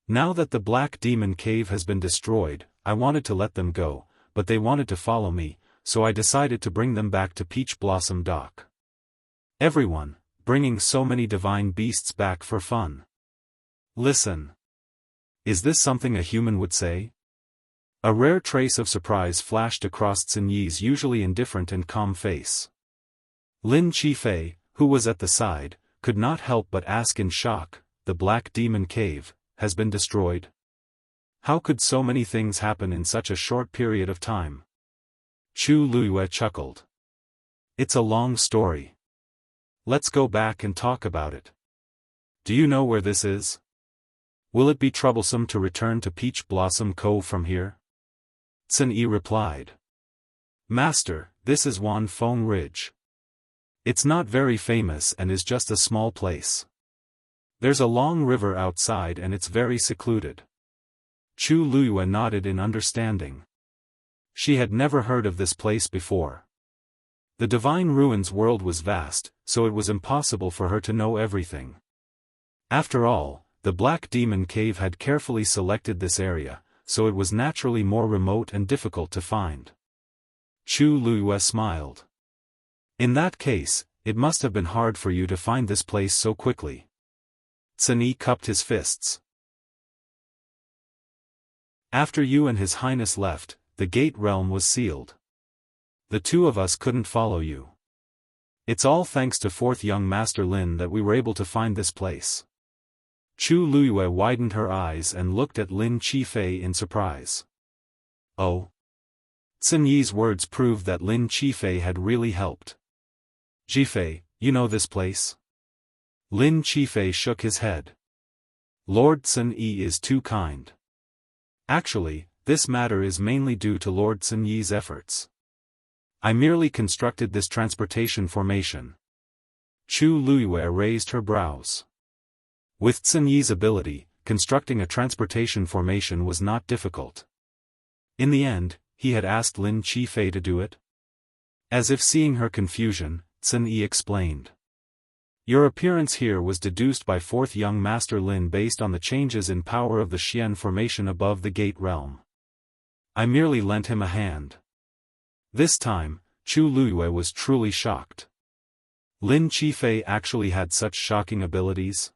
Now that the Black Demon Cave has been destroyed, I wanted to let them go, but they wanted to follow me, so I decided to bring them back to Peach Blossom Dock. Everyone, bringing so many divine beasts back for fun. Listen. Is this something a human would say? A rare trace of surprise flashed across Zhen Yi's usually indifferent and calm face. Lin Qifei, who was at the side, could not help but ask in shock, the Black Demon Cave has been destroyed? How could so many things happen in such a short period of time? Chu Luyue chuckled. It's a long story. Let's go back and talk about it. Do you know where this is? Will it be troublesome to return to Peach Blossom Cove from here? Zhen Yi replied. Master, this is Wanfeng Ridge. It's not very famous and is just a small place. There's a long river outside and it's very secluded. Chu Luyue nodded in understanding. She had never heard of this place before. The Divine Ruins world was vast, so it was impossible for her to know everything. After all, the Black Demon Cave had carefully selected this area, so it was naturally more remote and difficult to find. Chu Luyue smiled. In that case, it must have been hard for you to find this place so quickly. Zhen Yi cupped his fists. After you and His Highness left, the gate realm was sealed. The two of us couldn't follow you. It's all thanks to fourth young Master Lin that we were able to find this place. Chu Luyue widened her eyes and looked at Lin Qifei in surprise. Oh. Zhen Yi's words proved that Lin Qifei had really helped. Qifei, you know this place? Lin Qifei shook his head. Lord Zhen Yi is too kind. Actually, this matter is mainly due to Lord Zhen Yi's efforts. I merely constructed this transportation formation. Chu Luyue raised her brows. With Zhen Yi's ability, constructing a transportation formation was not difficult. In the end, he had asked Lin Qifei to do it? As if seeing her confusion, Sun Yi explained. Your appearance here was deduced by fourth young Master Lin based on the changes in power of the Xian formation above the gate realm. I merely lent him a hand. This time, Chu Luiyue was truly shocked. Lin Qifei actually had such shocking abilities?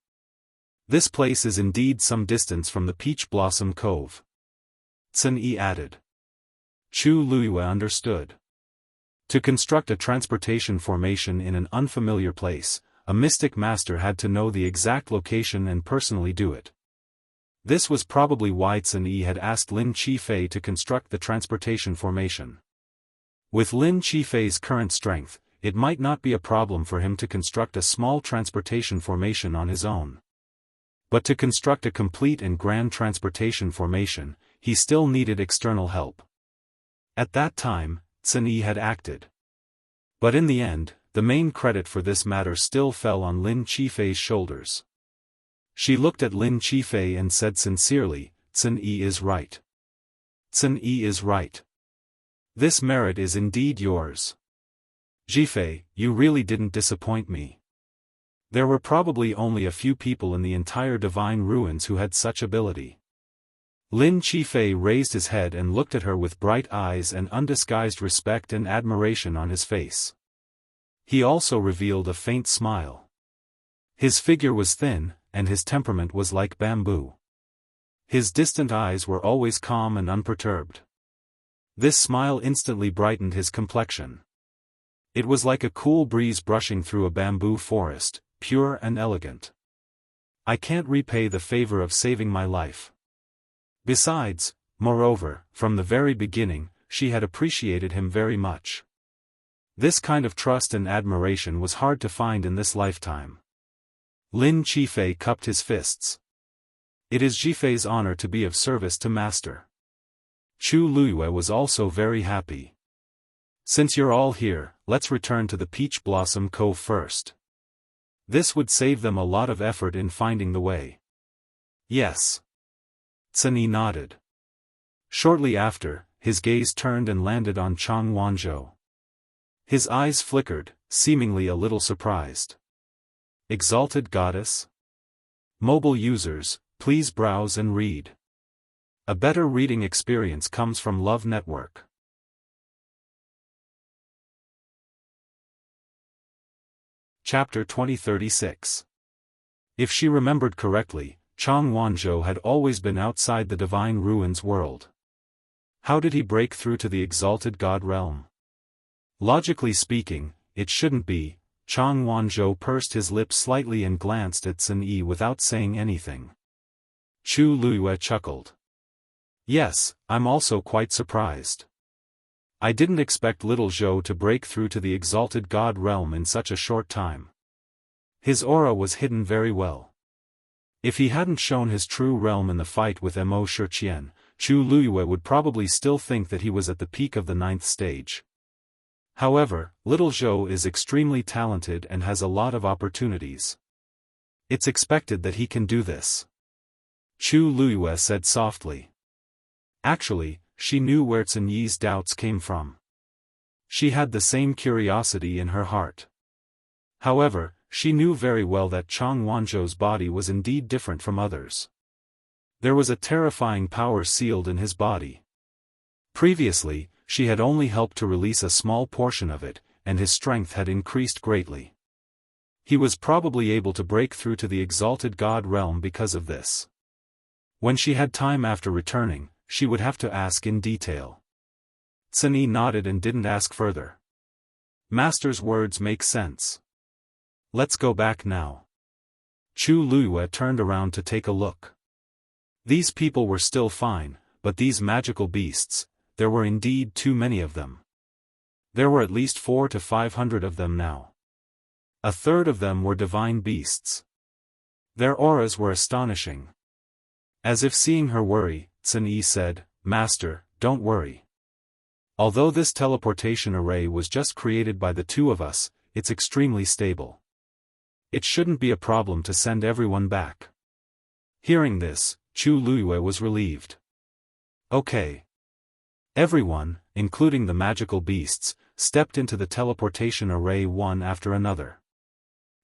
This place is indeed some distance from the Peach Blossom Cove. Sun Yi added. Chu Luiyue understood. To construct a transportation formation in an unfamiliar place, a mystic master had to know the exact location and personally do it. This was probably why Sun Yi had asked Lin Qifei to construct the transportation formation. With Lin Qifei's current strength, it might not be a problem for him to construct a small transportation formation on his own. But to construct a complete and grand transportation formation, he still needed external help. At that time, Sun Yi had acted. But in the end, the main credit for this matter still fell on Lin Qifei's shoulders. She looked at Lin Qifei and said sincerely, Sun Yi is right. Sun Yi is right. This merit is indeed yours. Qifei, you really didn't disappoint me. There were probably only a few people in the entire Divine Ruins who had such ability. Lin Qifei raised his head and looked at her with bright eyes and undisguised respect and admiration on his face. He also revealed a faint smile. His figure was thin, and his temperament was like bamboo. His distant eyes were always calm and unperturbed. This smile instantly brightened his complexion. It was like a cool breeze brushing through a bamboo forest, pure and elegant. I can't repay the favor of saving my life. Besides, moreover, from the very beginning, she had appreciated him very much. This kind of trust and admiration was hard to find in this lifetime. Lin Qifei cupped his fists. It is Qifei's honor to be of service to Master. Chu Luiyue was also very happy. Since you're all here, let's return to the Peach Blossom Cove first. This would save them a lot of effort in finding the way. Yes. Sun Yi nodded. Shortly after, his gaze turned and landed on Chang Wanzhou. His eyes flickered, seemingly a little surprised. Exalted Goddess? Mobile users, please browse and read. A better reading experience comes from Love Network. Chapter 2036. If she remembered correctly, Chang Wanzhou had always been outside the Divine Ruins world. How did he break through to the Exalted God realm? Logically speaking, it shouldn't be. Chang Wanzhou pursed his lips slightly and glanced at Sun Yi without saying anything. Chu Luiyue chuckled. Yes, I'm also quite surprised. I didn't expect little Zhou to break through to the Exalted God realm in such a short time. His aura was hidden very well. If he hadn't shown his true realm in the fight with Mo Shiqian, Chu Luiyue would probably still think that he was at the peak of the 9th stage. However, little Zhou is extremely talented and has a lot of opportunities. It's expected that he can do this. Chu Luiyue said softly. Actually, she knew where Sun Yi's doubts came from. She had the same curiosity in her heart. However, she knew very well that Chang Wanzhou's body was indeed different from others. There was a terrifying power sealed in his body. Previously, she had only helped to release a small portion of it, and his strength had increased greatly. He was probably able to break through to the Exalted God realm because of this. When she had time after returning, she would have to ask in detail. Sun Yi nodded and didn't ask further. Master's words make sense. Let's go back now. Chu Luiyue turned around to take a look. These people were still fine, but these magical beasts, there were indeed too many of them. There were at least 400 to 500 of them now. A third of them were divine beasts. Their auras were astonishing. As if seeing her worry, Sun Yi said, Master, don't worry. Although this teleportation array was just created by the two of us, it's extremely stable. It shouldn't be a problem to send everyone back. Hearing this, Chu Luiyue was relieved. Okay. Everyone, including the magical beasts, stepped into the teleportation array one after another.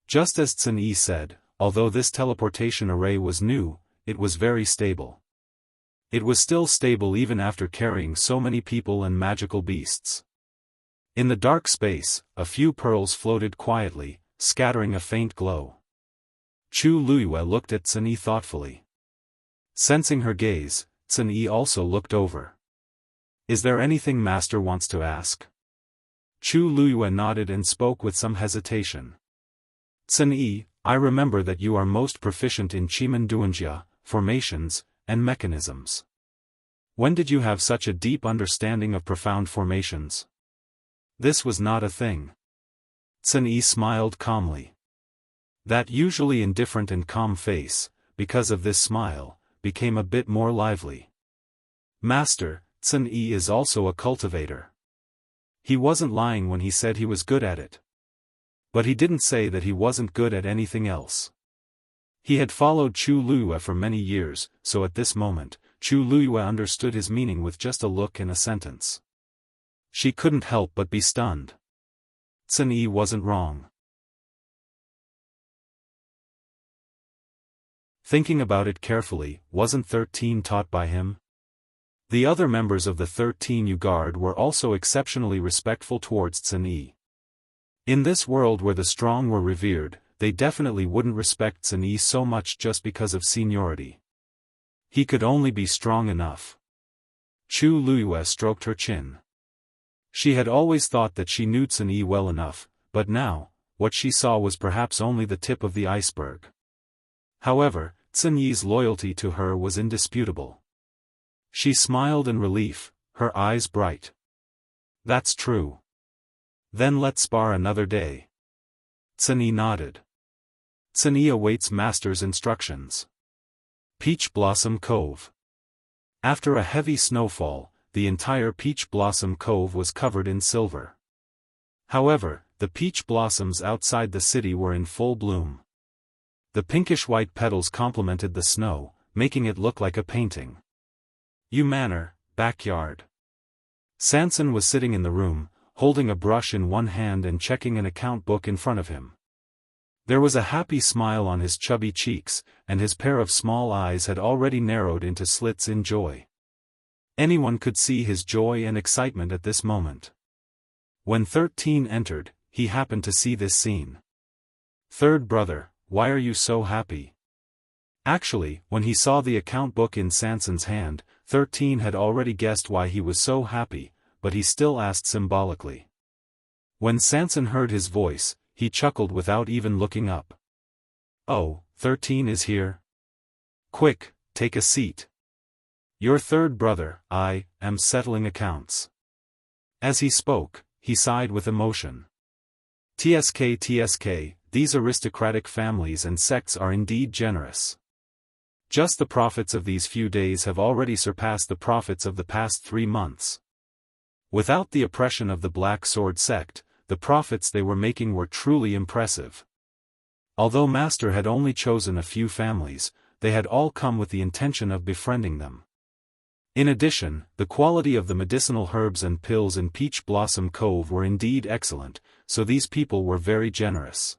Just as Cin-Yi said, although this teleportation array was new, it was very stable. It was still stable even after carrying so many people and magical beasts. In the dark space, a few pearls floated quietly, scattering a faint glow. Chu Luiyue looked at Cin-Yi thoughtfully. Sensing her gaze, Cin-Yi also looked over. "Is there anything Master wants to ask?" Chu Luiyue nodded and spoke with some hesitation. "Cin-Yi, I remember that you are most proficient in Chimen Duanjia, formations, and mechanisms. When did you have such a deep understanding of profound formations?" This was not a thing. Cin-Yi smiled calmly. That usually indifferent and calm face, because of this smile, became a bit more lively. "Master, Cin-Yi is also a cultivator. He wasn't lying when he said he was good at it. But he didn't say that he wasn't good at anything else." He had followed Chu Luiyue for many years, so at this moment, Chu Luiyue understood his meaning with just a look and a sentence. She couldn't help but be stunned. Cin-Yi wasn't wrong. Thinking about it carefully, wasn't 13 taught by him? The other members of the 13U Guard were also exceptionally respectful towards Cin-Yi. In this world where the strong were revered, they definitely wouldn't respect Cin-Yi so much just because of seniority. He could only be strong enough. Chu Luiyue stroked her chin. She had always thought that she knew Cin-Yi well enough, but now, what she saw was perhaps only the tip of the iceberg. However, Cin-Yi's loyalty to her was indisputable. She smiled in relief, her eyes bright. "That's true. Then let's spar another day." Cin-Yi nodded. Cin-Yi awaits Master's instructions. Peach Blossom Cove. After a heavy snowfall, the entire Peach Blossom Cove was covered in silver. However, the peach blossoms outside the city were in full bloom. The pinkish-white petals complemented the snow, making it look like a painting. Manor, backyard. Sanson was sitting in the room, holding a brush in one hand and checking an account book in front of him. There was a happy smile on his chubby cheeks, and his pair of small eyes had already narrowed into slits in joy. Anyone could see his joy and excitement at this moment. When 13 entered, he happened to see this scene. "Third brother, why are you so happy?" Actually, when he saw the account book in Sanson's hand, 13 had already guessed why he was so happy, but he still asked symbolically. When Sanson heard his voice, he chuckled without even looking up. "Oh, 13 is here? Quick, take a seat. Your third brother, I am settling accounts." As he spoke, he sighed with emotion. TSK, these aristocratic families and sects are indeed generous. Just the profits of these few days have already surpassed the profits of the past 3 months. Without the oppression of the Black Sword sect, the profits they were making were truly impressive. Although Master had only chosen a few families, they had all come with the intention of befriending them. In addition, the quality of the medicinal herbs and pills in Peach Blossom Cove were indeed excellent, so these people were very generous.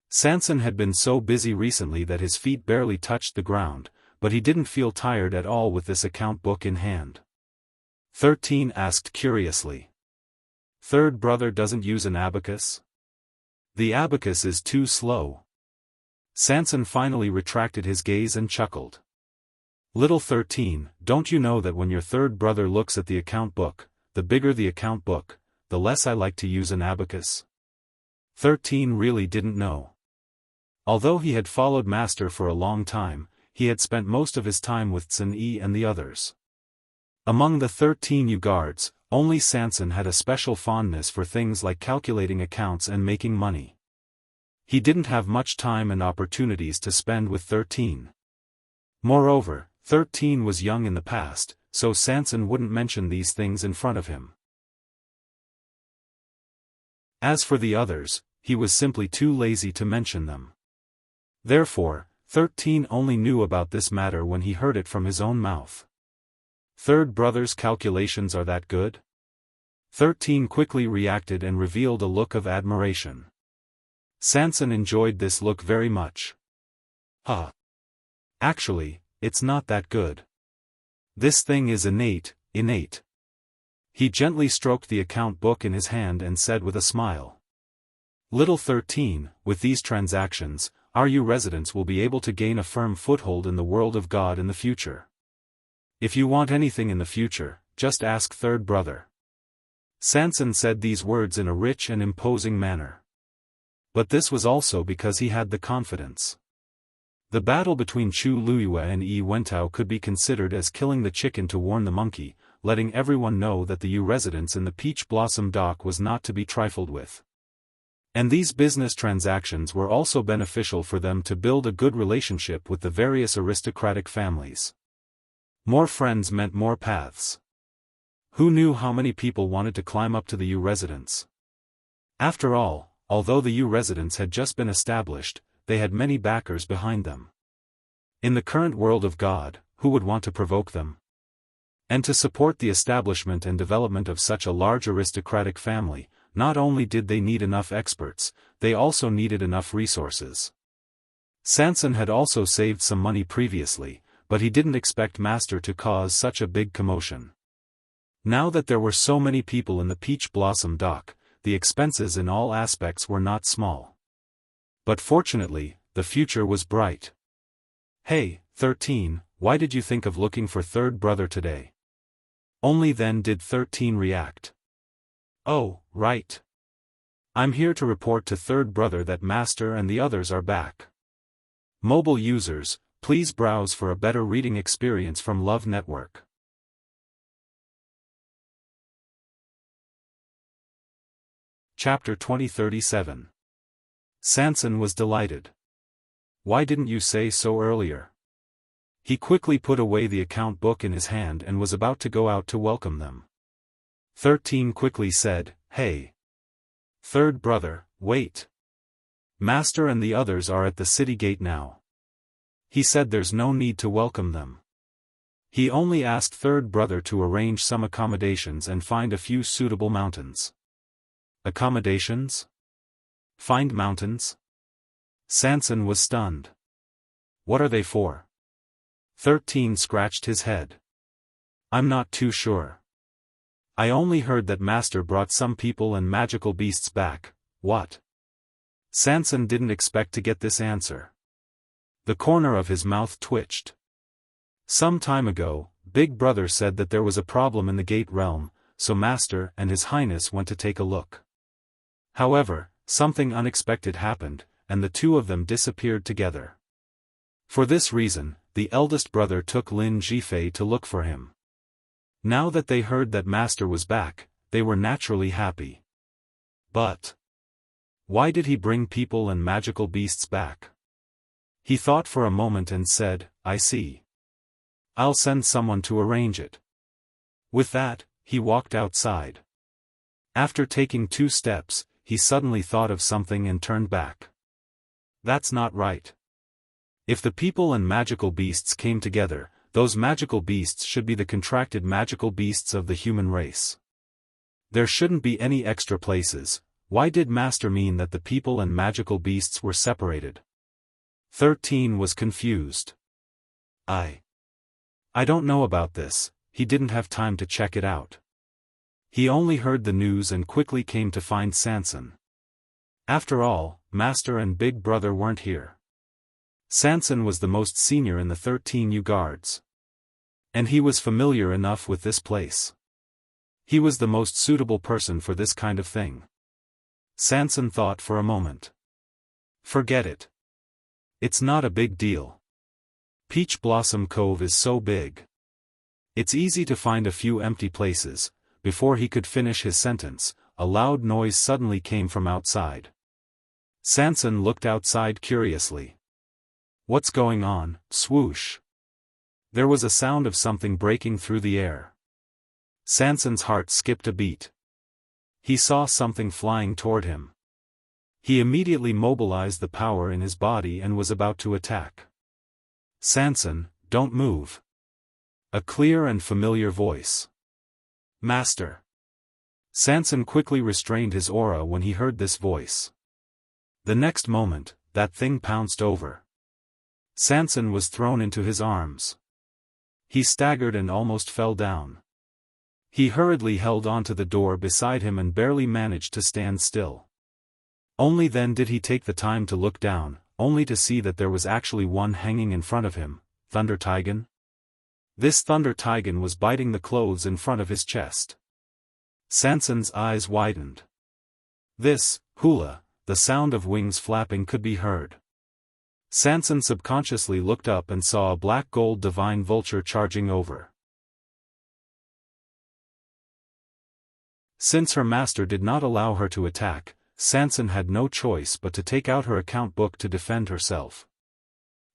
Sanson had been so busy recently that his feet barely touched the ground, but he didn't feel tired at all with this account book in hand. 13 asked curiously. "Third brother doesn't use an abacus?" "The abacus is too slow." Sanson finally retracted his gaze and chuckled. "Little 13, don't you know that when your third brother looks at the account book, the bigger the account book, the less I like to use an abacus?" 13 really didn't know. Although he had followed Master for a long time, he had spent most of his time with Cin-Yi and the others. Among the 13U guards, only Sanson had a special fondness for things like calculating accounts and making money. He didn't have much time and opportunities to spend with 13. Moreover, 13 was young in the past, so Sanson wouldn't mention these things in front of him. As for the others, he was simply too lazy to mention them. Therefore, 13 only knew about this matter when he heard it from his own mouth. Third brother's calculations are that good? 13 quickly reacted and revealed a look of admiration. Sanson enjoyed this look very much. Actually, it's not that good. This thing is innate. He gently stroked the account book in his hand and said with a smile. Little 13, with these transactions, our residents will be able to gain a firm foothold in the world of God in the future. If you want anything in the future, just ask third brother. Sanson said these words in a rich and imposing manner. But this was also because he had the confidence. The battle between Chu Luiyue and Yi Wentao could be considered as killing the chicken to warn the monkey, letting everyone know that the residence in the Peach Blossom Dock was not to be trifled with. And these business transactions were also beneficial for them to build a good relationship with the various aristocratic families. More friends meant more paths. Who knew how many people wanted to climb up to the residence? After all, although the residence had just been established, they had many backers behind them. In the current world of God, who would want to provoke them? And to support the establishment and development of such a large aristocratic family, not only did they need enough experts, they also needed enough resources. Sanson had also saved some money previously, but he didn't expect Master to cause such a big commotion. Now that there were so many people in the Peach Blossom Dock, the expenses in all aspects were not small. But fortunately, the future was bright. Hey, 13, why did you think of looking for third brother today? Only then did 13 react. Oh, right. I'm here to report to third brother that Master and the others are back. Mobile users, please browse for a better reading experience from Love Network. Chapter 2037. Sanson was delighted. Why didn't you say so earlier? He quickly put away the account book in his hand and was about to go out to welcome them. 13 quickly said, Hey. Third brother, wait. Master and the others are at the city gate now. He said there's no need to welcome them. He only asked third brother to arrange some accommodations and find a few suitable mountains. Accommodations? Find mountains? Sanson was stunned. What are they for? 13 scratched his head. I'm not too sure. I only heard that Master brought some people and magical beasts back. What? Sanson didn't expect to get this answer. The corner of his mouth twitched. Some time ago, Big Brother said that there was a problem in the Gate Realm, so Master and His Highness went to take a look. However, something unexpected happened, and the two of them disappeared together. For this reason, the eldest brother took Lin Zhifei to look for him. Now that they heard that Master was back, they were naturally happy. But why did he bring people and magical beasts back? He thought for a moment and said, I see. I'll send someone to arrange it. With that, he walked outside. After taking 2 steps, he suddenly thought of something and turned back. That's not right. If the people and magical beasts came together, those magical beasts should be the contracted magical beasts of the human race. There shouldn't be any extra places. Why did Master mean that the people and magical beasts were separated? 13 was confused. I don't know about this. He didn't have time to check it out. He only heard the news and quickly came to find Sanson. After all, Master and Big Brother weren't here. Sanson was the most senior in the 13 guards. And he was familiar enough with this place. He was the most suitable person for this kind of thing. Sanson thought for a moment. Forget it. It's not a big deal. Peach Blossom Cove is so big. It's easy to find a few empty places. Before he could finish his sentence, a loud noise suddenly came from outside. Sanson looked outside curiously. What's going on? Swoosh. There was a sound of something breaking through the air. Sanson's heart skipped a beat. He saw something flying toward him. He immediately mobilized the power in his body and was about to attack. Sanson, don't move. A clear and familiar voice. Master. Sanson quickly restrained his aura when he heard this voice. The next moment, that thing pounced over. Sanson was thrown into his arms. He staggered and almost fell down. He hurriedly held onto the door beside him and barely managed to stand still. Only then did he take the time to look down, only to see that there was actually one hanging in front of him, Thunder Tigan. This Thunder Tigan was biting the clothes in front of his chest. Sanson's eyes widened. This, hula, the sound of wings flapping could be heard. Sanson subconsciously looked up and saw a black gold divine vulture charging over. Since her master did not allow her to attack, Sanson had no choice but to take out her account book to defend herself.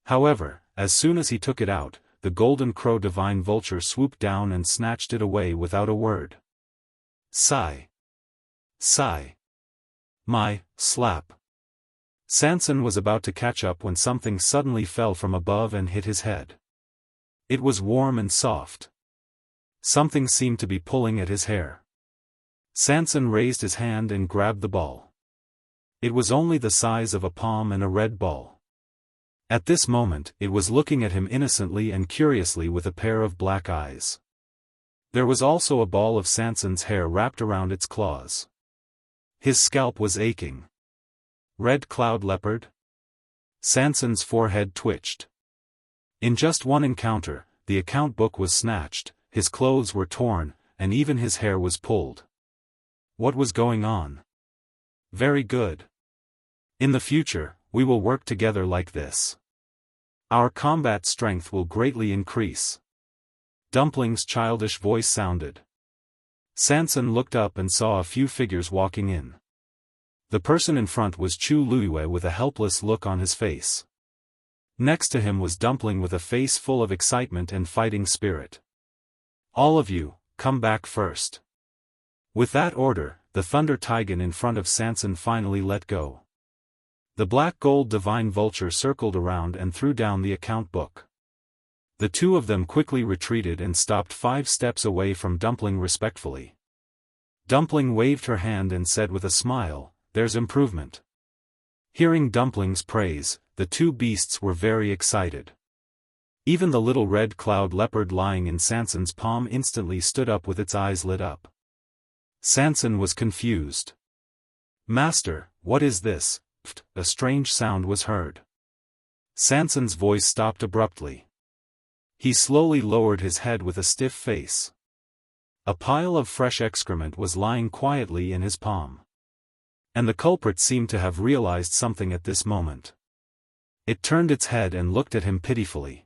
However, as soon as he took it out, the golden crow divine vulture swooped down and snatched it away without a word. Sigh. Sigh. My, slap. Sanson was about to catch up when something suddenly fell from above and hit his head. It was warm and soft. Something seemed to be pulling at his hair. Sanson raised his hand and grabbed the ball. It was only the size of a palm and a red ball. At this moment, it was looking at him innocently and curiously with a pair of black eyes. There was also a ball of Sanson's hair wrapped around its claws. His scalp was aching. Red cloud leopard? Sanson's forehead twitched. In just one encounter, the account book was snatched, his clothes were torn, and even his hair was pulled. What was going on? Very good. In the future, we will work together like this. Our combat strength will greatly increase. Dumpling's childish voice sounded. Sanson looked up and saw a few figures walking in. The person in front was Chu Luiyue with a helpless look on his face. Next to him was Dumpling with a face full of excitement and fighting spirit. All of you, come back first. With that order, the Thunder Tigan in front of Sanson finally let go. The black gold divine vulture circled around and threw down the account book. The two of them quickly retreated and stopped 5 steps away from Dumpling respectfully. Dumpling waved her hand and said with a smile, "There's improvement." Hearing Dumpling's praise, the two beasts were very excited. Even the little red cloud leopard lying in Sanson's palm instantly stood up with its eyes lit up. Sanson was confused. "Master, what is this?" A strange sound was heard. Sanson's voice stopped abruptly. He slowly lowered his head with a stiff face. A pile of fresh excrement was lying quietly in his palm. And the culprit seemed to have realized something at this moment. It turned its head and looked at him pitifully.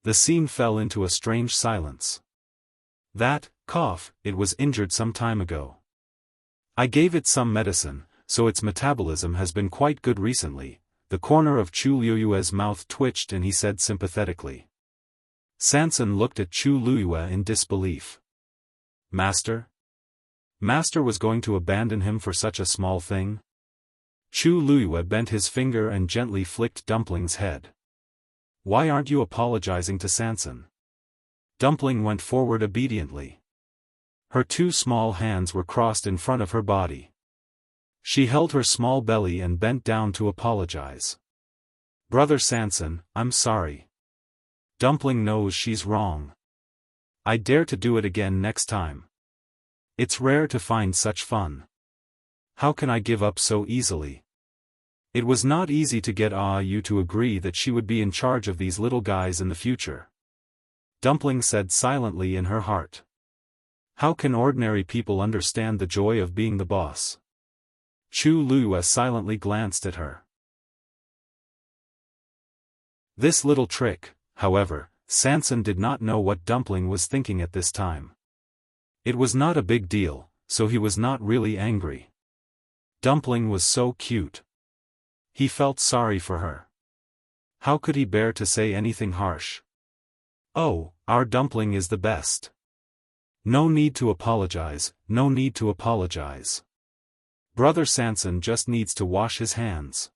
The scene fell into a strange silence. "That, cough, it was injured some time ago. I gave it some medicine, so its metabolism has been quite good recently." The corner of Chu Luiyue's mouth twitched and he said sympathetically. Sanson looked at Chu Luiyue in disbelief. "Master? Master was going to abandon him for such a small thing?" Chu Luiyue bent his finger and gently flicked Dumpling's head. "Why aren't you apologizing to Sanson?" Dumpling went forward obediently. Her 2 small hands were crossed in front of her body. She held her small belly and bent down to apologize. "Brother Sanson, I'm sorry. Dumpling knows she's wrong. I dare to do it again next time. It's rare to find such fun. How can I give up so easily?" It was not easy to get Yu to agree that she would be in charge of these little guys in the future. Dumpling said silently in her heart. How can ordinary people understand the joy of being the boss? Chu Luiyue silently glanced at her. This little trick, however, Sanson did not know what Dumpling was thinking at this time. It was not a big deal, so he was not really angry. Dumpling was so cute. He felt sorry for her. How could he bear to say anything harsh? "Oh, our Dumpling is the best. No need to apologize, no need to apologize. Brother Sanson just needs to wash his hands.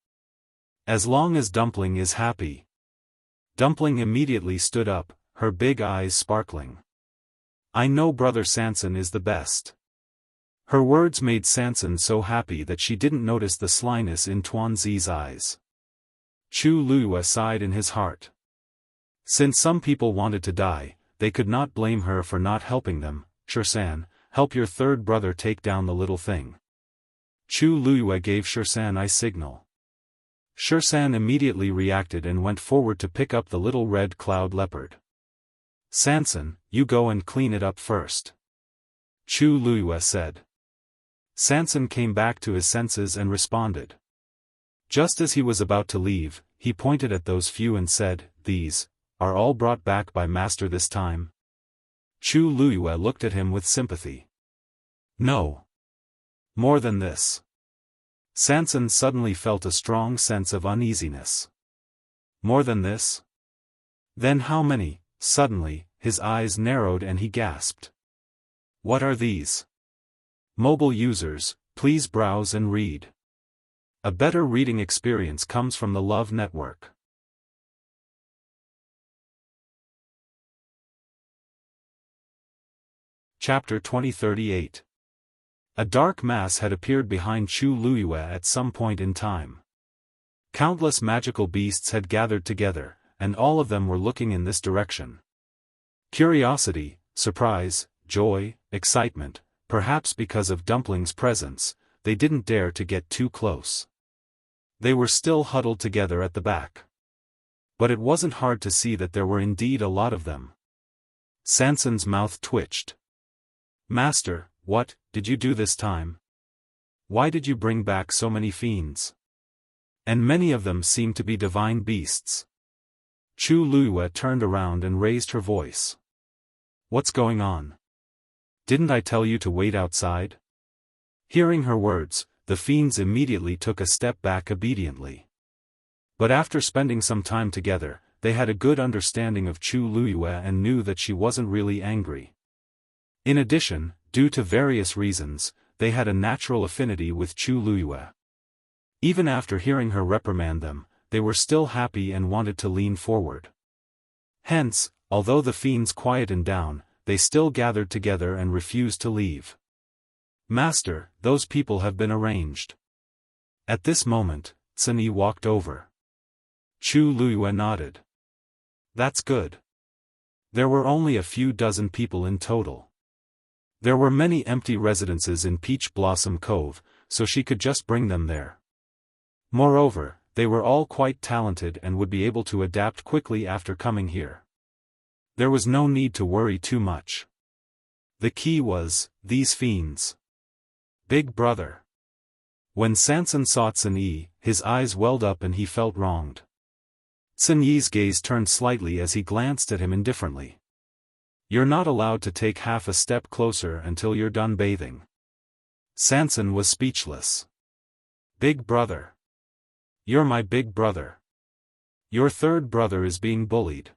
As long as Dumpling is happy." Dumpling immediately stood up, her big eyes sparkling. I know Brother Sanson is the best. Her words made Sanson so happy that she didn't notice the slyness in Tuanzi's eyes. Chu Luiyue sighed in his heart. Since some people wanted to die, they could not blame her for not helping them. Shersan, help your third brother take down the little thing. Chu Luiyue gave Shersan a signal. Shersan immediately reacted and went forward to pick up the little red cloud leopard. Sanson, you go and clean it up first. Chu Luiyue said. Sanson came back to his senses and responded. Just as he was about to leave, he pointed at those few and said, "These are all brought back by Master this time?" Chu Luiyue looked at him with sympathy. No. More than this. Sanson suddenly felt a strong sense of uneasiness. More than this? Then how many? Suddenly, his eyes narrowed and he gasped. What are these? Mobile users, please browse and read. A better reading experience comes from the Love Network. Chapter 2038. A dark mass had appeared behind Chu Luiyue at some point in time. Countless magical beasts had gathered together, and all of them were looking in this direction. Curiosity, surprise, joy, excitement, perhaps because of Dumpling's presence, they didn't dare to get too close. They were still huddled together at the back. But it wasn't hard to see that there were indeed a lot of them. Sanson's mouth twitched. Master, what did you do this time? Why did you bring back so many fiends? And many of them seemed to be divine beasts. Chu Luiyue turned around and raised her voice. What's going on? Didn't I tell you to wait outside? Hearing her words, the fiends immediately took a step back obediently. But after spending some time together, they had a good understanding of Chu Luiyue and knew that she wasn't really angry. In addition, due to various reasons, they had a natural affinity with Chu Luiyue. Even after hearing her reprimand them, they were still happy and wanted to lean forward. Hence, although the fiends quietened down, they still gathered together and refused to leave. Master, those people have been arranged. At this moment, Cini walked over. Chu Luiyue nodded. That's good. There were only a few dozen people in total. There were many empty residences in Peach Blossom Cove, so she could just bring them there. Moreover, they were all quite talented and would be able to adapt quickly after coming here. There was no need to worry too much. The key was, these fiends. Big brother. When Sanson saw Cini, his eyes welled up and he felt wronged. Cini's gaze turned slightly as he glanced at him indifferently. You're not allowed to take half a step closer until you're done bathing. Sanson was speechless. Big brother. You're my big brother. Your third brother is being bullied.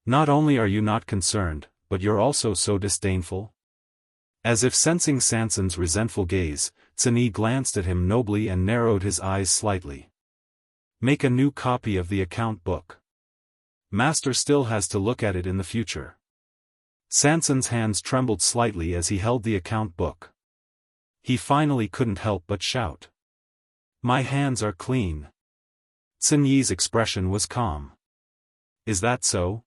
Not only are you not concerned, but you're also so disdainful. As if sensing Sanson's resentful gaze, Cini glanced at him nobly and narrowed his eyes slightly. Make a new copy of the account book. Master still has to look at it in the future. Sanson's hands trembled slightly as he held the account book. He finally couldn't help but shout. My hands are clean. Cini's expression was calm. Is that so?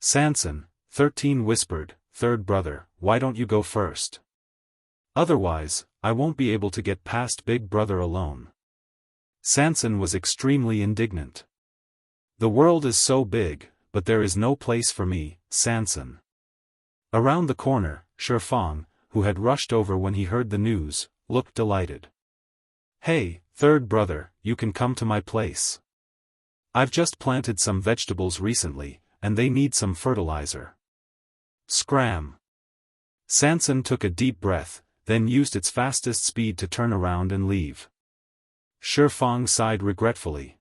Sanson, 13 whispered, third brother, why don't you go first? Otherwise, I won't be able to get past big brother alone. Sanson was extremely indignant. The world is so big, but there is no place for me, Sanson. Around the corner, Xiaofan, who had rushed over when he heard the news, looked delighted. Hey, third brother, you can come to my place. I've just planted some vegetables recently, and they need some fertilizer. Scram. Sanson took a deep breath, then used its fastest speed to turn around and leave. Xiaofan sighed regretfully.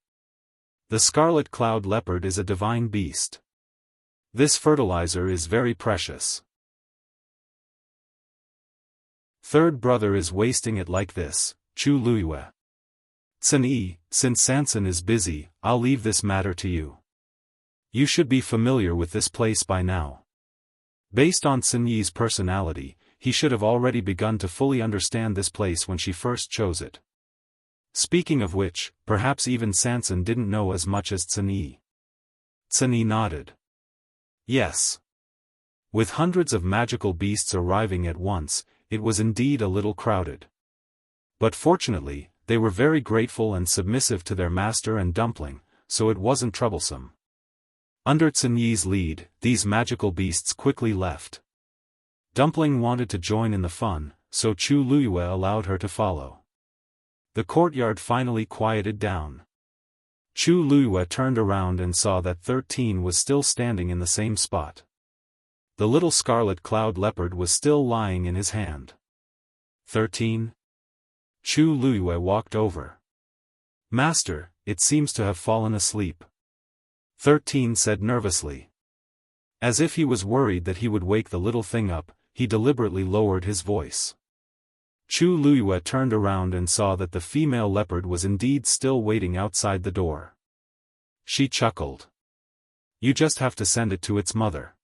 The scarlet cloud leopard is a divine beast. This fertilizer is very precious. Third brother is wasting it like this, Chu Luiyue. Cini, since Sanson is busy, I'll leave this matter to you. You should be familiar with this place by now. Based on Sun Yi's personality, he should have already begun to fully understand this place when she first chose it. Speaking of which, perhaps even Sanson didn't know as much as Sun Yi. Sun Yi nodded. Yes. With hundreds of magical beasts arriving at once, it was indeed a little crowded. But fortunately, they were very grateful and submissive to their master and Dumpling, so it wasn't troublesome. Under Sun Yi's lead, these magical beasts quickly left. Dumpling wanted to join in the fun, so Chu Luyue allowed her to follow. The courtyard finally quieted down. Chu Luyue turned around and saw that 13 was still standing in the same spot. The little scarlet cloud leopard was still lying in his hand. 13? Chu Luyue walked over. Master, it seems to have fallen asleep. 13 said nervously. As if he was worried that he would wake the little thing up, he deliberately lowered his voice. Chu Luyue turned around and saw that the female leopard was indeed still waiting outside the door. She chuckled. You just have to send it to its mother.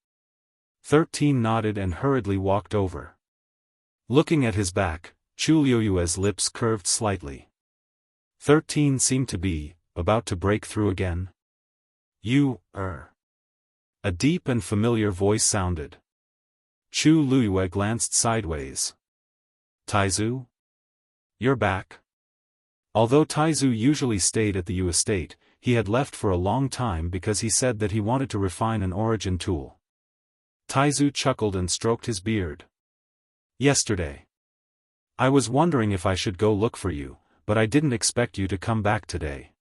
13 nodded and hurriedly walked over. Looking at his back, Chu Luyue's lips curved slightly. 13 seemed to be about to break through again. You, A deep and familiar voice sounded. Chu Luyue glanced sideways. Taizu? You're back? Although Taizu usually stayed at the Yu estate, he had left for a long time because he said that he wanted to refine an origin tool. Taizu chuckled and stroked his beard. Yesterday. I was wondering if I should go look for you, but I didn't expect you to come back today.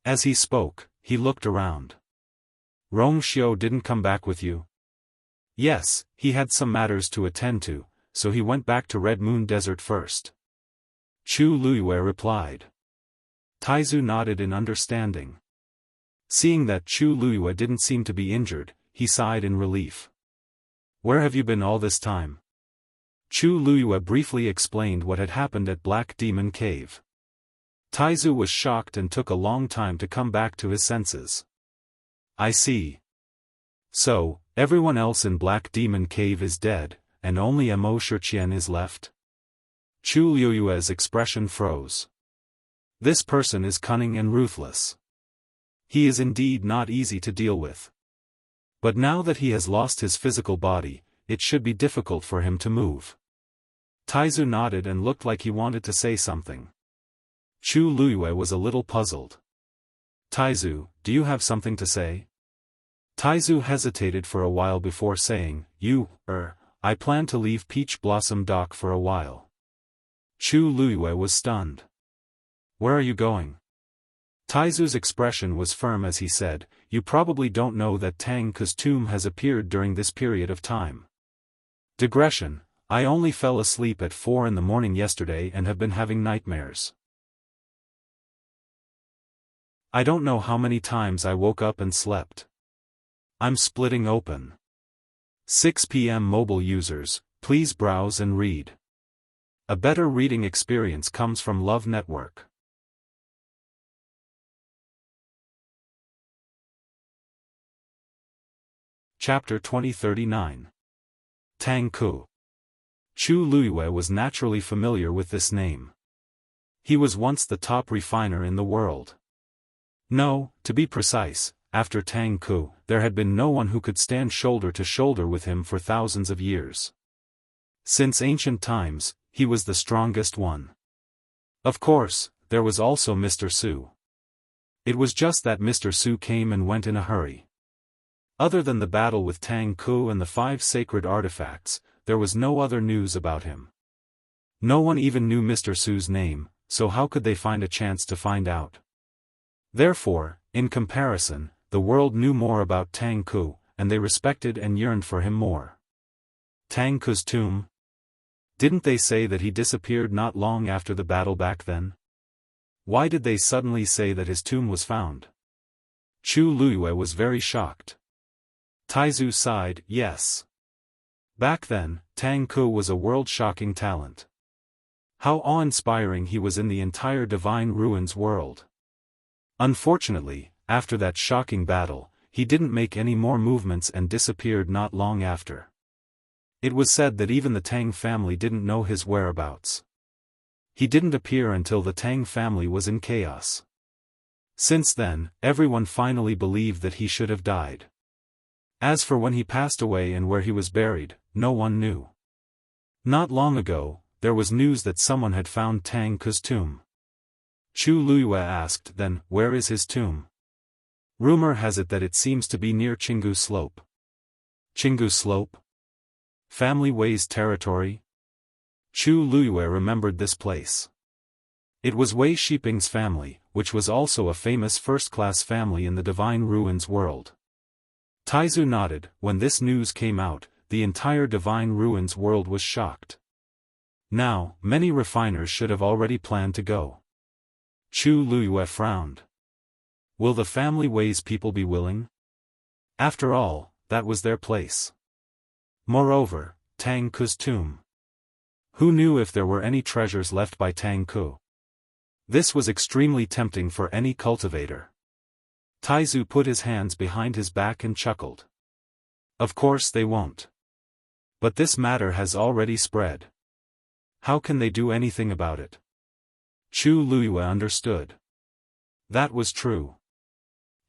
As he spoke, he looked around. Rong Xiu didn't come back with you? Yes, he had some matters to attend to, so he went back to Red Moon Desert first. Chu Luyue replied. Taizu nodded in understanding. Seeing that Chu Luyue didn't seem to be injured, he sighed in relief. Where have you been all this time? Chu Luyue briefly explained what had happened at Black Demon Cave. Taizu was shocked and took a long time to come back to his senses. I see. So, everyone else in Black Demon Cave is dead, and only Mo Shiqian is left? Chu Luyue's expression froze. This person is cunning and ruthless. He is indeed not easy to deal with. But now that he has lost his physical body, it should be difficult for him to move. Taizu nodded and looked like he wanted to say something. Chu Luyue was a little puzzled. Taizu, do you have something to say? Taizu hesitated for a while before saying, I plan to leave Peach Blossom Dock for a while. Chu Luyue was stunned. Where are you going? Taizu's expression was firm as he said, You probably don't know that Tang Ke's tomb has appeared during this period of time. Digression, I only fell asleep at 4 in the morning yesterday and have been having nightmares. I don't know how many times I woke up and slept. I'm splitting open. 6 p.m. Mobile users, please browse and read. A better reading experience comes from Love Network. Chapter 2039. Tang Ke. Chu Luyue was naturally familiar with this name. He was once the top refiner in the world. No, to be precise, after Tang Ke, there had been no one who could stand shoulder to shoulder with him for thousands of years. Since ancient times, he was the strongest one. Of course, there was also Mr. Su. It was just that Mr. Su came and went in a hurry. Other than the battle with Tang Ke and the 5 sacred artifacts, there was no other news about him. No one even knew Mr. Su's name, so how could they find a chance to find out? Therefore, in comparison, the world knew more about Tang Ke, and they respected and yearned for him more. Tang Ke's tomb? Didn't they say that he disappeared not long after the battle back then? Why did they suddenly say that his tomb was found? Chu Luyue was very shocked. Taizu sighed, yes. Back then, Tang Ke was a world-shocking talent. How awe-inspiring he was in the entire Divine Ruins world. Unfortunately, after that shocking battle, he didn't make any more movements and disappeared not long after. It was said that even the Tang family didn't know his whereabouts. He didn't appear until the Tang family was in chaos. Since then, everyone finally believed that he should have died. As for when he passed away and where he was buried, no one knew. Not long ago, there was news that someone had found Tang Ke's tomb. Chu Luiyue asked then, where is his tomb? Rumor has it that it seems to be near Qinggu Slope. Qinggu Slope? Family Wei's territory? Chu Luiyue remembered this place. It was Wei Shiping's family, which was also a famous first-class family in the Divine Ruins world. Taizu nodded. When this news came out, the entire Divine Ruins world was shocked. Now, many refiners should have already planned to go. Chu Luiyue frowned. Will the family Wei's people be willing? After all, that was their place. Moreover, Tang Ke's tomb. Who knew if there were any treasures left by Tang Ke? This was extremely tempting for any cultivator. Taizu put his hands behind his back and chuckled. Of course they won't. But this matter has already spread. How can they do anything about it? Chu Luiyue understood. That was true.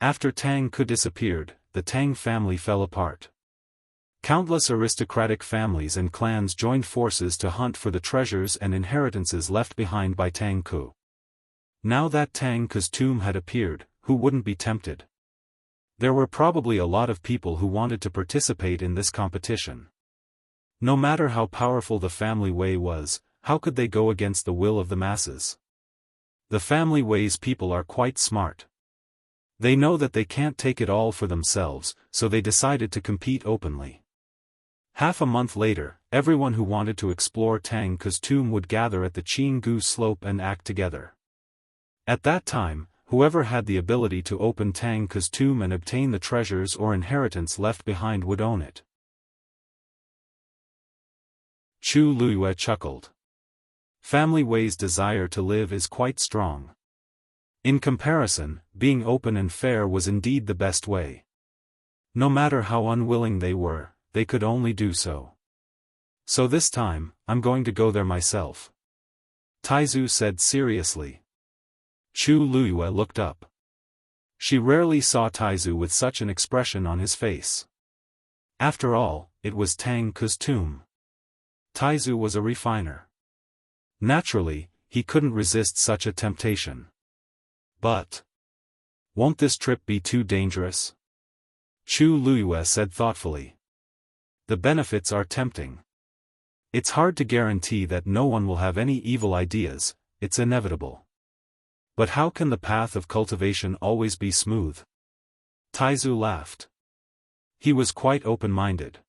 After Tang Ke disappeared, the Tang family fell apart. Countless aristocratic families and clans joined forces to hunt for the treasures and inheritances left behind by Tang Ke. Now that Tang Ke's tomb had appeared, who wouldn't be tempted? There were probably a lot of people who wanted to participate in this competition. No matter how powerful the family Wei was, how could they go against the will of the masses? The family Wei's people are quite smart. They know that they can't take it all for themselves, so they decided to compete openly. Half a month later, everyone who wanted to explore Tang Ke's tomb would gather at the Qinggu Slope and act together. At that time, whoever had the ability to open Tang Ke's tomb and obtain the treasures or inheritance left behind would own it. Chu Luiyue chuckled. Family Wei's desire to live is quite strong. In comparison, being open and fair was indeed the best way. No matter how unwilling they were, they could only do so. So this time, I'm going to go there myself. Taizu said seriously. Chu Luiyue looked up. She rarely saw Taizu with such an expression on his face. After all, it was Tang Ke's tomb. Taizu was a refiner. Naturally, he couldn't resist such a temptation. But won't this trip be too dangerous? Chu Luiyue said thoughtfully. The benefits are tempting. It's hard to guarantee that no one will have any evil ideas, it's inevitable. But how can the path of cultivation always be smooth? Taizu laughed. He was quite open-minded.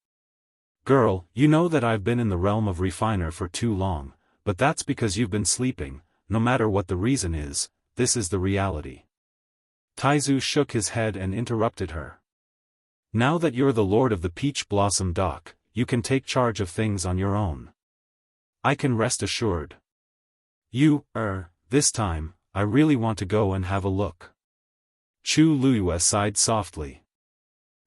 Girl, you know that I've been in the realm of refiner for too long, but that's because you've been sleeping. No matter what the reason is, this is the reality. Taizu shook his head and interrupted her. Now that you're the lord of the Peach Blossom Dock, you can take charge of things on your own. I can rest assured. This time, I really want to go and have a look. Chu Luiyue sighed softly.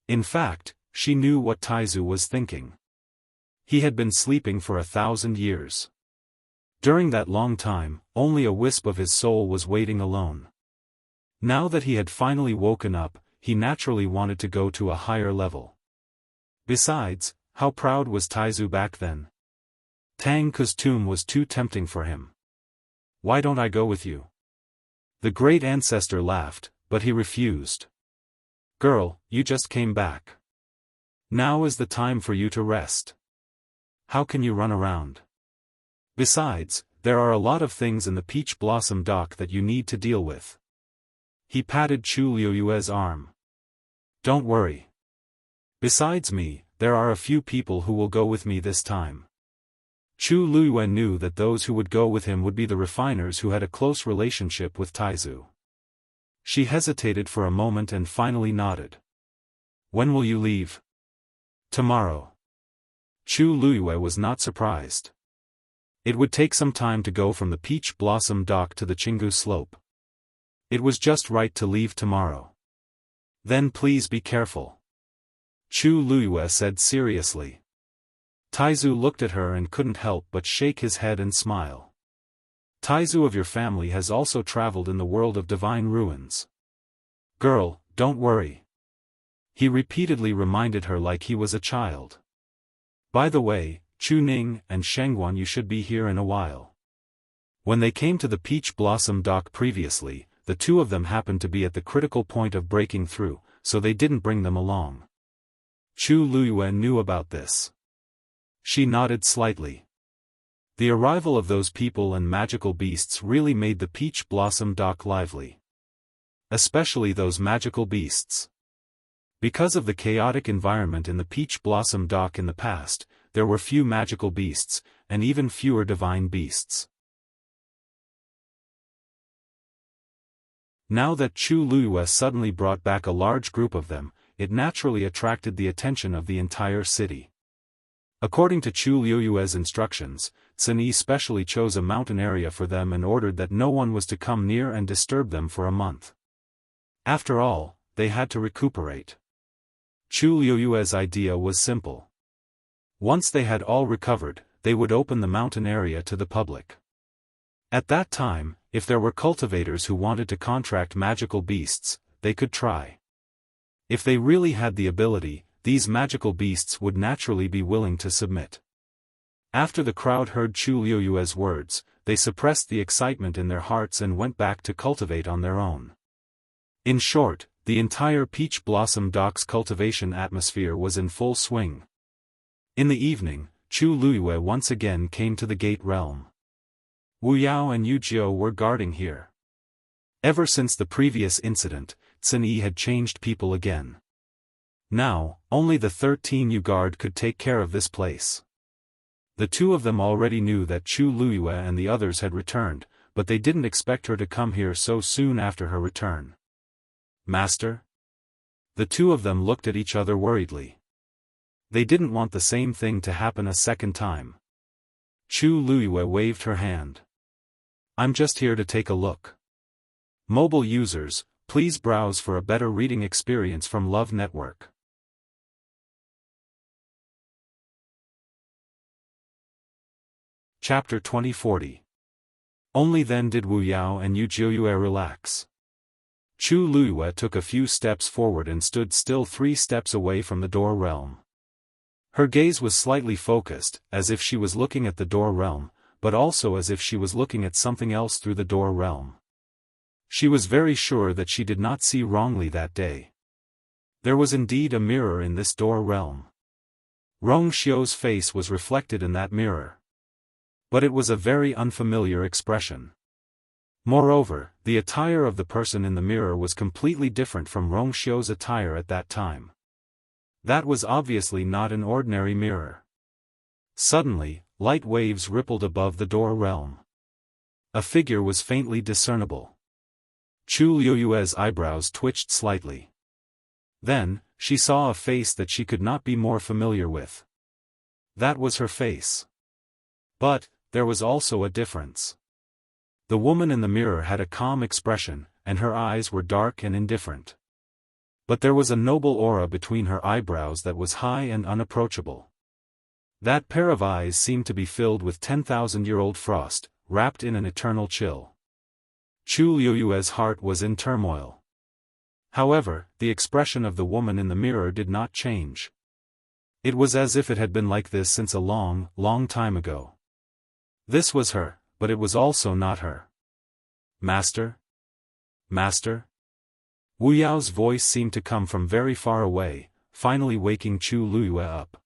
In fact, she knew what Taizu was thinking. He had been sleeping for 1,000 years. During that long time, only a wisp of his soul was waiting alone. Now that he had finally woken up, he naturally wanted to go to a higher level. Besides, how proud was Taizu back then? Tang Ke's tomb was too tempting for him. Why don't I go with you? The great ancestor laughed, but he refused. Girl, you just came back. Now is the time for you to rest. How can you run around? Besides, there are a lot of things in the Peach Blossom Dock that you need to deal with. He patted Chu Luiyue's arm. Don't worry. Besides me, there are a few people who will go with me this time. Chu Luiyue knew that those who would go with him would be the refiners who had a close relationship with Taizu. She hesitated for a moment and finally nodded. When will you leave? Tomorrow. Chu Luiyue was not surprised. It would take some time to go from the Peach Blossom Dock to the Qinggu Slope. It was just right to leave tomorrow. Then please be careful, Chu Luiyue said seriously. Taizu looked at her and couldn't help but shake his head and smile. Taizu of your family has also traveled in the world of divine ruins. Girl, don't worry. He repeatedly reminded her like he was a child. By the way, Chu Ning and Shengguan, you should be here in a while. When they came to the Peach Blossom dock previously, the two of them happened to be at the critical point of breaking through, so they didn't bring them along. Chu Luiyue knew about this. She nodded slightly. The arrival of those people and magical beasts really made the Peach Blossom dock lively. Especially those magical beasts. Because of the chaotic environment in the Peach Blossom dock in the past, there were few magical beasts, and even fewer divine beasts. Now that Chu Luiyue suddenly brought back a large group of them, it naturally attracted the attention of the entire city. According to Chu Luiyue's instructions, Cini specially chose a mountain area for them and ordered that no one was to come near and disturb them for a month. After all, they had to recuperate. Chu Luiyue's idea was simple. Once they had all recovered, they would open the mountain area to the public. At that time, if there were cultivators who wanted to contract magical beasts, they could try. If they really had the ability, these magical beasts would naturally be willing to submit. After the crowd heard Chu Luiyue's words, they suppressed the excitement in their hearts and went back to cultivate on their own. In short, the entire Peach Blossom Dock's cultivation atmosphere was in full swing. In the evening, Chu Luiyue once again came to the Gate Realm. Wu Yao and Yu Jiu were guarding here. Ever since the previous incident, Cini had changed people again. Now, only the 13 Yu guard could take care of this place. The two of them already knew that Chu Luiyue and the others had returned, but they didn't expect her to come here so soon after her return. Master? The two of them looked at each other worriedly. They didn't want the same thing to happen a second time. Chu Luiyue waved her hand. I'm just here to take a look. Mobile users, please browse for a better reading experience from Love Network. Chapter 2040. Only then did Wu Yao and Yu Jiu relax. Chu Luiyue took a few steps forward and stood still 3 steps away from the door realm. Her gaze was slightly focused, as if she was looking at the door realm, but also as if she was looking at something else through the door realm. She was very sure that she did not see wrongly that day. There was indeed a mirror in this door realm. Rong Xiu's face was reflected in that mirror. But it was a very unfamiliar expression. Moreover, the attire of the person in the mirror was completely different from Rong Xiu's attire at that time. That was obviously not an ordinary mirror. Suddenly, light waves rippled above the door realm. A figure was faintly discernible. Chu Luiyue's eyebrows twitched slightly. Then, she saw a face that she could not be more familiar with. That was her face. But, there was also a difference. The woman in the mirror had a calm expression, and her eyes were dark and indifferent. But there was a noble aura between her eyebrows that was high and unapproachable. That pair of eyes seemed to be filled with 10,000-year-old frost, wrapped in an eternal chill. Chu Luiyue's heart was in turmoil. However, the expression of the woman in the mirror did not change. It was as if it had been like this since a long, long time ago. This was her, but it was also not her. Master? Master? Wu Yao's voice seemed to come from very far away, finally waking Chu Luiyue up.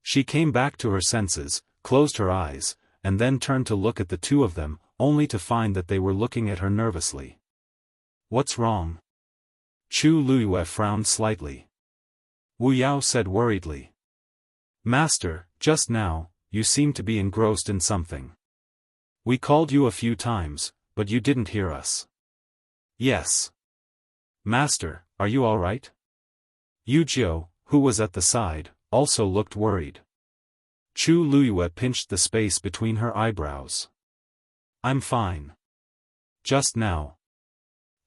She came back to her senses, closed her eyes, and then turned to look at the two of them, only to find that they were looking at her nervously. What's wrong? Chu Luiyue frowned slightly. Wu Yao said worriedly. Master, just now, you seemed to be engrossed in something. We called you a few times, but you didn't hear us. Yes. Master, are you all right? Yu Jiu, who was at the side, also looked worried. Chu Luiyue pinched the space between her eyebrows. I'm fine. Just now.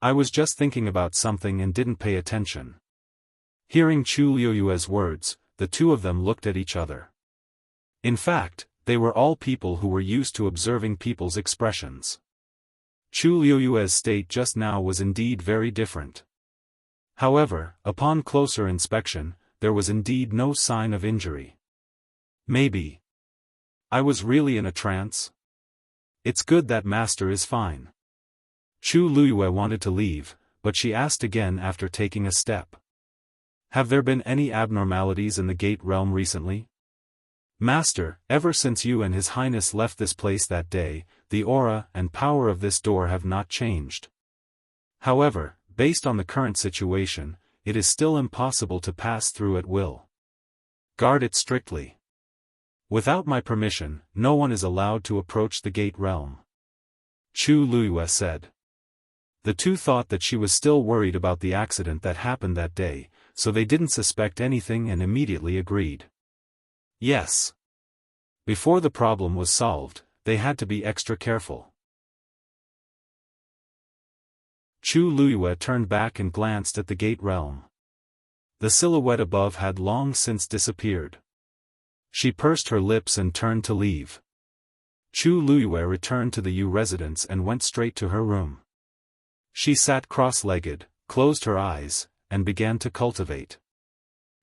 I was just thinking about something and didn't pay attention. Hearing Chu Liuyue's words, the two of them looked at each other. In fact, they were all people who were used to observing people's expressions. Chu Liuyue's state just now was indeed very different. However, upon closer inspection, there was indeed no sign of injury. Maybe I was really in a trance? It's good that master is fine. Chu Liyue wanted to leave, but she asked again after taking a step. Have there been any abnormalities in the Gate Realm recently? Master, ever since you and His Highness left this place that day, the aura and power of this door have not changed. However, based on the current situation, it is still impossible to pass through at will. Guard it strictly. Without my permission, no one is allowed to approach the Gate Realm. Chu Liyue said. The two thought that she was still worried about the accident that happened that day, so they didn't suspect anything and immediately agreed. Yes. Before the problem was solved, they had to be extra careful. Chu Liyue turned back and glanced at the Gate Realm. The silhouette above had long since disappeared. She pursed her lips and turned to leave. Chu Liyue returned to the Yu residence and went straight to her room. She sat cross-legged, closed her eyes, and began to cultivate.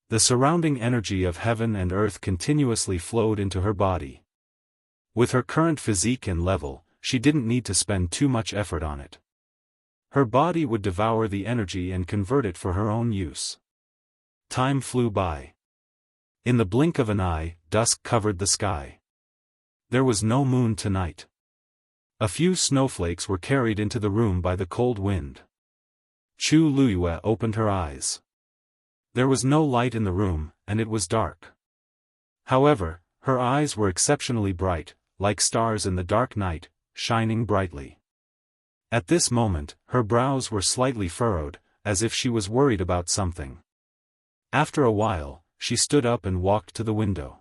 The surrounding energy of heaven and earth continuously flowed into her body. With her current physique and level, she didn't need to spend too much effort on it. Her body would devour the energy and convert it for her own use. Time flew by. In the blink of an eye, dusk covered the sky. There was no moon tonight. A few snowflakes were carried into the room by the cold wind. Chu Liyue opened her eyes. There was no light in the room, and it was dark. However, her eyes were exceptionally bright, like stars in the dark night, shining brightly. At this moment, her brows were slightly furrowed, as if she was worried about something. After a while, she stood up and walked to the window.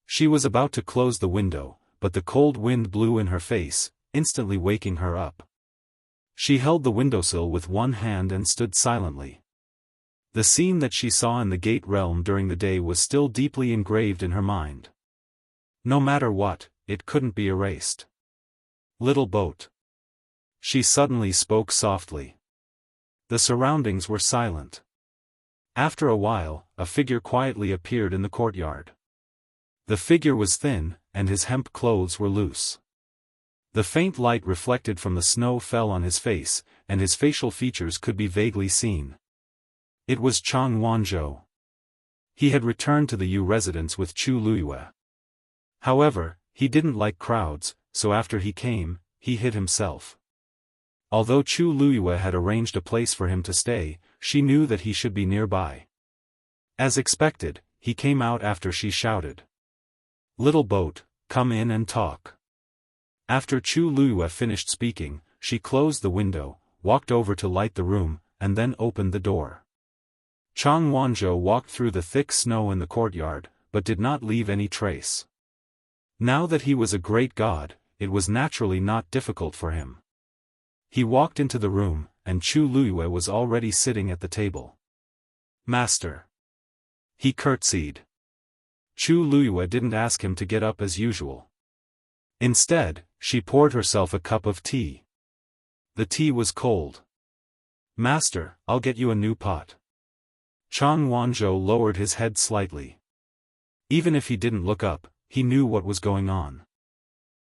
She was about to close the window, but the cold wind blew in her face, instantly waking her up. She held the windowsill with one hand and stood silently. The scene that she saw in the Gate Realm during the day was still deeply engraved in her mind. No matter what, it couldn't be erased. Little boat. She suddenly spoke softly. The surroundings were silent. After a while, a figure quietly appeared in the courtyard. The figure was thin, and his hemp clothes were loose. The faint light reflected from the snow fell on his face, and his facial features could be vaguely seen. It was Chang Wanzhou. He had returned to the Yu residence with Chu Liyue. However, he didn't like crowds, so after he came, he hid himself. Although Chu Liyue had arranged a place for him to stay, she knew that he should be nearby. As expected, he came out after she shouted. Little boat, come in and talk. After Chu Liyue finished speaking, she closed the window, walked over to light the room, and then opened the door. Chang Wanzhou walked through the thick snow in the courtyard, but did not leave any trace. Now that he was a great god, it was naturally not difficult for him. He walked into the room, and Chu Liyue was already sitting at the table. Master. He curtsied. Chu Liyue didn't ask him to get up as usual. Instead, she poured herself a cup of tea. The tea was cold. Master, I'll get you a new pot. Chang Wanzhou lowered his head slightly. Even if he didn't look up, he knew what was going on.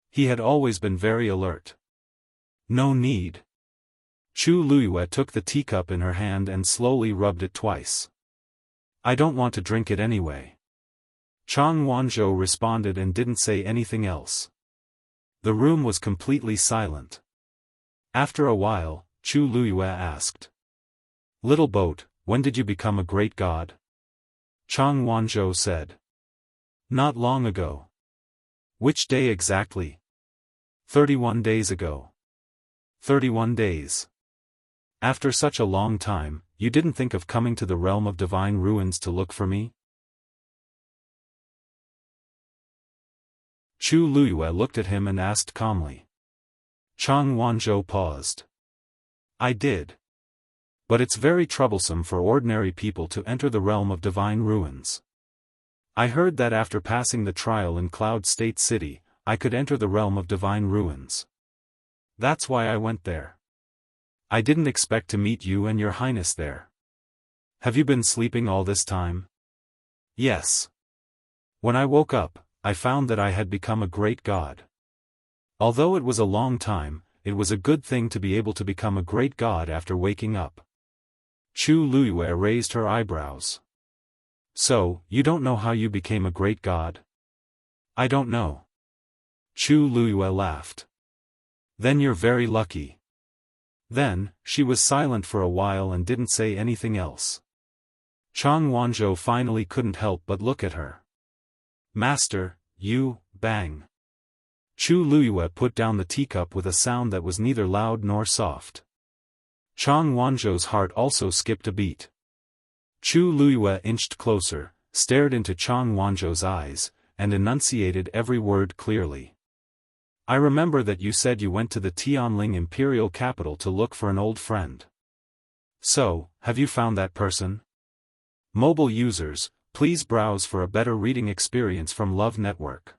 He had always been very alert. No need. Chu Liyue took the teacup in her hand and slowly rubbed it twice. I don't want to drink it anyway. Chang Wanzhou responded and didn't say anything else. The room was completely silent. After a while, Chu Liyue asked. Little boat, when did you become a great god? Chang Wanzhou said. Not long ago. Which day exactly? 31 days ago. 31 days. After such a long time, you didn't think of coming to the realm of divine ruins to look for me? Chu Liyue looked at him and asked calmly. Chang Wanzhou paused. I did. But it's very troublesome for ordinary people to enter the realm of divine ruins. I heard that after passing the trial in Cloud State City, I could enter the realm of divine ruins. That's why I went there. I didn't expect to meet you and your highness there. Have you been sleeping all this time? Yes. When I woke up, I found that I had become a great god. Although it was a long time, it was a good thing to be able to become a great god after waking up. Chu Luiyue raised her eyebrows. So, you don't know how you became a great god? I don't know. Chu Luiyue laughed. Then you're very lucky. Then, she was silent for a while and didn't say anything else. Chang Wanzhou finally couldn't help but look at her. Master, you, bang. Chu Luiyue put down the teacup with a sound that was neither loud nor soft. Chang Wanzhou's heart also skipped a beat. Chu Luiyue inched closer, stared into Chang Wanzhou's eyes, and enunciated every word clearly. I remember that you said you went to the Tianling imperial capital to look for an old friend. So, have you found that person? Mobile users, please browse for a better reading experience from Love Network.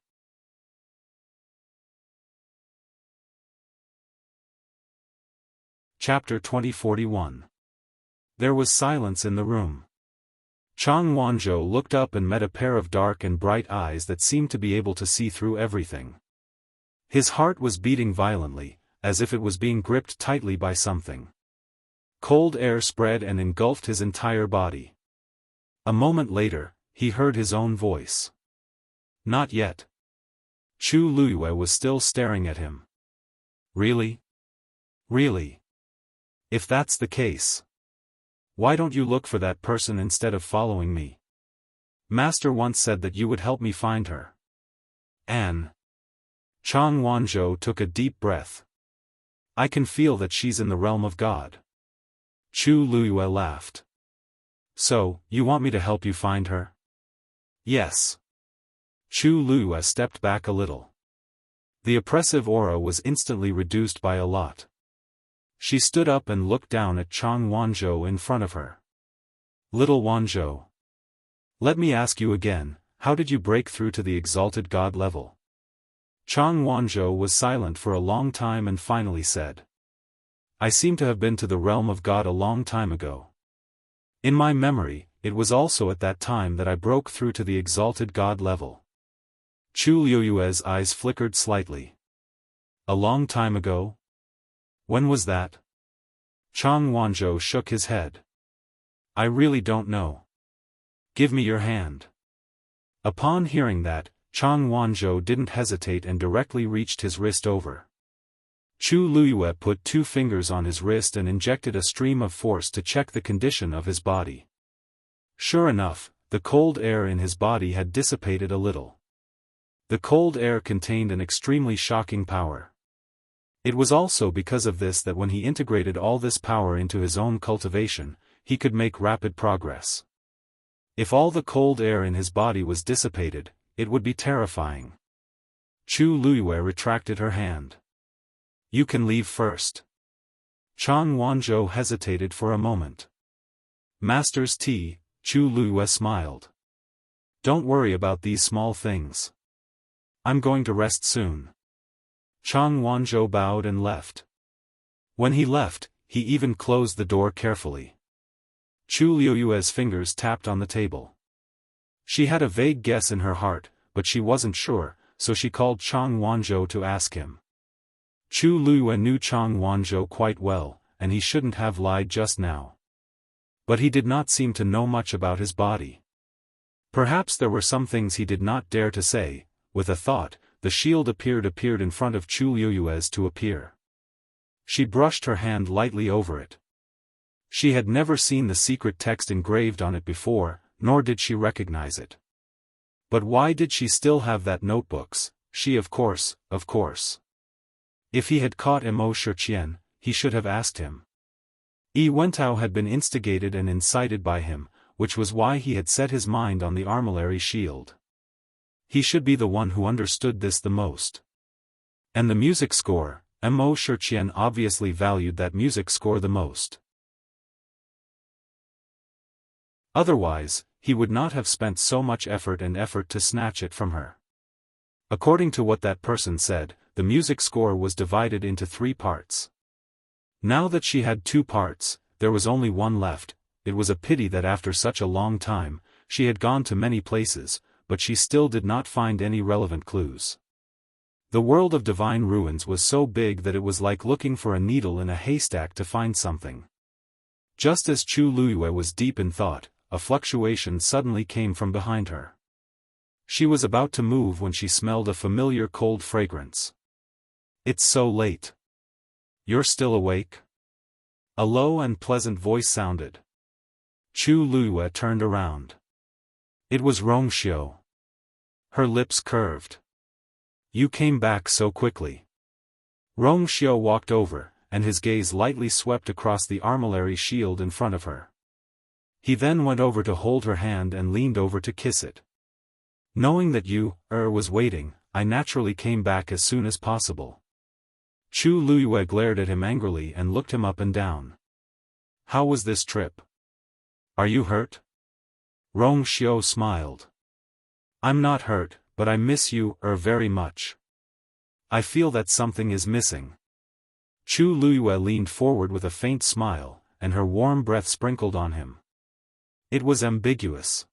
Chapter 2041. There was silence in the room. Chang Wanzhou looked up and met a pair of dark and bright eyes that seemed to be able to see through everything. His heart was beating violently, as if it was being gripped tightly by something. Cold air spread and engulfed his entire body. A moment later, he heard his own voice. Not yet. Chu Luiyue was still staring at him. Really? Really? If that's the case, why don't you look for that person instead of following me? Master once said that you would help me find her. Anne. Chang Wanzhou took a deep breath. I can feel that she's in the realm of God. Chu Luiyue laughed. So, you want me to help you find her? Yes. Chu Luiyue stepped back a little. The oppressive aura was instantly reduced by a lot. She stood up and looked down at Chang Wanzhou in front of her. Little Wanzhou. Let me ask you again, how did you break through to the exalted god level? Chang Wanzhou was silent for a long time and finally said. I seem to have been to the realm of God a long time ago. In my memory, it was also at that time that I broke through to the exalted god level. Chu Luiyue's eyes flickered slightly. A long time ago? When was that? Chang Wanzhou shook his head. I really don't know. Give me your hand. Upon hearing that, Chang Wanzhou didn't hesitate and directly reached his wrist over. Chu Luiyue put 2 fingers on his wrist and injected a stream of force to check the condition of his body. Sure enough, the cold air in his body had dissipated a little. The cold air contained an extremely shocking power. It was also because of this that when he integrated all this power into his own cultivation, he could make rapid progress. If all the cold air in his body was dissipated, it would be terrifying. Chu Luiyue retracted her hand. You can leave first. Chang Wanzhou hesitated for a moment. Master's tea, Chu Luiyue smiled. Don't worry about these small things. I'm going to rest soon. Chang Wanzhou bowed and left. When he left, he even closed the door carefully. Chu Luiyue's fingers tapped on the table. She had a vague guess in her heart, but she wasn't sure, so she called Chang Wanzhou to ask him. Chu Luiyue knew Chang Wanzhou quite well, and he shouldn't have lied just now. But he did not seem to know much about his body. Perhaps there were some things he did not dare to say. With a thought, the shield appeared in front of Chu Luiyue's to appear. She brushed her hand lightly over it. She had never seen the secret text engraved on it before, nor did she recognize it. But why did she still have that notebooks? She of course. If he had caught Mo Shiqian, he should have asked him. Yi Wentao had been instigated and incited by him, which was why he had set his mind on the armillary shield. He should be the one who understood this the most. And the music score, Mo Shiqian obviously valued that music score the most. Otherwise, he would not have spent so much effort to snatch it from her. According to what that person said, the music score was divided into 3 parts. Now that she had 2 parts, there was only one left. It was a pity that after such a long time, she had gone to many places, but she still did not find any relevant clues. The world of divine ruins was so big that it was like looking for a needle in a haystack to find something. Just as Chu Luiyue was deep in thought, a fluctuation suddenly came from behind her. She was about to move when she smelled a familiar cold fragrance. "It's so late. You're still awake?" A low and pleasant voice sounded. Chu Luiyue turned around. It was Rongxiu. Her lips curved. "You came back so quickly." Rongxiu walked over, and his gaze lightly swept across the armillary shield in front of her. He then went over to hold her hand and leaned over to kiss it. "Knowing that you, was waiting, I naturally came back as soon as possible." Chu Luiyue glared at him angrily and looked him up and down. "How was this trip? Are you hurt?" Rongxiu smiled. "I'm not hurt, but I miss you, very much. I feel that something is missing." Chu Luiyue leaned forward with a faint smile, and her warm breath sprinkled on him. It was ambiguous.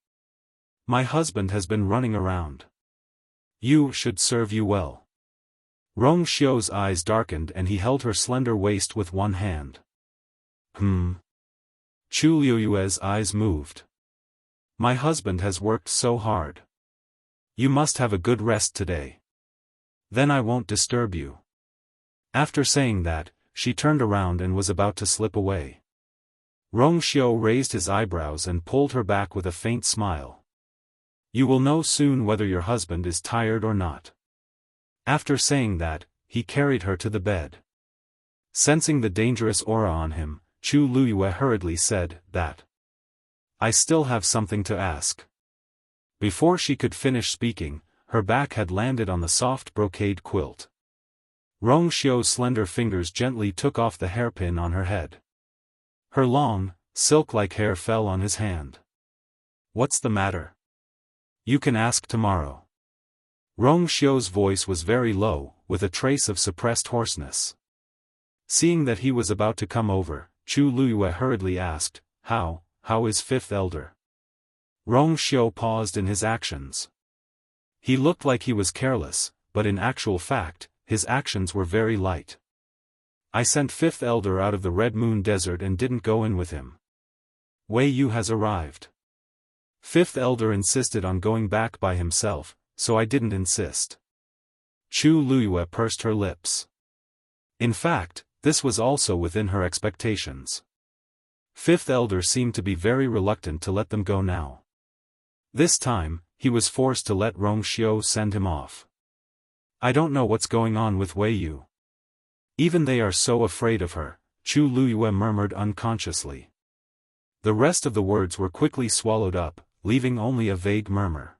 "My husband has been running around. You should serve you well." Rongxiu's eyes darkened and he held her slender waist with one hand. Chu Luiyue's eyes moved. "My husband has worked so hard. You must have a good rest today. Then I won't disturb you." After saying that, she turned around and was about to slip away. Rongxiu raised his eyebrows and pulled her back with a faint smile. "You will know soon whether your husband is tired or not." After saying that, he carried her to the bed. Sensing the dangerous aura on him, Chu Luiyue hurriedly said that, "I still have something to ask." Before she could finish speaking, her back had landed on the soft brocade quilt. Rongxiu's slender fingers gently took off the hairpin on her head. Her long, silk-like hair fell on his hand. "What's the matter? You can ask tomorrow." Rongxiu's voice was very low, with a trace of suppressed hoarseness. Seeing that he was about to come over, Chu Luiyue hurriedly asked, How is Fifth Elder?" Rongxiu paused in his actions. He looked like he was careless, but in actual fact, his actions were very light. "I sent Fifth Elder out of the Red Moon Desert and didn't go in with him. Wei Yu has arrived. Fifth Elder insisted on going back by himself, so I didn't insist." Chu Luiyue pursed her lips. In fact, this was also within her expectations. Fifth Elder seemed to be very reluctant to let them go now. This time, he was forced to let Rongxiu send him off. "I don't know what's going on with Wei Yu. Even they are so afraid of her," Chu Luiyue murmured unconsciously. The rest of the words were quickly swallowed up, leaving only a vague murmur.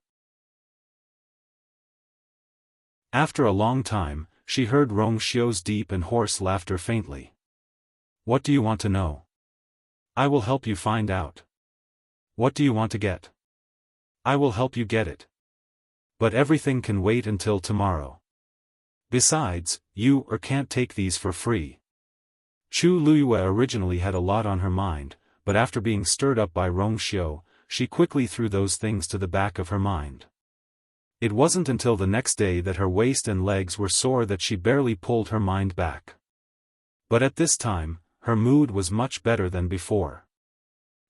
After a long time, she heard Rongxiu's deep and hoarse laughter faintly. "What do you want to know?" "I will help you find out." "What do you want to get?" "I will help you get it. But everything can wait until tomorrow. Besides, you can't take these for free." Chu Luiyue originally had a lot on her mind, but after being stirred up by Rongxiu, she quickly threw those things to the back of her mind. It wasn't until the next day that her waist and legs were sore that she barely pulled her mind back. But at this time, her mood was much better than before.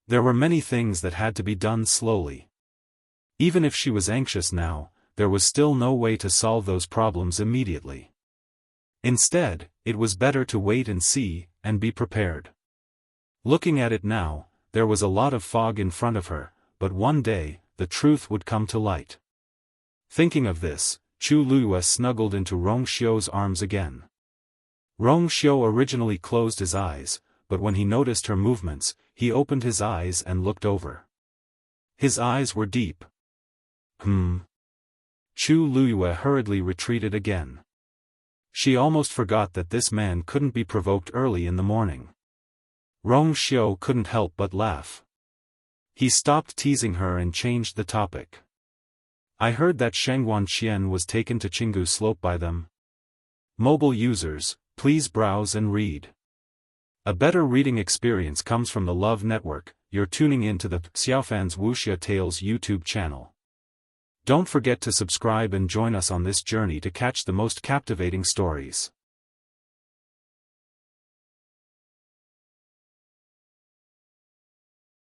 There were many things that had to be done slowly. Even if she was anxious now, there was still no way to solve those problems immediately. Instead, it was better to wait and see, and be prepared. Looking at it now, there was a lot of fog in front of her, but one day, the truth would come to light. Thinking of this, Chu Luiyue snuggled into Rongxiu's arms again. Rongxiu originally closed his eyes, but when he noticed her movements, he opened his eyes and looked over. His eyes were deep. Chu Luiyue hurriedly retreated again. She almost forgot that this man couldn't be provoked early in the morning. Rong Xiao couldn't help but laugh. He stopped teasing her and changed the topic. I heard that Shangguan Qian was taken to Qinggu Slope by them. Mobile users, please browse and read. A better reading experience comes from the Love Network. You're tuning in to the Xiaofan's Wuxia Tales YouTube channel. Don't forget to subscribe and join us on this journey to catch the most captivating stories.